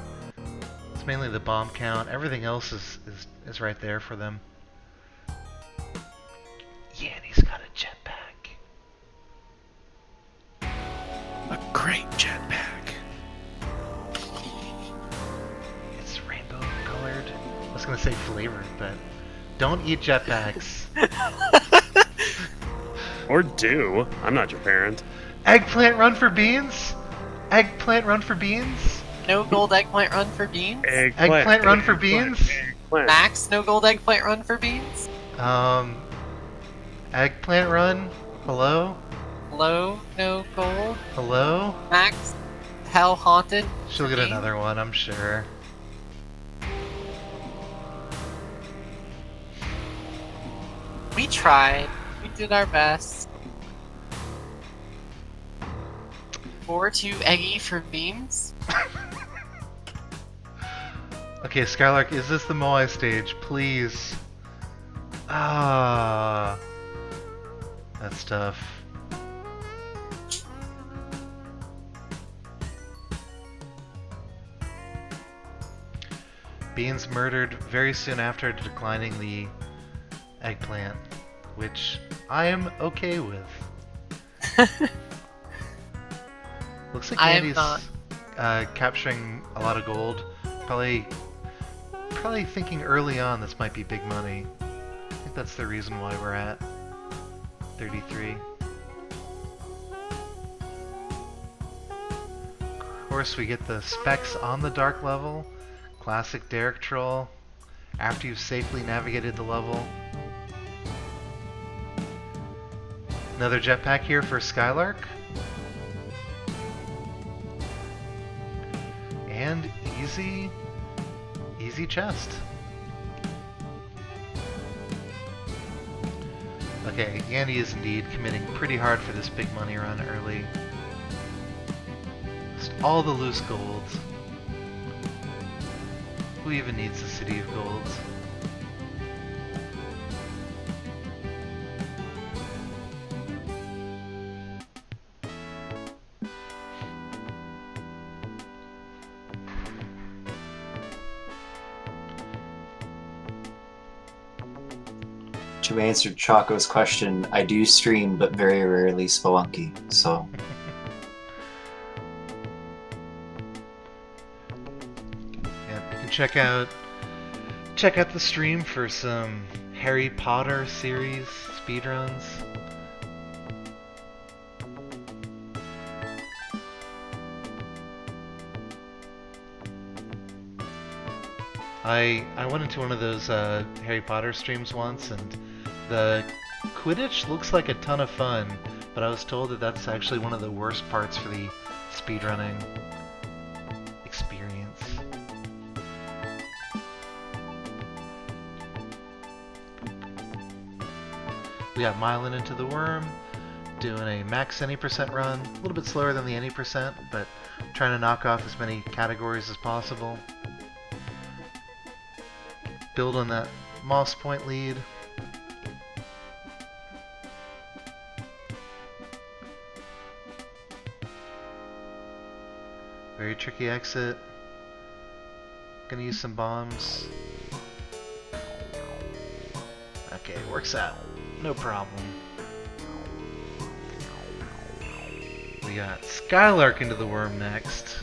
it's mainly the bomb count. Everything else is right there for them. Yeah, and he's got a jetpack. A great jetpack. It's rainbow colored. I was gonna say flavored, but don't eat jetpacks. Or do. I'm not your parent. Eggplant run for beans? Eggplant run for beans? No gold eggplant run for beans. Eggplant run for beans? Eggplant. Max, no gold eggplant run for beans. Eggplant run? Hello? Low, no gold. Hello? Max, hell haunted. She'll for get beans. another one, I'm sure. We tried. We did our best. 4-2 Eggy for beans. Okay, Skylark, is this the Moai stage? Please. Ah. That's tough. Beans murdered very soon after declining the eggplant, which I am okay with. Looks like I am Andy's not. capturing a lot of gold. Probably probably thinking early on this might be big money. I think that's the reason why we're at 33. Of course, we get the specs on the dark level. Classic Derek Troll. After you've safely navigated the level. Another jetpack here for Skylark. And easy chest. Okay, Yandy is indeed committing pretty hard for this big money run early. Just all the loose golds. Who even needs the City of Golds? To answer Choco's question, I do stream, but very rarely Spelunky, so... Yeah, you can check out the stream for some Harry Potter series speedruns. I went into one of those Harry Potter streams once, and the Quidditch looks like a ton of fun, but I was told that that's actually one of the worst parts for the speedrunning experience. We got Mylan into the worm, doing a max any percent run, a little bit slower than the any percent, but trying to knock off as many categories as possible. Build on that Moss Point lead. Very tricky exit. Gonna use some bombs. Okay, works out. No problem. We got Skylark into the worm next.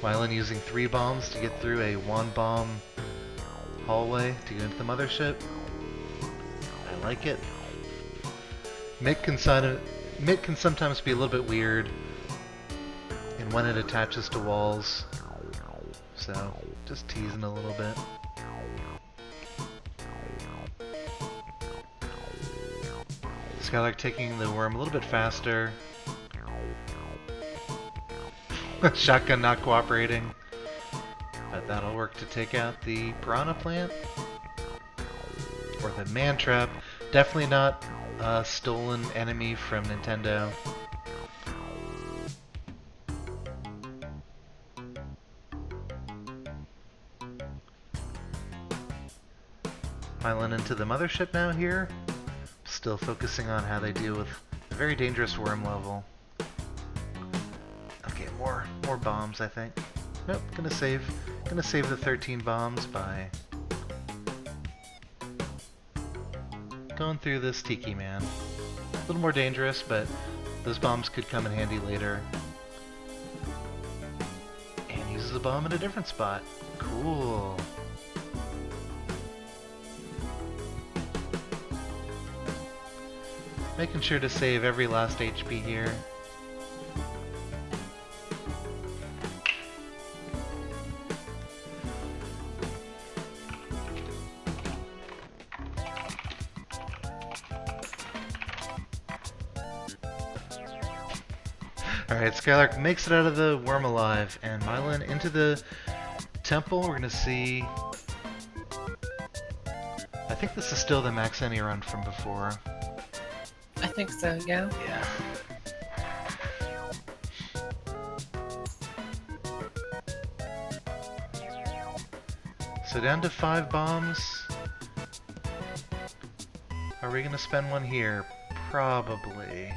Mylan using 3 bombs to get through a 1-bomb hallway to get into the mothership. I like it. Mitt can sometimes be a little bit weird in when it attaches to walls, so just teasing a little bit. Skylark taking the worm a little bit faster. Shotgun not cooperating, but that'll work to take out the Piranha Plant. Or the Man Trap. Definitely not a stolen enemy from Nintendo. Mylan into the mothership now here. Still focusing on how they deal with a very dangerous worm level. Okay, more bombs, I think. Nope, gonna save the 13 bombs by going through this Tiki Man. A little more dangerous, but those bombs could come in handy later. And uses a bomb in a different spot. Cool. Making sure to save every last HP here. Alright, Skylark makes it out of the worm alive, and Mylan into the temple. We're gonna see... I think this is still the max any run from before. I think so, yeah. Yeah. So down to 5 bombs. Are we gonna spend one here? Probably.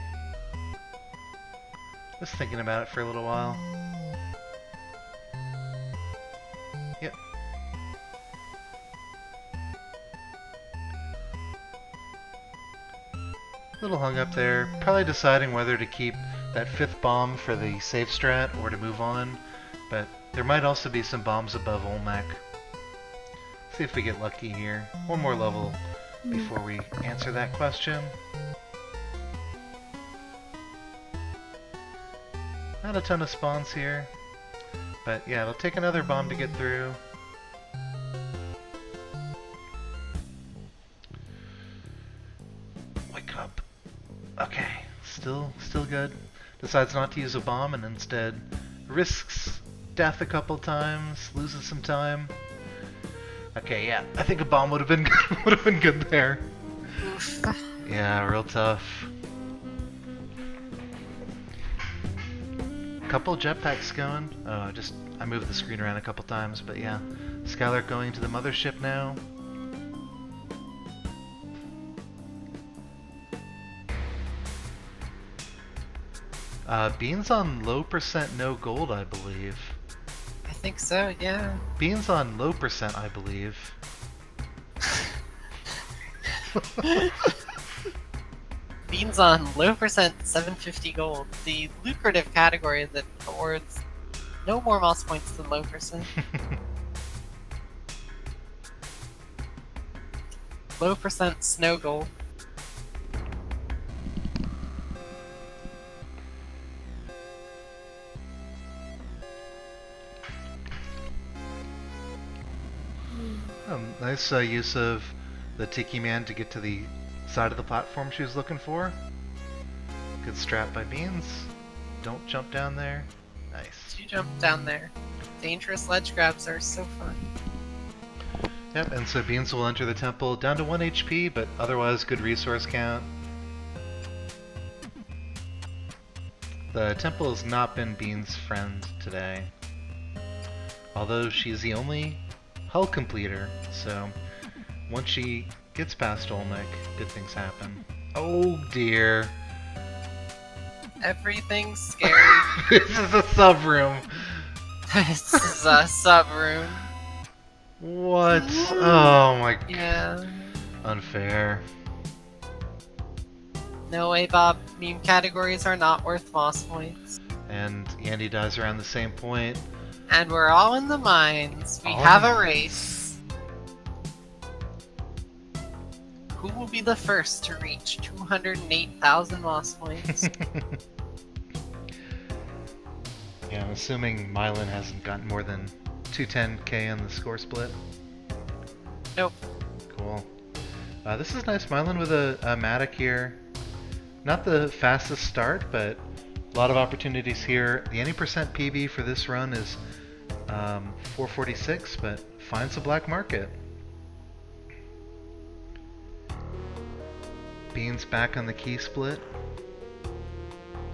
Just thinking about it for a little while. Yep. Little hung up there. Probably deciding whether to keep that 5th bomb for the safe strat or to move on, but there might also be some bombs above Olmec. See if we get lucky here. One more level before we answer that question. Not a ton of spawns here, but yeah, it'll take another bomb to get through. Wake up. Okay, still good. Decides not to use a bomb and instead risks death a couple times, loses some time. Okay, yeah, I think a bomb would have been good there. Yeah, real tough. Couple jetpacks going. Oh, I moved the screen around a couple times, but yeah. Skylark going to the mothership now. Beans on low percent no gold, I believe. I think so, yeah. Beans on low percent, I believe. Beans on low percent 750 gold, the lucrative category that awards no more moss points than low percent. Low percent snow gold. Nice use of the Tiki Man to get to the side of the platform she was looking for. Good strat by Beans. Don't jump down there. Nice. You jump down there. Dangerous ledge grabs are so fun. Yep, and so Beans will enter the temple down to 1 HP, but otherwise good resource count. The temple has not been Beans' friend today. Although she's the only hull completer, so once she gets past Olmec, good things happen. Oh dear. Everything's scary. This is a sub-room. This is a sub-room. What? Oh my god. Yeah. Unfair. No way, Bob. Meme categories are not worth moss points. And Yandy dies around the same point. And we're all in the mines. We All have in a the race. Who will be the first to reach 208,000 moss points? Yeah, I'm assuming Mylan hasn't gotten more than 210k on the score split. Nope. Cool. This is nice. Mylan with a Matic here. Not the fastest start, but a lot of opportunities here. The any percent PB for this run is 446, but finds a black market. Beans back on the key split.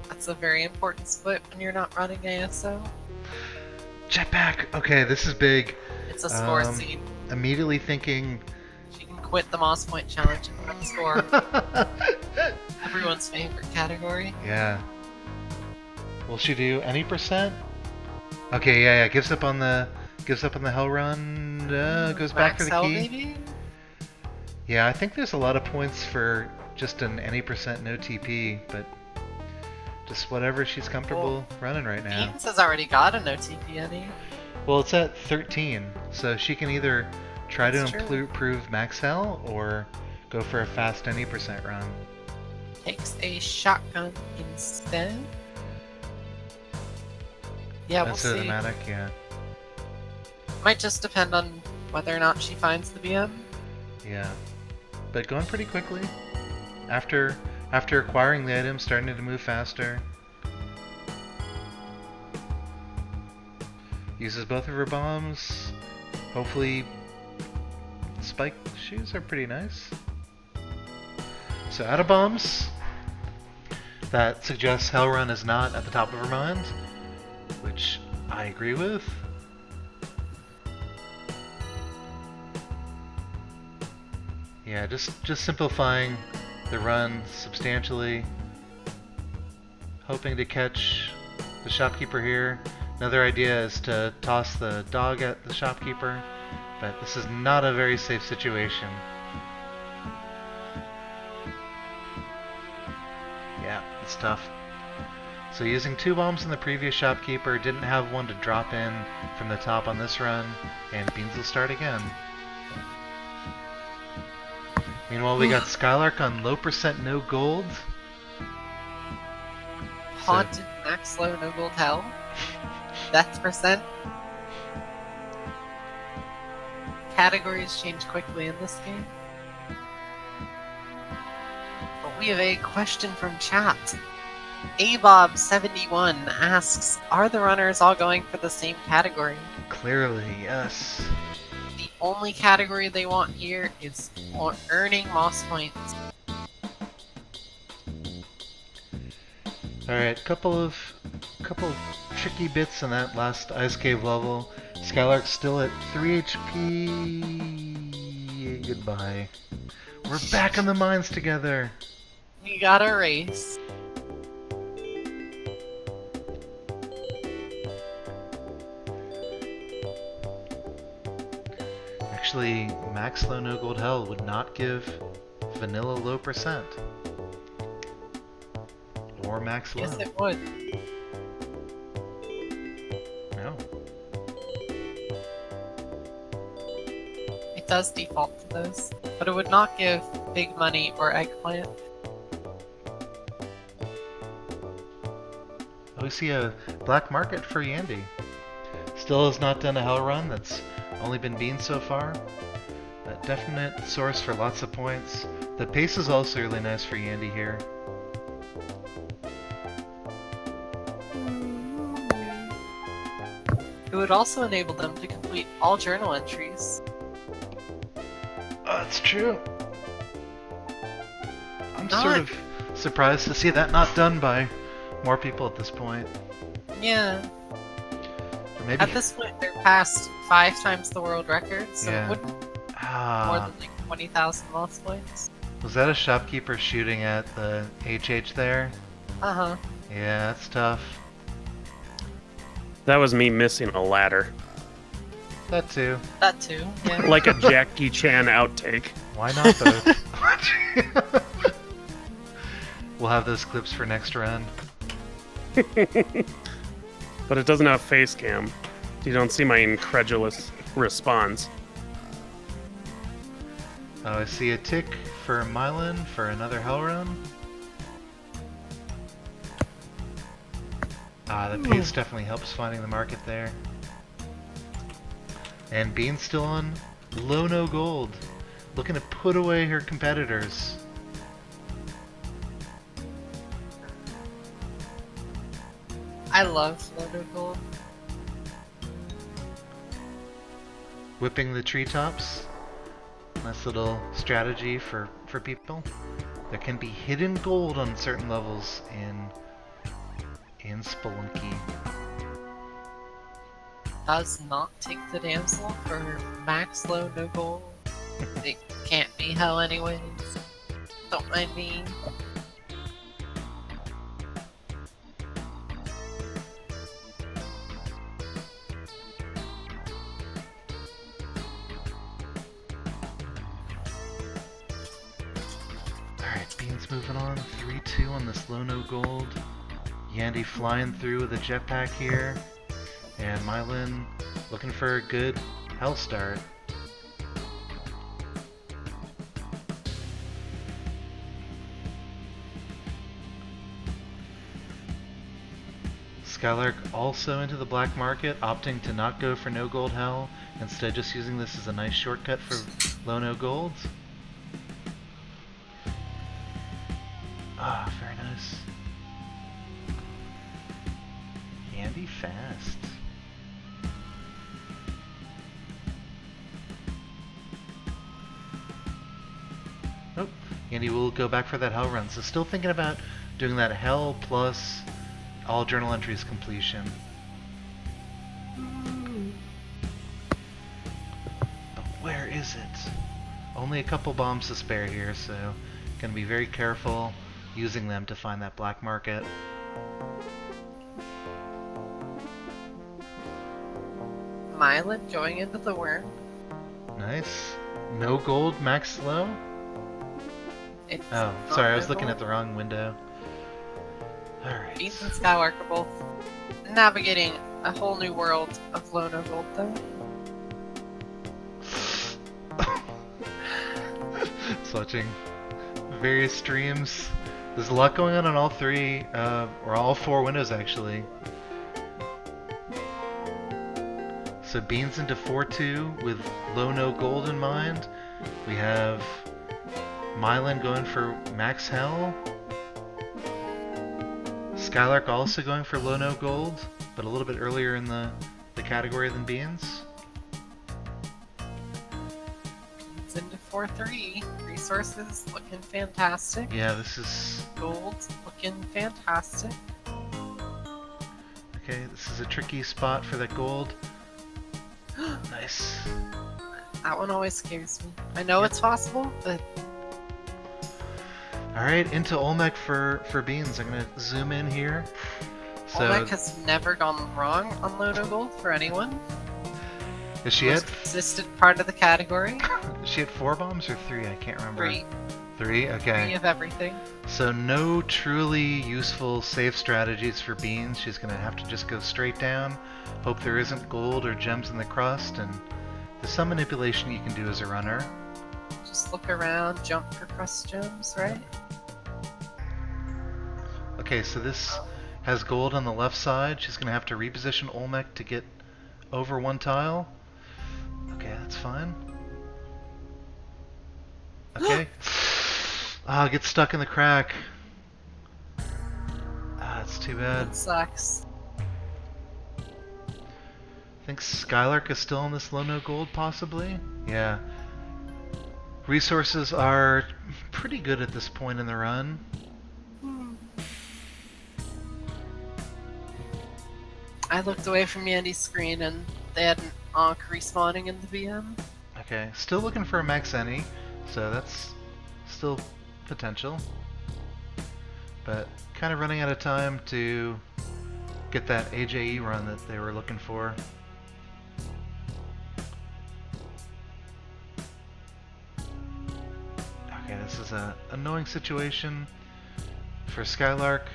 That's a very important split when you're not running ASO. Jetpack! Okay, this is big. It's a score seed. Immediately thinking... She can quit the Moss Point Challenge and run score. Everyone's favorite category. Yeah. Will she do any percent? Okay, yeah, gives up on the hell run. Goes back for the Max key. Hell, maybe? Yeah, I think there's a lot of points for just an any percent no TP, but just whatever she's comfortable running right now. Beans has already got a no TP any. Well, it's at 13, so she can either try That's to true. improve max hell or go for a fast any percent run. Takes a shotgun instead. Yeah, we'll Instead of see. the Matic, yeah. Might just depend on whether or not she finds the BM. Yeah. But going pretty quickly. After acquiring the item, starting to move faster. Uses both of her bombs. Hopefully spike shoes are pretty nice. So out of bombs. That suggests Hellrun is not at the top of her mind, which I agree with. Yeah, just simplifying the run substantially. Hoping to catch the shopkeeper here. Another idea is to toss the dog at the shopkeeper, but this is not a very safe situation. Yeah, it's tough. So using 2 bombs in the previous shopkeeper, didn't have one to drop in from the top on this run, and Beans will start again. Meanwhile, we got Skylark on low percent no gold. Haunted max low no gold hell. Death percent. Categories change quickly in this game. But we have a question from chat. Abob71 asks, are the runners all going for the same category? Clearly, yes. The only category they want here is earning moss points. Alright, couple of tricky bits in that last ice cave level. Skylark's still at 3 HP. Goodbye. We're back in the mines together. We got a race. Actually, max low no gold hell would not give vanilla low percent. Or max low. Yes, it would. No. It does default to those, but it would not give big money or eggplant. Oh, we see a black market for Yandy. Still has not done a hell run. That's only been Beans so far. A definite source for lots of points. The pace is also really nice for Yandy here. It would also enable them to complete all journal entries. That's true. I'm Not- sort of surprised to see that not done by more people at this point. Yeah. Or maybe. At this point, they're past 5 times the world record, so Yeah. it wouldn't more than like 20,000 loss points. Was that a shopkeeper shooting at the HH there? Uh-huh. Yeah, that's tough. That was me missing a ladder. That too. That too, yeah. Like a Jackie Chan outtake. Why not both? We'll have those clips for next round. But it doesn't have face cam. You don't see my incredulous response. Oh, I see a tick for Mylan for another hell run. Ah, the pace definitely helps finding the market there. And Bean's still on low no gold, looking to put away her competitors. I love Floater Gold. Whipping the treetops. Nice little strategy for people. There can be hidden gold on certain levels in Spelunky. Does not take the damsel for max low no gold. It can't be hell anyways. Don't mind me. Alright, Bean's moving on. 3-2 on this low no gold. Yandy flying through with a jetpack here. And Mylan looking for a good hell start. Skylark also into the black market, opting to not go for no gold hell, instead just using this as a nice shortcut for low no golds. Ah, very nice. Yandy fast. Nope. Yandy will go back for that hell run. So still thinking about doing that hell plus all journal entries completion. But where is it? Only a couple bombs to spare here, so gonna be very careful using them to find that black market. Mylan going into the worm. Nice. No gold, max low? It's Oh, not sorry, I was no looking gold. at the wrong window. Alright. Beans and Skylark are both navigating a whole new world of Lono Gold, though. Just watching various streams. There's a lot going on all three, or all four windows actually. So Beans into 4-2 with low no gold in mind. We have Mylan going for Max Hell. Skylark also going for low no gold, but a little bit earlier in the category than Beans. It's into 4-3. Resources looking fantastic. Yeah, this is... Gold looking fantastic. Okay, this is a tricky spot for that gold. Nice. That one always scares me. I know it's possible, but Alright, into Olmec for Beans. I'm gonna zoom in here. So, Olmec has never gone wrong on Lono Gold for anyone. is she Most at consistent part of the category. is she at 4 bombs or 3? I can't remember. 3. 3? Okay. 3 of everything. So no truly useful safe strategies for Beans. She's gonna have to just go straight down, hope there isn't gold or gems in the crust, and there's some manipulation you can do as a runner. Just look around, jump for crust gems, right? Okay, so this has gold on the left side. She's gonna have to reposition Olmec to get over one tile. Okay, that's fine. Okay. Gets stuck in the crack. That's too bad. That sucks. I think Skylark is still in this low no gold, possibly? Yeah. Resources are pretty good at this point in the run. I looked away from Yandy's screen and they had an Ankh respawning in the VM. Okay, still looking for a max any, so that's still potential. But kind of running out of time to get that AJE run that they were looking for. Okay, this is a annoying situation for Skylark.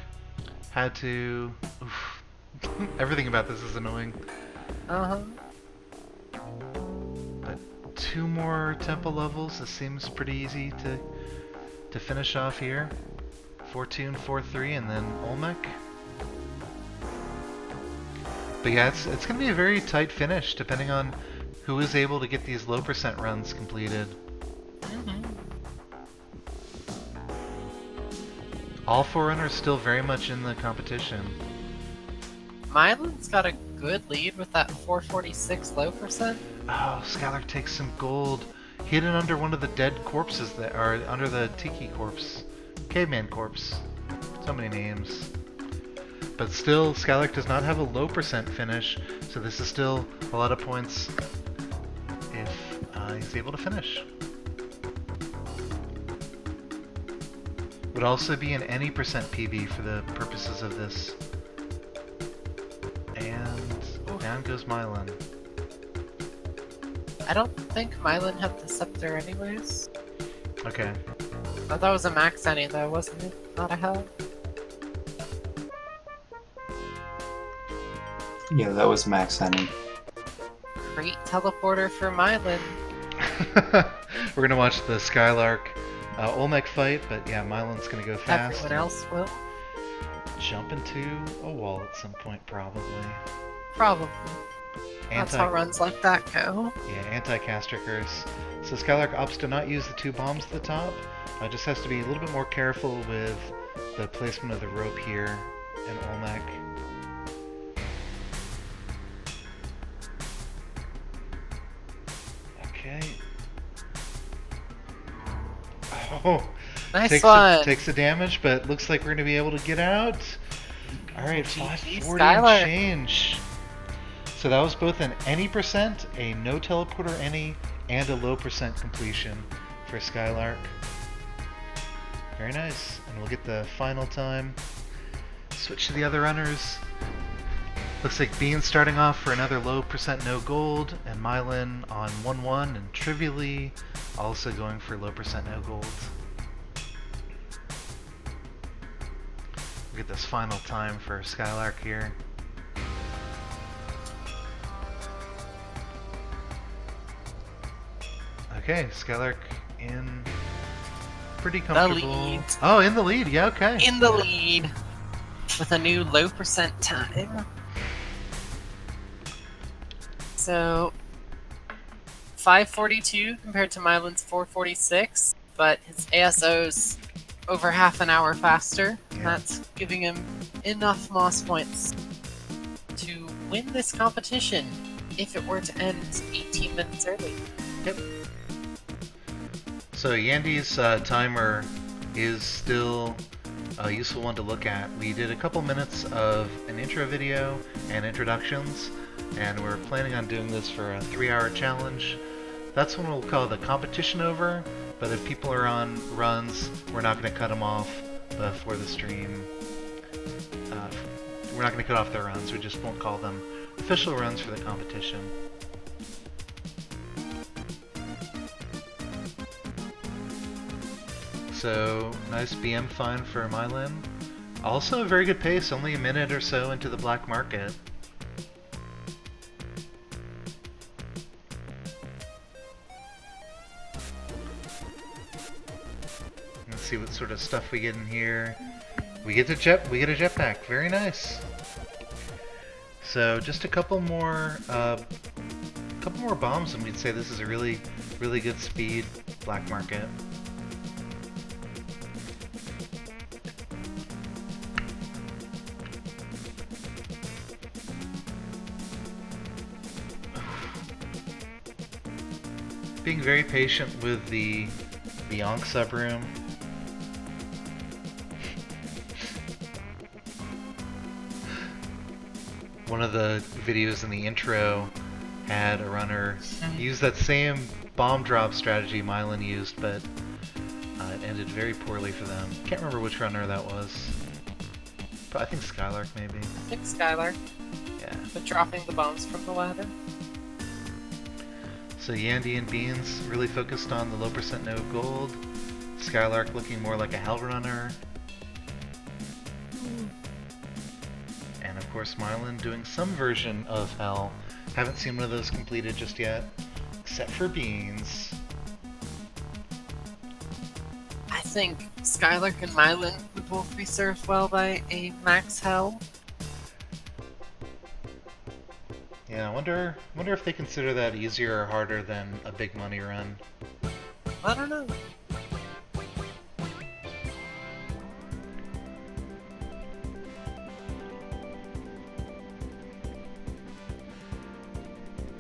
Had to... Oof. Everything about this is annoying. Uh-huh. But 2 more temple levels, this seems pretty easy to finish off here. 4-2 and 4-3 and then Olmec. But yeah, it's going to be a very tight finish depending on who is able to get these low percent runs completed. All 4 runners still very much in the competition. Mylan's got a good lead with that 446 low percent. Oh, Skylark takes some gold hidden under one of the dead corpses that are under the Tiki corpse. Caveman corpse. So many names. But still, Skylark does not have a low percent finish, so this is still a lot of points if he's able to finish. Would also be an any percent PB for the purposes of this. And down goes Mylan. I don't think Mylan had the scepter anyways. Okay. Oh, that was a max any though, wasn't it? Not a hell. Yeah, that was max any. Great teleporter for Mylan. We're gonna watch the Skylark Olmec fight, but yeah, Mylan's gonna go fast. Everyone else will. Jump into a wall at some point, probably. Probably. That's how runs like that go. Yeah, anti-castricers. So Skylark opts to not use the 2 bombs at the top. Just has to be a little bit more careful with the placement of the rope here in Olmec. Okay. Oh, Nice one. takes the damage, but looks like we're going to be able to get out. Alright, GG 540 Skylark. and change. So that was both an any percent, a no teleporter any, and a low percent completion for Skylark. Very nice. And we'll get the final time. Switch to the other runners. Looks like Bean starting off for another low percent no gold, and Mylan on 1-1, and Trivially also going for low percent no gold. Look at this final time for Skylark here. Okay, Skylark in pretty comfortable. lead. Oh, in the lead. Yeah, okay. In the lead with a new low percent time. So 542 compared to Mylan's 446, but his ASO's over half an hour faster. Yeah. And that's giving him enough Moss points to win this competition if it were to end 18 minutes early. Yep. So Yandy's timer is still a useful one to look at. We did a couple minutes of an intro video and introductions, and we're planning on doing this for a 3-hour challenge. That's when we'll call the competition over, but if people are on runs, we're not going to cut them off before the stream. We're not going to cut off their runs, we just won't call them official runs for the competition. So, nice BM find for Mylan. Also a very good pace, only a minute or so into the black market. Let's see what sort of stuff we get in here. We get a jetpack, very nice. So just a couple more bombs, and we'd say this is a really good speed black market. Being very patient with the Ankh subroom. One of the videos in the intro had a runner use that same bomb drop strategy Mylan used, but it ended very poorly for them. Can't remember which runner that was. But I think Skylark maybe. I think Skylark, Yeah. but dropping the bombs from the ladder. So Yandy and Beans really focused on the low percent no gold. Skylark looking more like a hell runner. And of course Mylan doing some version of hell. Haven't seen one of those completed just yet, except for Beans. I think Skylark and Mylan would both be served well by a max hell. Yeah, I wonder if they consider that easier or harder than a big money run. I don't know.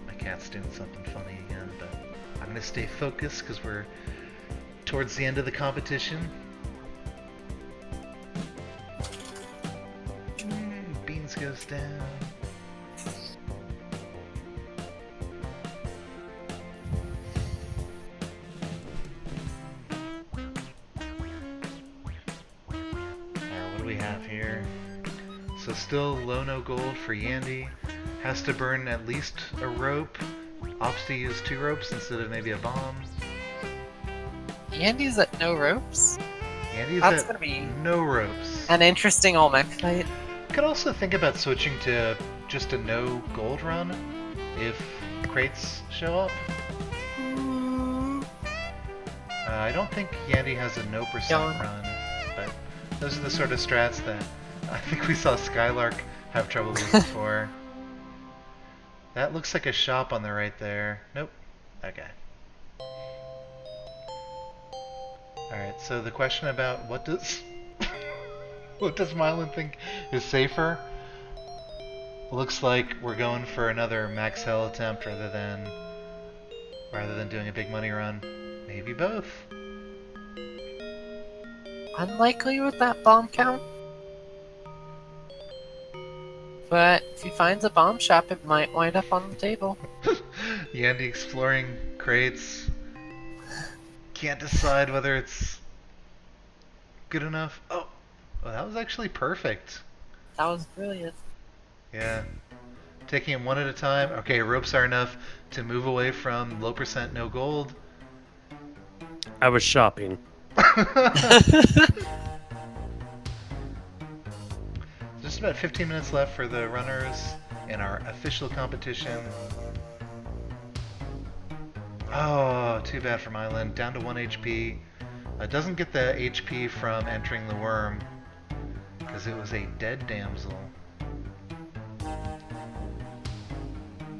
My cat's doing something funny again, but I'm gonna stay focused because we're towards the end of the competition. Beans goes down. What do we have here? So still low no gold for Yandy. Has to burn at least a rope. Opts to use 2 ropes instead of maybe a bomb. Yandy's at no ropes. Yandy's That's at gonna be no ropes. an interesting Olmec fight. Could also think about switching to just a no gold run if crates show up. I don't think Yandy has a no percent Yawn. run, but those are the sort of strats that I think we saw Skylark have trouble with before. That looks like a shop on the right there. Nope. Okay. Alright, so the question about what does what does Mylan think is safer? Looks like we're going for another max hell attempt rather than doing a big money run. Maybe both. Unlikely with that bomb count. But if he finds a bomb shop, it might wind up on the table. Yandy exploring crates. Can't decide whether it's good enough. Oh, that was actually perfect. That was brilliant. Yeah. Taking them one at a time. Okay, ropes are enough to move away from low percent no gold. I was shopping. about 15 minutes left for the runners in our official competition. Oh, too bad for Mylan. Down to 1 HP. Doesn't get the HP from entering the worm, because it was a dead damsel.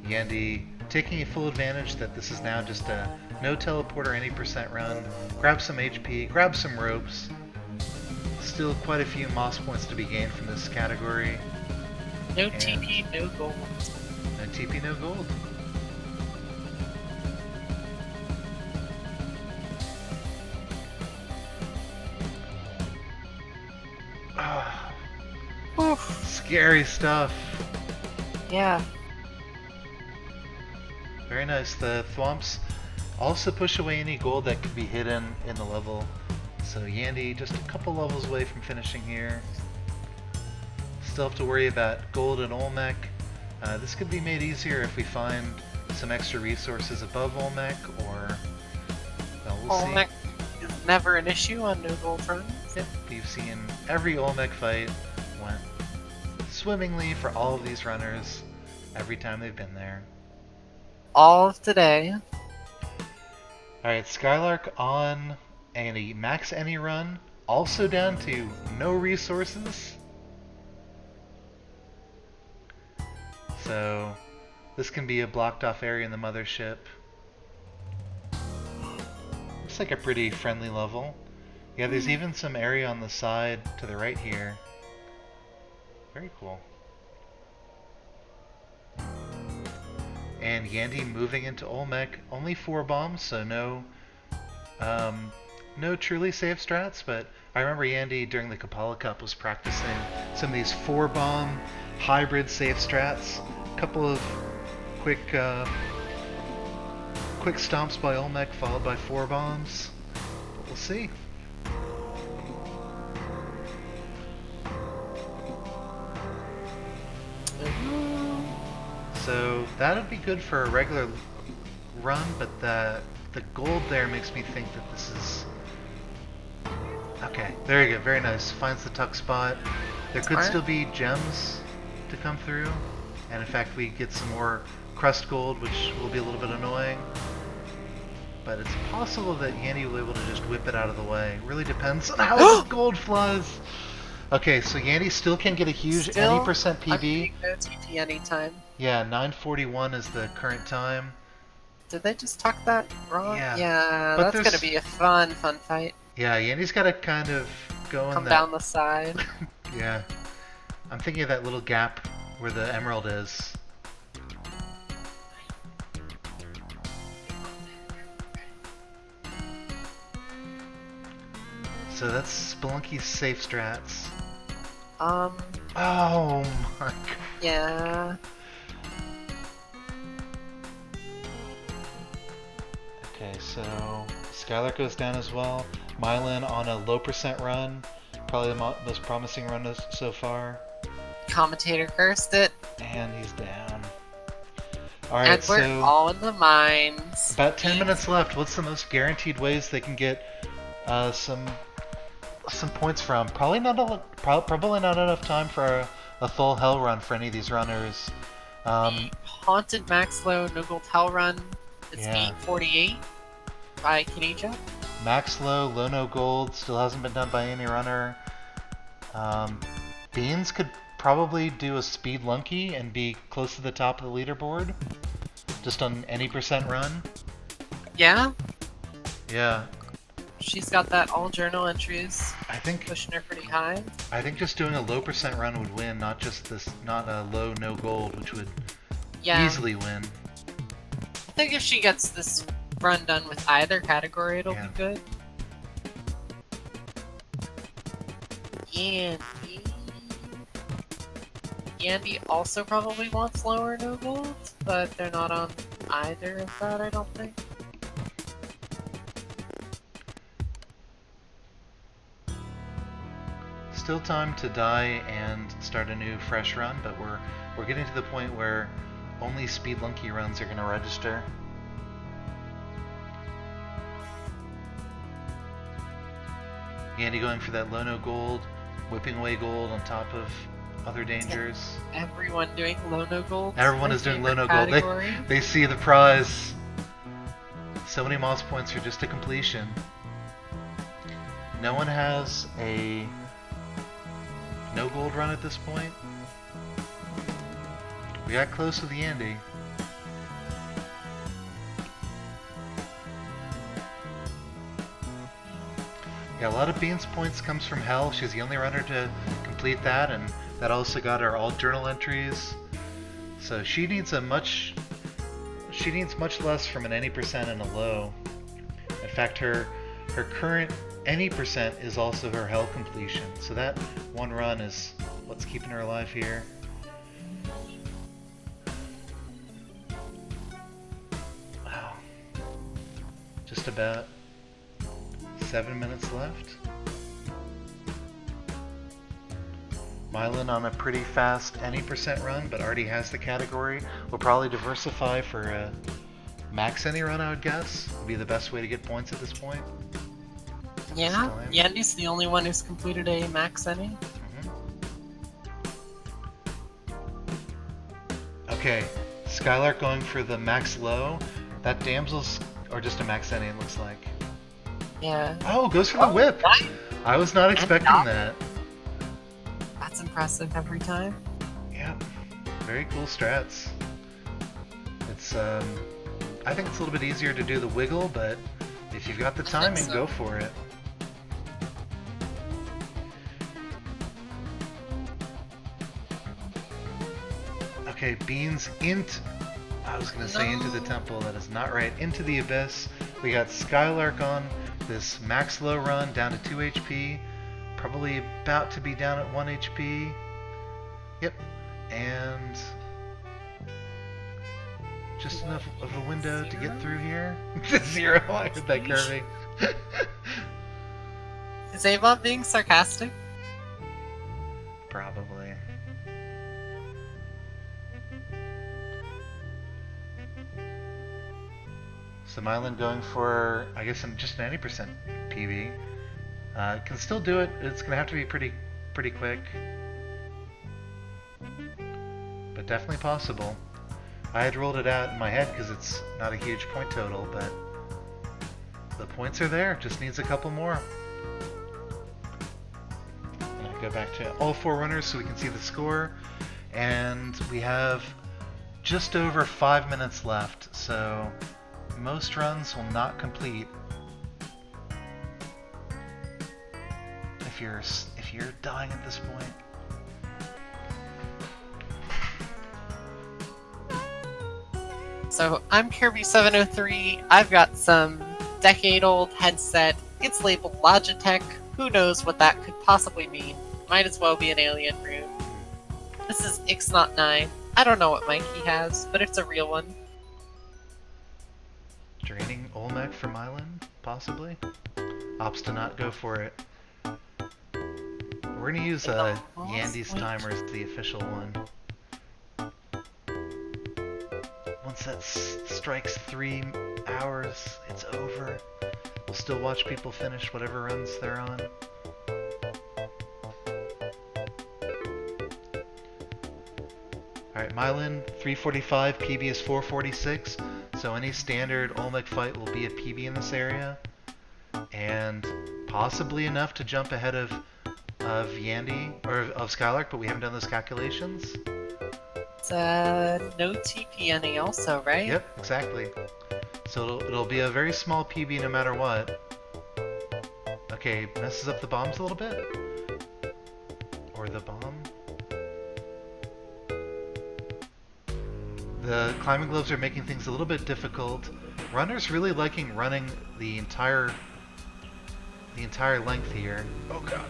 Yandy taking a full advantage that this is now just a no teleporter any percent run. Grab some HP, grab some ropes. Still quite a few moss points to be gained from this category. No And- TP, no gold. No TP, no gold. Ah, Oof. scary stuff. Yeah. Very nice. The thwomps also push away any gold that could be hidden in the level. So Yandy just a couple levels away from finishing here. Still have to worry about gold and Olmec. This could be made easier if we find some extra resources above Olmec, or well, we'll Olmec is never an issue on no gold runs. see. We've seen every Olmec fight went swimmingly for all of these runners every time they've been there. All of today. Alright, Skylark on a max any run, also down to no resources. So this can be a blocked off area in the mothership. Looks like a pretty friendly level. Yeah, there's even some area on the side to the right here. Very cool. And Yandy moving into Olmec, only 4 bombs, so no truly safe strats, but I remember Yandy during the Kapala Cup was practicing some of these 4 bomb hybrid safe strats. A couple of quick stomps by Olmec followed by 4 bombs. But we'll see. So that would be good for a regular run, but the gold there makes me think that this is... Okay, very good, very nice. Finds the tuck spot. There could Smart. still be gems to come through, and in fact we get some more crust gold, which will be a little bit annoying. But it's possible that Yandy will be able to just whip it out of the way. Really depends on how this gold flies. Okay, so Yandy still can get a huge Still, any percent I'm PB. getting no TP anytime. Yeah, 9:41 is the current time. Did they just talk that wrong? Yeah. But That's there's- gonna be a fun fight. Yeah, Yandy's got to kind of go in Come that. down the side. Yeah, I'm thinking of that little gap where the emerald is. So that's Spelunky's safe strats. Oh my god. Yeah. Okay, so Skylark goes down as well. Mylan on a low percent run. Probably the most promising run so far. Commentator cursed it. And he's down. And Alright, we're so all in the mines. about 10 minutes left. What's the most guaranteed ways they can get some points from? Probably not enough time for a full hell run for any of these runners. The Haunted Max Low No Gold Hell Run is Yeah. beat 48 by Kinija. Max low no gold, still hasn't been done by any runner. Beans could probably do a speed lunky and be close to the top of the leaderboard, just on any percent run. Yeah, Yeah, she's got that all journal entries I think pushing her pretty high. just doing a low percent run would win, not a low no gold, which would Yeah, easily win. I think if she gets this run done with either category, it'll Yeah. be good. Yandy also probably wants lower no gold, but they're not on either of that, I don't think. Still time to die and start a new fresh run, but we're getting to the point where only speed lunky runs are going to register. Yandy going for that low no gold, whipping away gold on top of other dangers. Everyone doing Lono Gold. Everyone My is doing favorite Lono Gold. category. They see the prize. So many moss points are just a completion. No one has a no gold run at this point. We got close with Yandy. Yeah, a lot of Beans points comes from Hell. She's the only runner to complete that, and that also got her all journal entries. So she needs much less from an any percent and a low. In fact, her current any percent is also her Hell completion. So that one run is what's keeping her alive here. Wow. Just about 7 minutes left. Mylan on a pretty fast any percent run, but already has the category. Will probably diversify for a max any run, I would guess. Would be the best way to get points at this point. Yeah, time. Yandy's the only one who's completed a max any. Okay, Skylark going for the max low. That damsel's, or just a max any, it looks like. Yeah. Oh, goes for the whip. Nice. I was not expecting that. That's impressive every time. Yeah, very cool strats. It's I think it's a little bit easier to do the wiggle, but if you've got the timing, so. go for it. Okay, Beans int. I was gonna say into the temple. That is not right. Into the abyss. We got Skylark on this max low run down to 2 HP. Probably about to be down at 1 HP. Yep. And just enough of a window to get through here. 0. I heard that curving. Is Avon being sarcastic? Probably. So Mylan going for, I guess, just an any percent PB. Can still do it. It's gonna have to be pretty quick, but definitely possible. I had rolled it out in my head because it's not a huge point total, but the points are there. Just needs a couple more. I'm gonna go back to all 4 runners so we can see the score, and we have just over 5 minutes left. So most runs will not complete. If you're dying at this point. So I'm Kirby703. I've got some decade-old headset. It's labeled Logitech. Who knows what that could possibly mean? Might as well be an alien rune. This is Ixnot9. I don't know what mic he has, but it's a real one. Draining Olmec for Mylan, possibly? Opts to not go for it. We're gonna use Yandy's timer as the official one. Once that strikes 3 hours, it's over. We'll still watch people finish whatever runs they're on. Alright, Mylan, 345, PB is 446, so any standard Olmec fight will be a PB in this area. And possibly enough to jump ahead of Yandy, or of Skylark, but we haven't done those calculations. It's no TPNE also, right? Yep, exactly. So it'll be a very small PB no matter what. Okay, messes up the bombs a little bit. Or the bomb. The climbing gloves are making things a little bit difficult. Runners really liking running the entire length here. Oh god.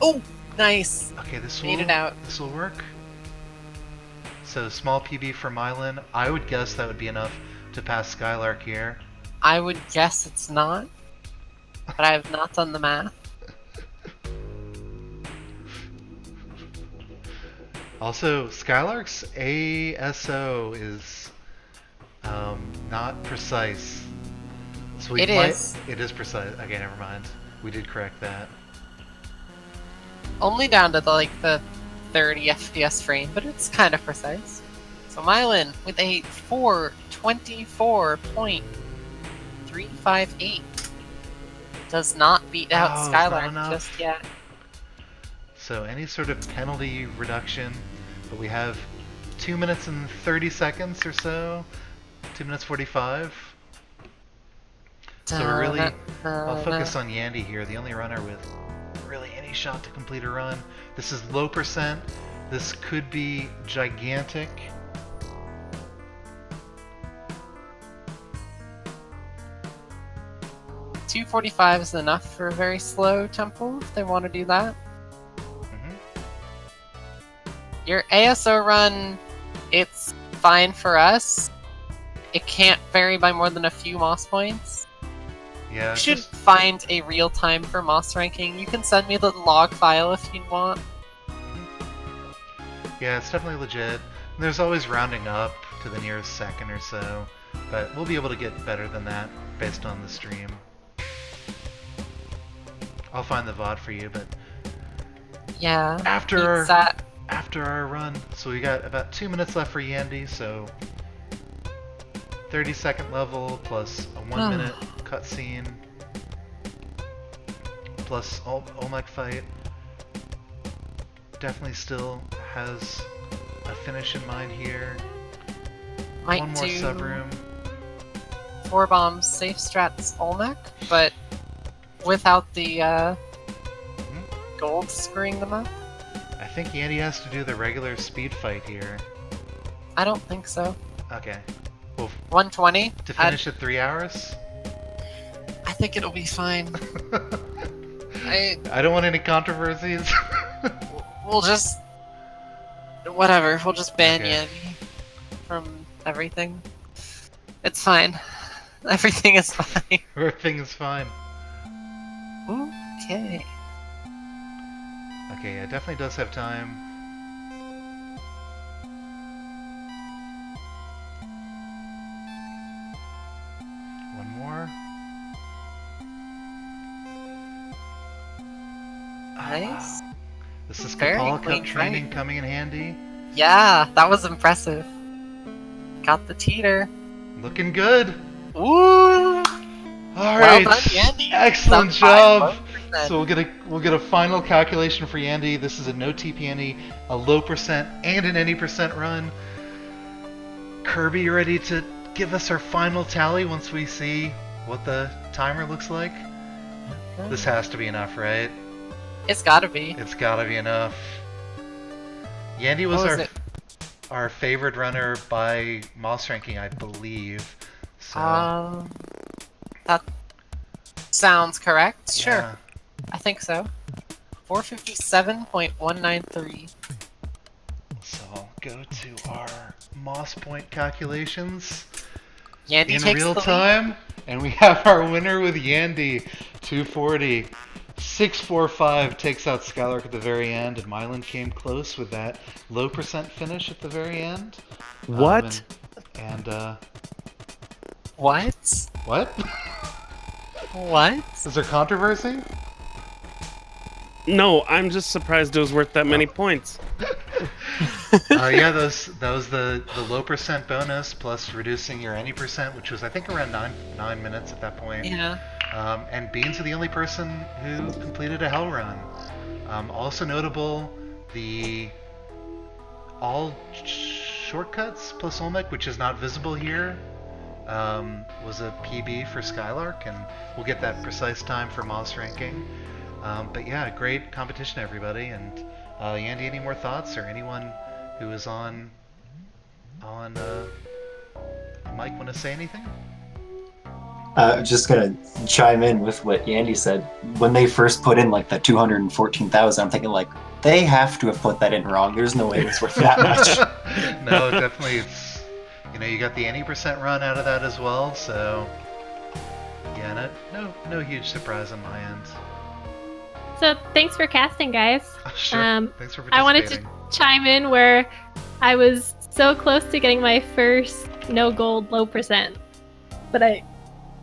Oh, nice. Okay, this Made it out. This will work. So small PB for Mylan. I would guess that would be enough to pass Skylark here. I would guess it's not, but I have not done the math. Also, Skylark's ASO is not precise. So It is. It is precise. Okay, never mind. We did correct that. Only down to the 30 FPS frame, but it's kind of precise. So Mylan with a 424.358 does not beat out Oh, it's not Skylark enough. just yet. So any sort of penalty reduction, but we have 2 minutes and 30 seconds or so, 2 minutes 45. So we're really, I'll focus on Yandy here, the only runner with really any shot to complete a run. This is low percent. This could be gigantic. $245 is enough for a very slow tempo if they want to do that. Mhm. Your ASO run, it's fine for us. It can't vary by more than a few Moss points. Yeah, You should just- find a real time for Moss ranking. You can send me the log file if you want. yeah, it's definitely legit. There's always rounding up to the nearest second or so, but we'll be able to get better than that based on the stream. I'll find the VOD for you, but Yeah. after It's that. after our run, so we got about 2 minutes left for Yandy, so 30-second level plus a 1 minute cutscene plus Olmec fight. Definitely still has a finish in mind here. Might One more do sub room. 4 bombs safe strats Olmec, but without the gold screwing them up. I think Yandy has to do the regular speed fight here. I don't think so. Okay. Well, 120. to finish at 3 hours? I think it'll be fine. I I don't want any controversies. we'll just whatever. We'll just ban Okay. Yandy from everything. It's fine. Everything is fine. Everything is fine. Okay. Okay, yeah, definitely does have time. One more. Nice. This is Very Kapala clean Cup training fight. coming in handy. Yeah, that was impressive. Got the teeter. Looking good. Woo! All Well right. done, Yandy. Excellent Sub job. 5%. So we'll get a final calculation for Yandy. This is a no TPNE, a low percent, and an any percent run. Kirby, you ready to give us our final tally once we see what the timer looks like? This has to be enough, right? It's gotta be. It's gotta be enough. Yandy was What was it? our favorite runner by Moss ranking, I believe. So, That sounds correct. Sure, yeah. I think so. 457.193. So I'll go to our Moss point calculations Yandy in takes real the lead. time, and we have our winner with Yandy, 240. 645 takes out Skylark at the very end, and Mylan came close with that low percent finish at the very end. What? What? What? What? Is there controversy? No, I'm just surprised it was worth that many points. Yeah, that was the low percent bonus plus reducing your any percent, which was I think around 9 minutes at that point. Yeah. And Beans are the only person who completed a hell run. Also notable, the all shortcuts plus Olmec, which is not visible here, was a PB for Skylark, and we'll get that precise time for Moss ranking. But yeah, great competition, everybody. And Yandy, any more thoughts, or anyone who is on mic want to say anything? Just gonna chime in with what Yandy said. When they first put in like the 214,000, I'm thinking like they have to have put that in wrong. There's no way it's worth that much. No, definitely it's, you got the any percent run out of that as well, so yeah, no huge surprise on my end. So thanks for casting, guys. Sure. Thanks for participating. I wanted to chime in where I was so close to getting my first no gold low percent, but I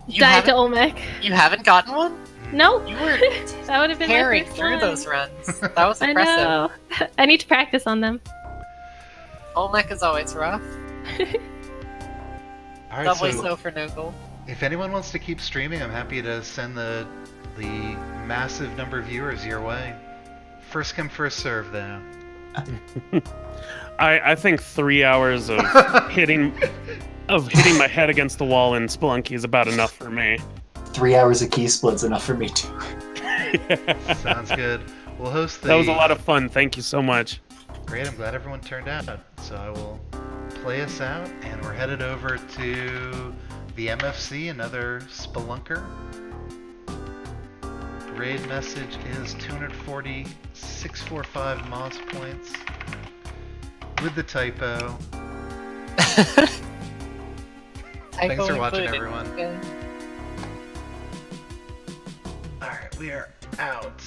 You died to haven't, Olmec. you haven't gotten one? Nope. You were That would have been my carried first through one. those runs. That was I impressive. know. I need to practice on them. Olmec is always rough. All right, Doubly so so for no gold. if anyone wants to keep streaming, I'm happy to send the massive number of viewers your way. First come, first serve, though. I think 3 hours of hitting my head against the wall in Spelunky is about enough for me. 3 hours of key split's enough for me too. Sounds good. We'll host the. That was a lot of fun. Thank you so much. Great, I'm glad everyone turned out. So I will play us out, and we're headed over to the MFC, another Spelunker. Raid message is 240, 645 Moz points. With the typo. Thanks for watching, everyone. Yeah. Alright, we are out.